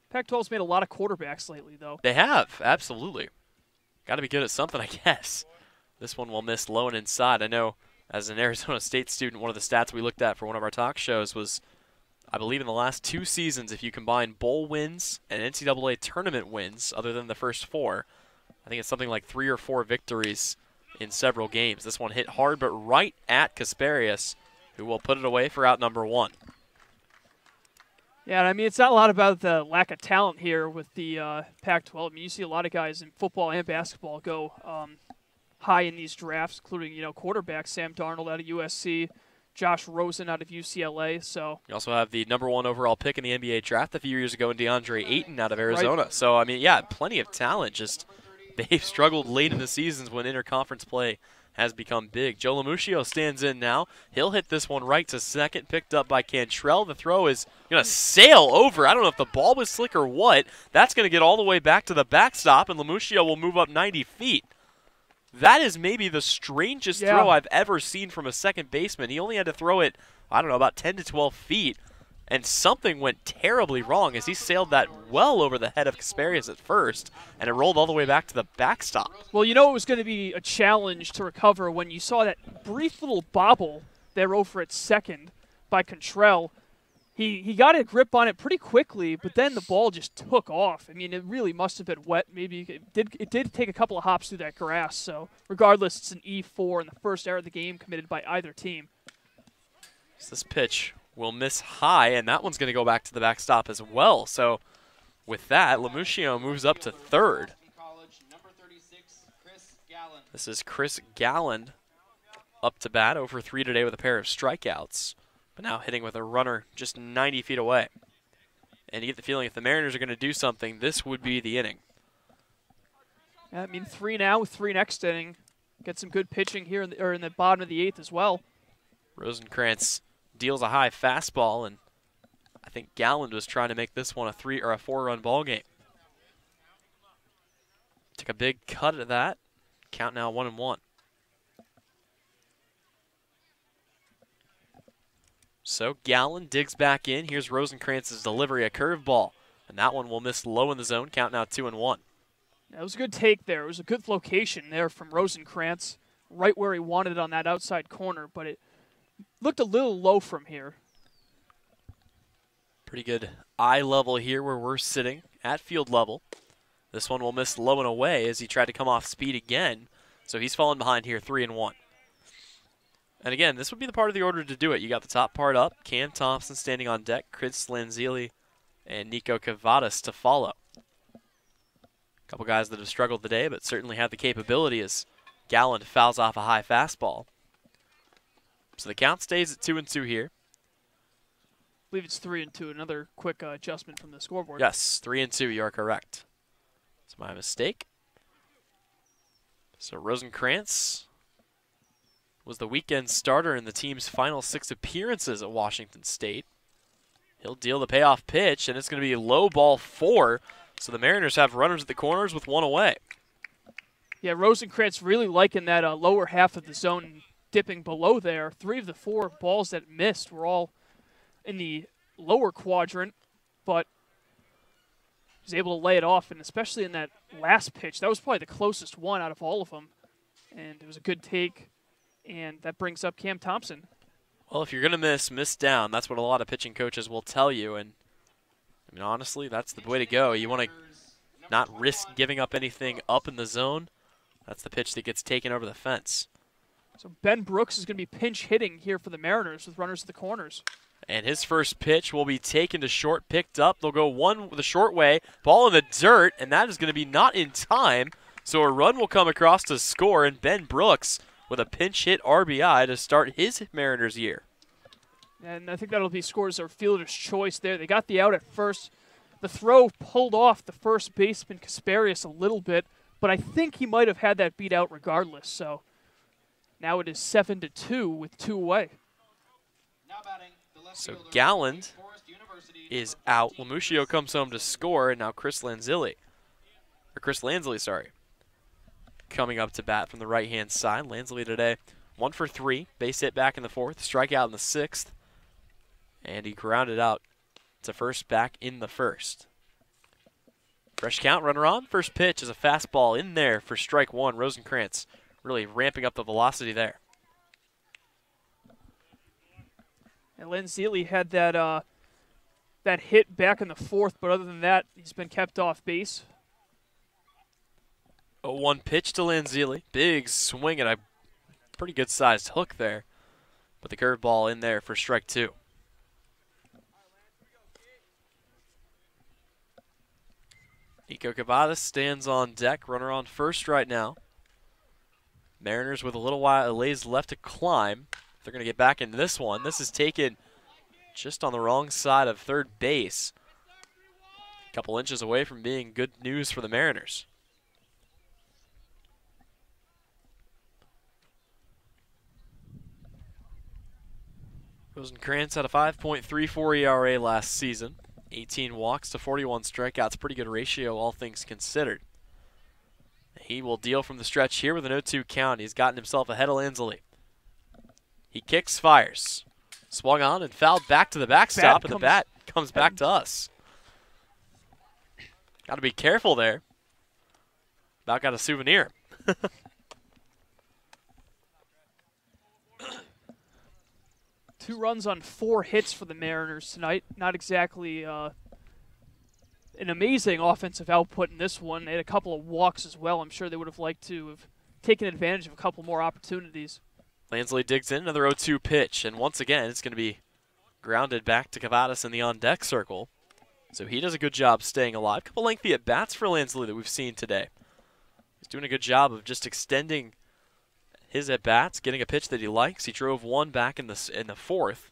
B: Pac-12's made a lot of quarterbacks lately, though.
A: They have, absolutely. Got to be good at something, I guess. This one will miss low and inside. I know as an Arizona State student, one of the stats we looked at for one of our talk shows was, I believe in the last 2 seasons, if you combine bowl wins and NCAA tournament wins, other than the first 4, I think it's something like 3 or 4 victories in several games. This one hit hard, but right at Kasparius, who will put it away for out number 1.
B: Yeah, I mean, it's not a lot about the lack of talent here with the Pac-12. I mean, you see a lot of guys in football and basketball go high in these drafts, including, quarterback Sam Darnold out of USC, Josh Rosen out of UCLA. So
A: you also have the number 1 overall pick in the NBA draft a few years ago in DeAndre Ayton out of Arizona. Right. So, I mean, yeah, plenty of talent. Just they've struggled late in the seasons when interconference play has become big. Joe Lamuccio stands in now. He'll hit this one right to second, picked up by Cantrell. The throw is going to sail over. I don't know if the ball was slick or what. That's going to get all the way back to the backstop, and Lamuccio will move up 90 feet. That is maybe the strangest throw I've ever seen from a second baseman. He only had to throw it, I don't know, about 10 to 12 feet, and something went terribly wrong as he sailed that well over the head of Kasparius at first, and it rolled all the way back to the backstop.
B: Well, it was going to be a challenge to recover when you saw that brief little bobble there over at second by Cantrell. He got a grip on it pretty quickly, but then the ball just took off. I mean, it really must have been wet. Maybe it did take a couple of hops through that grass. So regardless, it's an E4 and the first error of the game committed by either team.
A: So this pitch will miss high, and that one's going to go back to the backstop as well. So with that, Lamuccio moves up to third. This is Chris Galland up to bat, 0 for 3 today with a pair of strikeouts, but now hitting with a runner just 90 feet away. And you get the feeling if the Mariners are going to do something, this would be the inning.
B: Yeah, I mean, 3 now with 3 next inning. Get some good pitching here in the bottom of the 8th as well.
A: Rosenkrantz deals a high fastball, and I think Galland was trying to make this one a 3 or a 4-run ball game. Took a big cut at that. Count now 1-1. So Galland digs back in. Here's Rosenkrantz's delivery, a curveball, and that one will miss low in the zone. Count now 2-1.
B: That was a good take there. It was a good location there from Rosenkrantz, right where he wanted it on that outside corner, but it looked a little low from here.
A: Pretty good eye level here where we're sitting at field level. This one will miss low and away as he tried to come off speed again. So he's fallen behind here, 3-1. And again, this would be the part of the order to do it. You got the top part up, Cam Thompson standing on deck, Chris Lanzilli, and Nico Cavadas to follow. A couple guys that have struggled today, but certainly have the capability as Galland fouls off a high fastball. So the count stays at 2-2 here.
B: I believe it's 3-2. Another quick adjustment from the scoreboard.
A: Yes, 3-2. You are correct. It's my mistake. So Rosenkrantz was the weekend starter in the team's final 6 appearances at Washington State. He'll deal the payoff pitch, and it's going to be low ball 4. So the Mariners have runners at the corners with one away.
B: Yeah, Rosenkrantz really liking that lower half of the zone, dipping below there. 3 of the 4 balls that missed were all in the lower quadrant, but he was able to lay it off, and especially in that last pitch, that was probably the closest one out of all of them, and it was a good take, and that brings up Cam Thompson.
A: Well, if you're going to miss down. That's what a lot of pitching coaches will tell you, and I mean, honestly, that's the way to go. You want to not risk giving up anything up in the zone. That's the pitch that gets taken over the fence.
B: So Ben Brooks is going to be pinch hitting here for the Mariners with runners at the corners.
A: And his first pitch will be taken to short, picked up. They'll go one the short way, ball in the dirt, and that is going to be not in time. So a run will come across to score, and Ben Brooks with a pinch hit RBI to start his Mariners year.
B: And I think that'll be scores or fielder's choice there. They got the out at first. The throw pulled off the first baseman Kasparius a little bit, but I think he might have had that beat out regardless. So now it is 7-2 with 2 away.
A: So Galland is out. Lamuscio comes home to score, and now Chris Lanzilli, coming up to bat from the right-hand side. Lanzilli today 1 for 3, base hit back in the 4th, strikeout in the 6th, and he grounded out to first back in the 1st. Fresh count, runner on. First pitch is a fastball in there for strike 1. Rosenkrantz really ramping up the velocity there.
B: And Lanzilli had that hit back in the 4th, but other than that, he's been kept off base.
A: A 1 pitch to Lanzilli. Big swing and a pretty good-sized hook there. But the curveball in there for strike 2. Nico Cavadas stands on deck, runner on first right now. Mariners with a little while ways left to climb. They're going to get back into this one. This is taken just on the wrong side of third base. A couple inches away from being good news for the Mariners. Rosenkrantz had a 5.34 ERA last season. 18 walks to 41 strikeouts. Pretty good ratio, all things considered. He will deal from the stretch here with an 0-2 count. He's gotten himself ahead of Lanzilli. He kicks, fires. Swung on and fouled back to the backstop, and the bat comes back to us. Got to be careful there. About got a souvenir.
B: 2 runs on 4 hits for the Mariners tonight. Not exactly an amazing offensive output in this one. They had a couple of walks as well. I'm sure they would have liked to have taken advantage of a couple more opportunities.
A: Lanzilli digs in, another 0-2 pitch, and once again it's going to be grounded back to Cavadas in the on-deck circle. So he does a good job staying alive. Couple lengthy at-bats for Lanzilli that we've seen today. He's doing a good job of just extending his at-bats, getting a pitch that he likes. He drove 1 back in the 4th,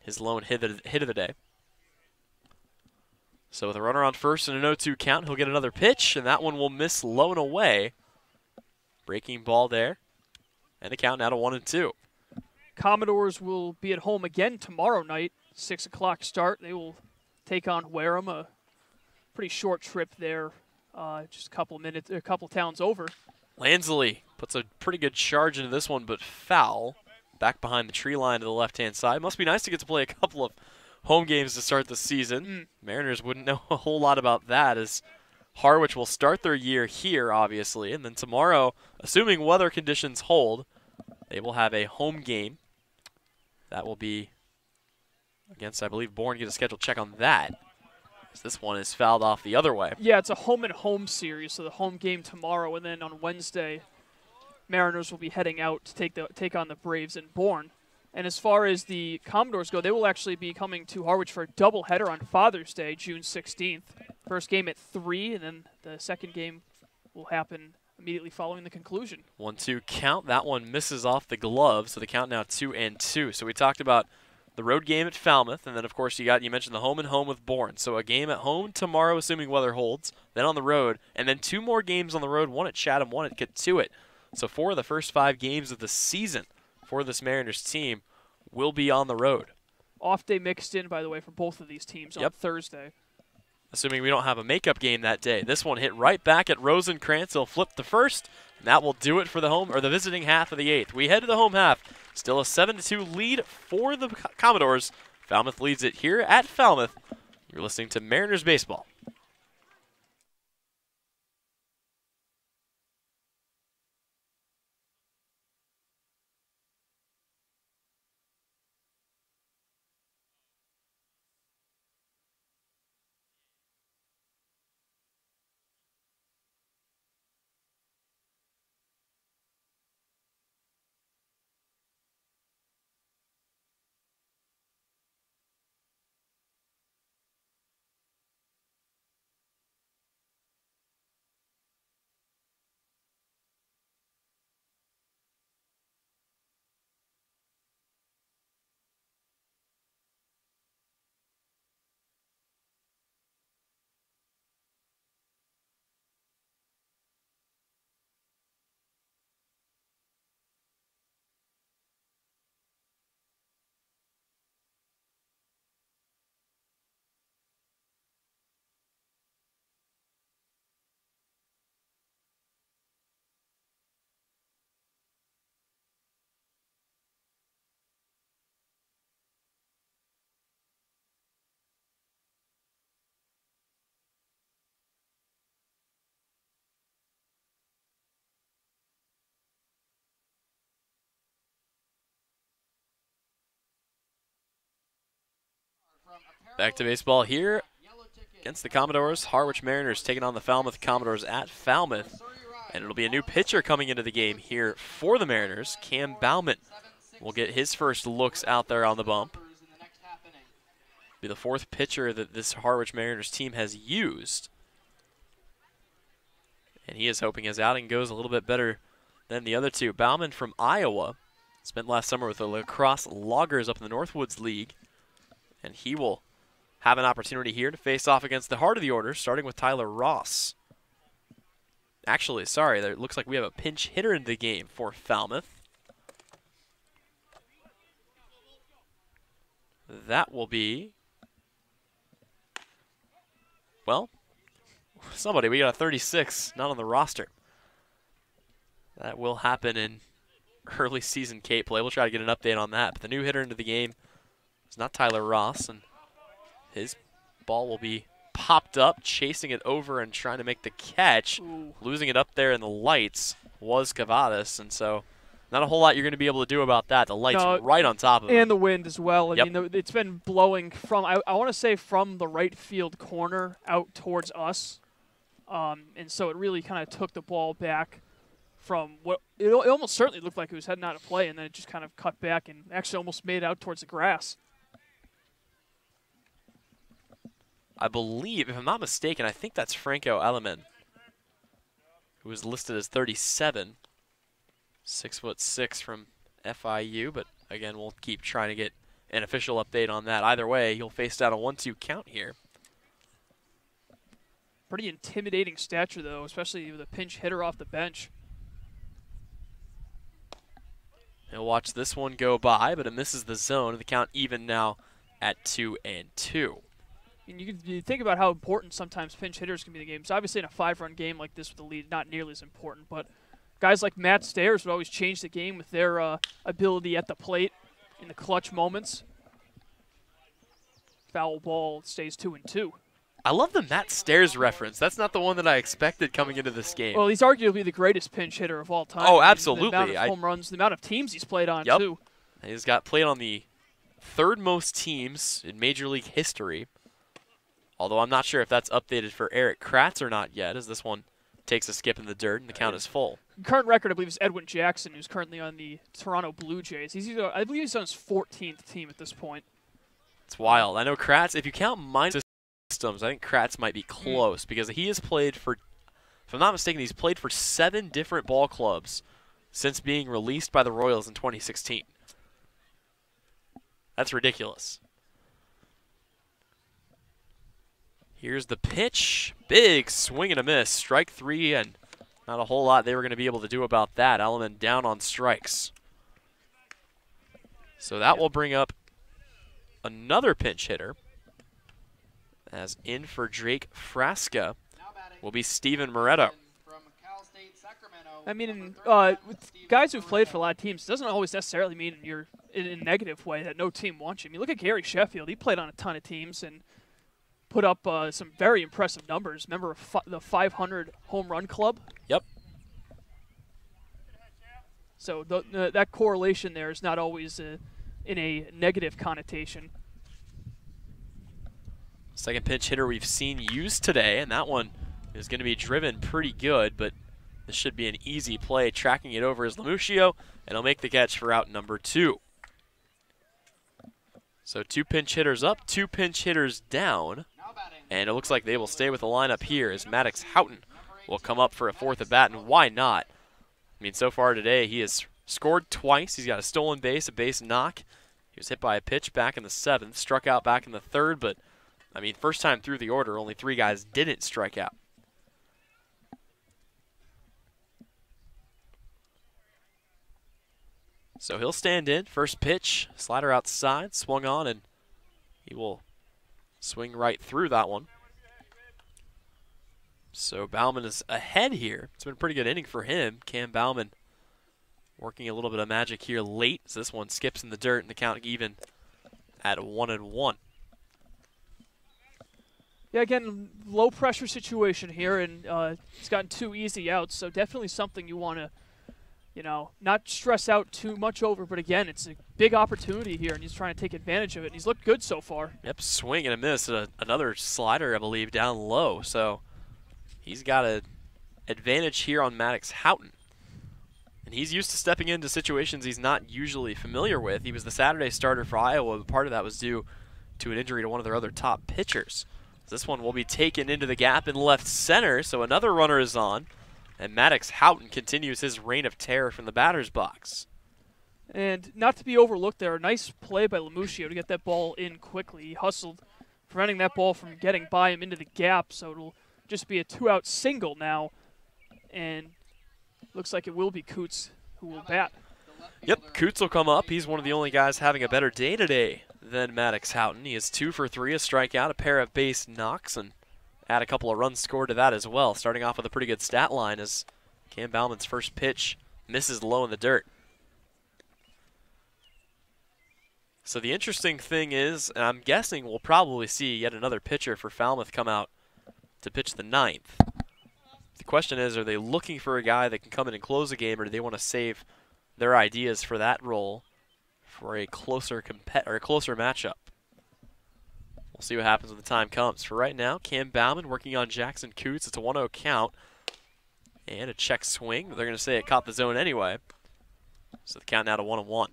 A: his lone hit of the day. So with a runner on first and an 0-2 count, he'll get another pitch, and that one will miss low and away. Breaking ball there. And the count now to 1-2.
B: Commodores will be at home again tomorrow night, 6 o'clock start. They will take on Wareham, a pretty short trip there, just a couple towns over.
A: Lanzilli puts a pretty good charge into this one, but foul. Back behind the tree line to the left-hand side. Must be nice to get to play a couple of home games to start the season. Mariners wouldn't know a whole lot about that, as Harwich will start their year here, obviously, and then tomorrow, assuming weather conditions hold, they will have a home game. That will be against, I believe, Bourne. Get a scheduled check on that. This one is fouled off the other way.
B: Yeah, it's a home-and-home series, so the home game tomorrow, and then on Wednesday, Mariners will be heading out to take on the Braves in Bourne. And as far as the Commodores go, they will actually be coming to Harwich for a doubleheader on Father's Day, June 16th. First game at 3, and then the second game will happen immediately following the conclusion.
A: 1-2 count. That one misses off the glove, so the count now 2-2. So we talked about the road game at Falmouth, and then, of course, you mentioned the home-and-home with Bourne. So a game at home tomorrow, assuming weather holds, then on the road, and then 2 more games on the road, 1 at Chatham, 1 at Katuitt. So 4 of the first 5 games of the season for this Mariners team will be on the road.
B: Off day mixed in, by the way, for both of these teams on Thursday.
A: assuming we don't have a makeup game that day. This one hit right back at Rosenkrantz. He'll flip the first, and that will do it for the home or the visiting half of the 8th. We head to the home half. Still a 7-2 lead for the Commodores. Falmouth leads it here at Falmouth. You're listening to Mariners Baseball. Back to baseball here against the Commodores. Harwich Mariners taking on the Falmouth Commodores at Falmouth. And it'll be a new pitcher coming into the game here for the Mariners. Cam Bauman will get his first looks out there on the bump. Be the 4th pitcher that this Harwich Mariners team has used. And he is hoping his outing goes a little bit better than the other two. Bauman from Iowa spent last summer with the Lacrosse Loggers up in the Northwoods League. And he will have an opportunity here to face off against the heart of the order, starting with Tyler Ross. Actually, sorry, it looks like we have a pinch hitter in the game for Falmouth. That will be, well, somebody. We got a 36, not on the roster. That will happen in early season Cape play. We'll try to get an update on that. But the new hitter into the game is not Tyler Ross, and his ball will be popped up, chasing it over and trying to make the catch.
B: Ooh.
A: Losing it up there in the lights was Cavadas, and so not a whole lot you're going to be able to do about that. The light's right on top of it.
B: And the wind as well. I
A: Yep.
B: mean, it's been blowing from, I want to say, from the right field corner out towards us. And so it really kind of took the ball back from what it almost certainly looked like it was heading out of play, and then it just kind of cut back and actually almost made it out towards the grass.
A: I believe, if I'm not mistaken, I think that's Franco Alaman, who was listed as 37. 6'6" from FIU, but again, we'll keep trying to get an official update on that. Either way, he'll face down a 1-2 count here.
B: Pretty intimidating stature, though, especially with a pinch hitter off the bench.
A: He'll watch this one go by, but it misses the zone, and the count even now at 2-2.
B: And you think about how important sometimes pinch hitters can be in the game. So obviously in a 5-run game like this with the lead, not nearly as important, but guys like Matt Stairs would always change the game with their ability at the plate in the clutch moments. Foul ball stays 2-2.
A: I love the Matt Stairs reference. That's not the one that I expected coming into this game.
B: Well, he's arguably the greatest pinch hitter of all time.
A: Oh, absolutely.
B: The amount of home runs, the amount of teams he's played on, too.
A: He's got played on the 3rd most teams in Major League history. Although I'm not sure if that's updated for Eric Kratz or not yet, as this one takes a skip in the dirt and the count is full.
B: Current record, I believe, is Edwin Jackson, who's currently on the Toronto Blue Jays. I believe he's on his 14th team at this point.
A: It's wild. I know Kratz, if you count minor systems, I think Kratz might be close because he has played for, if I'm not mistaken, he's played for 7 different ball clubs since being released by the Royals in 2016. That's ridiculous. Here's the pitch. Big swing and a miss. Strike 3, and not a whole lot they were going to be able to do about that. Elliman down on strikes. So that will bring up another pinch hitter. as in for Drake Frasca
C: Now batting
A: will be Steven Moretto.
C: from Cal State, Sacramento.
B: I mean,
C: number 37,
B: with
C: Steven
B: guys who've played
C: Moretto.
B: for a lot of teams, it doesn't always necessarily mean you're in a negative way that no team wants you. I mean, look at Gary Sheffield. He played on a ton of teams and put up some very impressive numbers. Remember the 500 home run club?
A: Yep.
B: So that correlation there is not always in a negative connotation.
A: Second pinch hitter we've seen used today, and that one is going to be driven pretty good, but this should be an easy play. Tracking it over is Lamuccio, and he'll make the catch for out number 2. So 2 pinch hitters up, 2 pinch hitters down,
C: Now batting
A: and it looks like they will stay with the lineup here as Maddox Houghton will come up for a 4th at bat, and why not? I mean, so far today he has scored twice. He's got a stolen base, a base knock. He was hit by a pitch back in the 7th, struck out back in the 3rd, but I mean, first time through the order, only 3 guys didn't strike out. So he'll stand in. First pitch, slider outside, swung on, and he will swing right through that one. So Bauman is ahead here. It's been a pretty good inning for him. Cam Bauman working a little bit of magic here late as this one skips in the dirt and the count even at 1-1.
B: Yeah, again, low pressure situation here, and it's gotten 2 easy outs, so definitely something you want to, not stress out too much over. But again, it's a big opportunity here, and he's trying to take advantage of it, and he's looked good so far.
A: Yep, swing and a miss. Another slider, I believe, down low. So he's got an advantage here on Maddox Houghton. And he's used to stepping into situations he's not usually familiar with. He was the Saturday starter for Iowa, but part of that was due to an injury to one of their other top pitchers. This one will be taken into the gap in left center, so another runner is on. And Maddox Houghton continues his reign of terror from the batter's box.
B: And not to be overlooked there, a nice play by Lamuccio to get that ball in quickly. He hustled, preventing that ball from getting by him into the gap, so it'll just be a 2-out single now. And looks like it will be Coots who will bat.
A: Yep, Coots will come up. He's one of the only guys having a better day today than Maddox Houghton. He is 2 for 3, a strikeout, a pair of base knocks, and add a couple of runs scored to that as well. Starting off with a pretty good stat line as Cam Bauman's first pitch misses low in the dirt. So the interesting thing is, and I'm guessing we'll probably see yet another pitcher for Falmouth come out to pitch the 9th. The question is, are they looking for a guy that can come in and close a game, or do they want to save their ideas for that role for a closer matchup? We'll see what happens when the time comes. For right now, Cam Bauman working on Jackson Coots. It's a 1-0 count and a check swing. They're going to say it caught the zone anyway. So the count now to 1-1.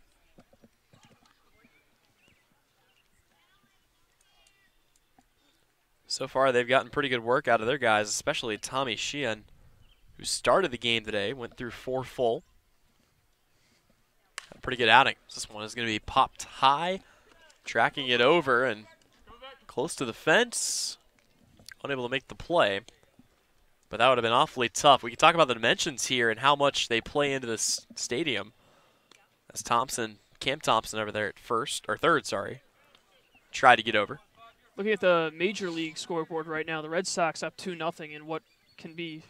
A: So far, they've gotten pretty good work out of their guys, especially Tommy Sheehan, who started the game today, went through 4 full. Had a pretty good outing. This one is going to be popped high, tracking it over and close to the fence. Unable to make the play, but that would have been awfully tough. We can talk about the dimensions here and how much they play into this stadium. As Cam Thompson over there at third, tried to get over.
B: Looking at the Major League scoreboard right now, the Red Sox up 2-0 in what can be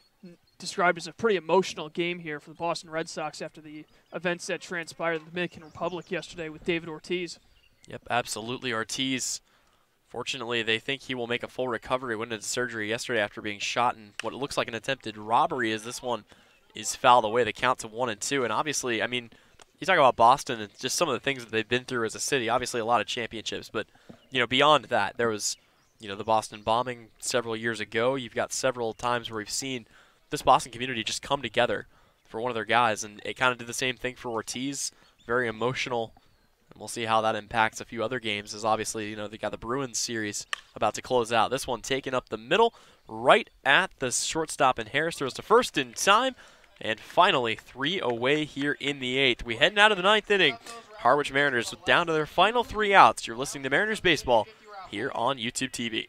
B: described as a pretty emotional game here for the Boston Red Sox after the events that transpired in the Dominican Republic yesterday with David Ortiz.
A: Yep, absolutely. Ortiz, fortunately, they think he will make a full recovery. Went into surgery yesterday after being shot in what looks like an attempted robbery, as this one is fouled away. The count to 1-2. And obviously, I mean, you talk about Boston and just some of the things that they've been through as a city. Obviously, a lot of championships, but beyond that, there was the Boston bombing several years ago. You've got several times where we've seen this Boston community just come together for one of their guys, and it kind of did the same thing for Ortiz. Very emotional, and we'll see how that impacts a few other games, as obviously, they got the Bruins series about to close out. This one taken up the middle, right at the shortstop, and Harris throws to first in time. And finally, 3 away here in the 8th. We head now to the 9th inning. Harwich Mariners down to their final 3 outs. You're listening to Mariners Baseball here on YouTube TV.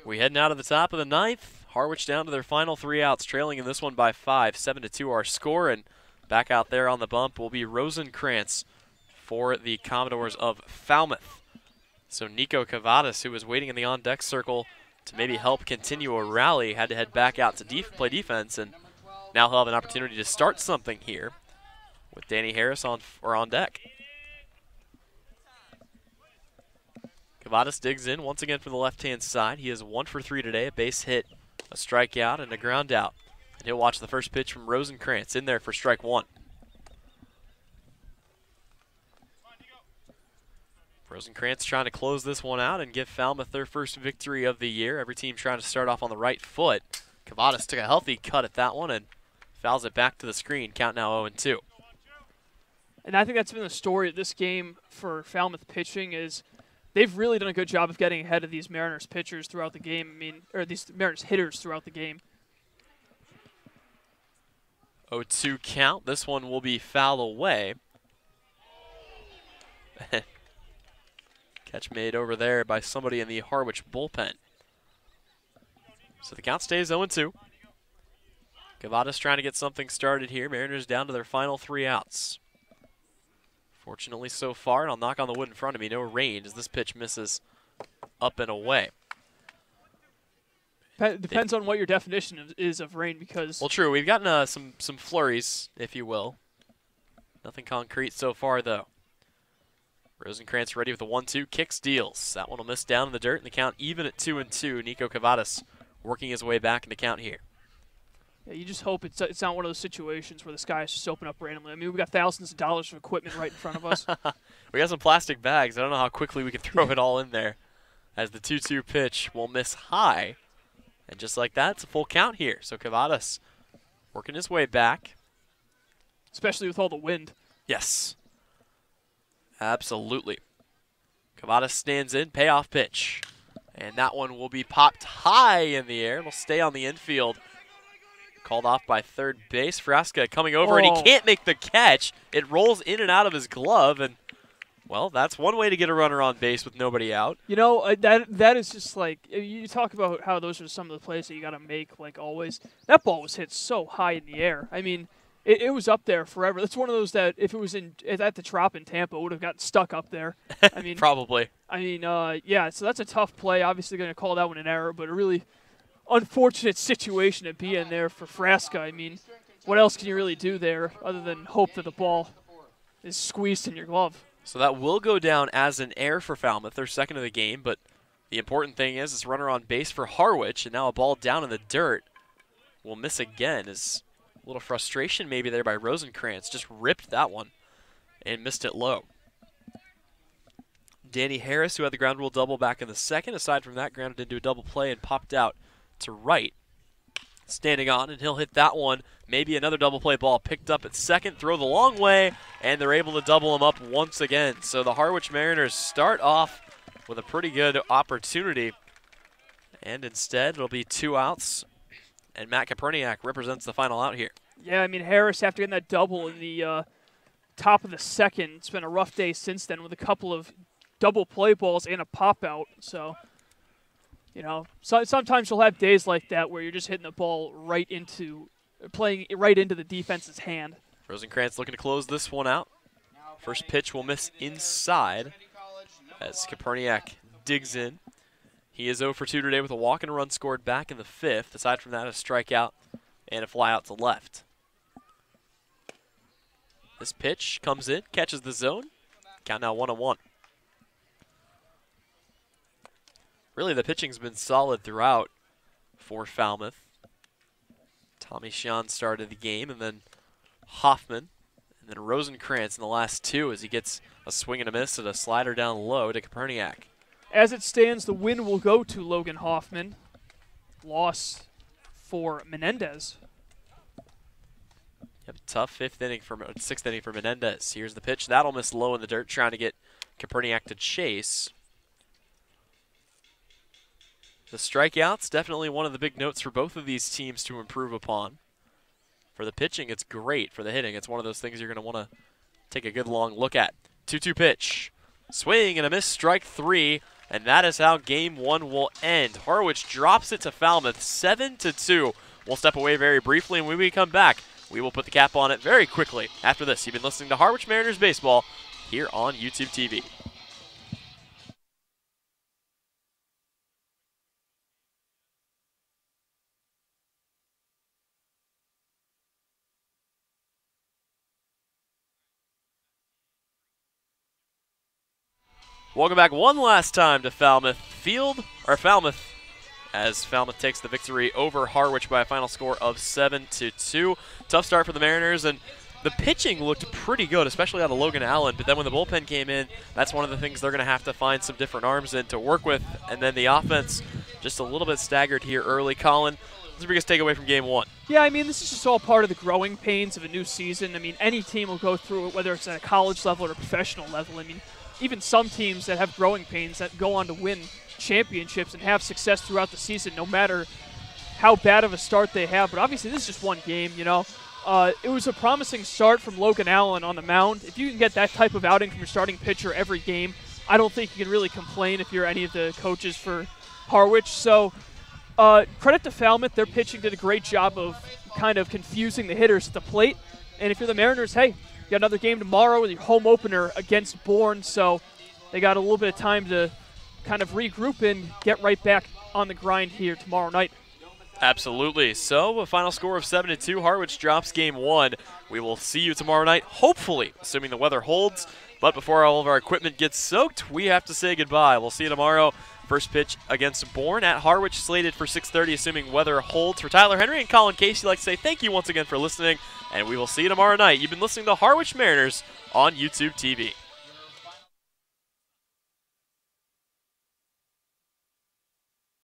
A: We heading out of the top of the ninth. Harwich down to their final 3 outs, trailing in this one by 5. 7-2 our score, and back out there on the bump will be Rosenkrantz for the Commodores of Falmouth. So Nico Cavadas, who was waiting in the on-deck circle to maybe help continue a rally, had to head back out to play defense, and now he'll have an opportunity to start something here with Danny Harris on deck. Cavadas digs in once again from the left-hand side. He is 1 for 3 today, a base hit, a strikeout, and a ground out. And he'll watch the first pitch from Rosenkrantz in there for strike 1. Rosenkrantz trying to close this one out and give Falmouth their first victory of the year. Every team trying to start off on the right foot. Cavadas took a healthy cut at that one and fouls it back to the screen. Count now 0-2.
B: And I think that's been the story of this game for Falmouth pitching is they've really done a good job of getting ahead of these Mariners pitchers throughout the game. Or these Mariners hitters throughout the game.
A: 0-2 count. This one will be foul away. Catch made over there by somebody in the Harwich bullpen. So the count stays 0-2. Cavadas trying to get something started here. Mariners down to their final 3 outs. Fortunately so far, and I'll knock on the wood in front of me, no rain as this pitch misses up and away.
B: Depends on what your definition is of rain because...
A: Well, true. We've gotten some flurries, if you will. Nothing concrete so far, though. Rosenkrantz ready with a 1-2, kicks, deals. That one will miss down in the dirt, and the count even at 2-2. Nico Cavadas working his way back in the count here.
B: Yeah, you just hope it's not one of those situations where the skies just open up randomly. I mean, we've got thousands of dollars of equipment right in front of us.
A: We got some plastic bags. I don't know how quickly we can throw it all in there. As the 2-2 pitch will miss high. And just like that, it's a full count here. So Cavadas working his way back.
B: Especially with all the wind.
A: Yes. Absolutely. Cavadas stands in, payoff pitch. And that one will be popped high in the air. It'll stay on the infield. Called off by third base. Frasca coming over, and he can't make the catch. It rolls in and out of his glove, and, well, that's one way to get a runner on base with nobody out.
B: You know, that is just like, you talk about how those are some of the plays that you got to make, like always. That ball was hit so high in the air. I mean, it was up there forever. That's one of those that if it was at the Trop in Tampa, it would have gotten stuck up there. I mean,
A: probably.
B: I mean, yeah, so that's a tough play. Obviously going to call that one an error, but a really unfortunate situation to be in there for Frasca. I mean, what else can you really do there other than hope that the ball is squeezed in your glove?
A: So that will go down as an error for Falmouth, their second of the game, but the important thing is it's runner on base for Harwich, and now a ball down in the dirt will miss again. Is a little frustration maybe there by Rosenkrantz. Just ripped that one and missed it low. Danny Harris, who had the ground rule double back in the second, aside from that, grounded into a double play and popped out to right. Standing on, and he'll hit that one. Maybe another double play ball picked up at second, throw the long way, and they're able to double him up once again. So the Harwich Mariners start off with a pretty good opportunity, and instead it'll be 2 outs, and Matt Koperniak represents the final out here.
B: Yeah, I mean, Harris, after getting that double in the top of the second, it's been a rough day since then with a couple of double play balls and a pop out. So, you know, sometimes you'll have days like that where you're just hitting the ball playing right into the defense's hand.
A: Rosenkrantz looking to close this one out. First pitch will miss inside as Koperniak digs in. He is 0 for 2 today with a walk and a run scored back in the 5th. Aside from that, a strikeout and a fly out to left. This pitch comes in, catches the zone. Count now 1-1. Really, the pitching's been solid throughout for Falmouth. Tommy Sean started the game, and then Hoffman, and then Rosenkrantz in the last 2 as he gets a swing and a miss and a slider down low to Koperniak.
B: As it stands, the win will go to Logan Hoffman. Loss for Menendez.
A: Yep, tough 6th inning for Menendez. Here's the pitch. That'll miss low in the dirt, trying to get Koperniak to chase. The strikeouts, definitely one of the big notes for both of these teams to improve upon. For the pitching, it's great. For the hitting, it's one of those things you're going to want to take a good long look at. 2-2 pitch. Swing and a miss, strike 3, and that is how Game 1 will end. Harwich drops it to Falmouth 7-2. We'll step away very briefly, and when we come back, we will put the cap on it very quickly. After this, you've been listening to Harwich Mariners Baseball here on YouTube TV. Welcome back one last time to Falmouth Field, or Falmouth, as Falmouth takes the victory over Harwich by a final score of 7-2. Tough start for the Mariners, and the pitching looked pretty good, especially out of Logan Allen, but then when the bullpen came in, that's one of the things they're going to have to find some different arms in to work with, and then the offense just a little bit staggered here early. Colin, what's your biggest takeaway from Game 1?
B: Yeah, I mean, this is just all part of the growing pains of a new season. I mean, any team will go through it, whether it's at a college level or a professional level. I mean, even some teams that have growing pains that go on to win championships and have success throughout the season, no matter how bad of a start they have. But obviously, this is just one game, you know. It was a promising start from Logan Allen on the mound. If you can get that type of outing from your starting pitcher every game, I don't think you can really complain if you're any of the coaches for Harwich. So credit to Falmouth. Their pitching did a great job of kind of confusing the hitters at the plate. And if you're the Mariners, hey, you got another game tomorrow with your home opener against Bourne, so they got a little bit of time to kind of regroup and get right back on the grind here tomorrow night.
A: Absolutely. So a final score of 7-2. Harwich drops Game 1. We will see you tomorrow night, hopefully, assuming the weather holds. But before all of our equipment gets soaked, we have to say goodbye. We'll see you tomorrow. First pitch against Bourne at Harwich, slated for 6:30, assuming weather holds. For Tyler Henry and Colin Casey, I'd like to say thank you once again for listening, and we will see you tomorrow night. You've been listening to Harwich Mariners on YouTube TV.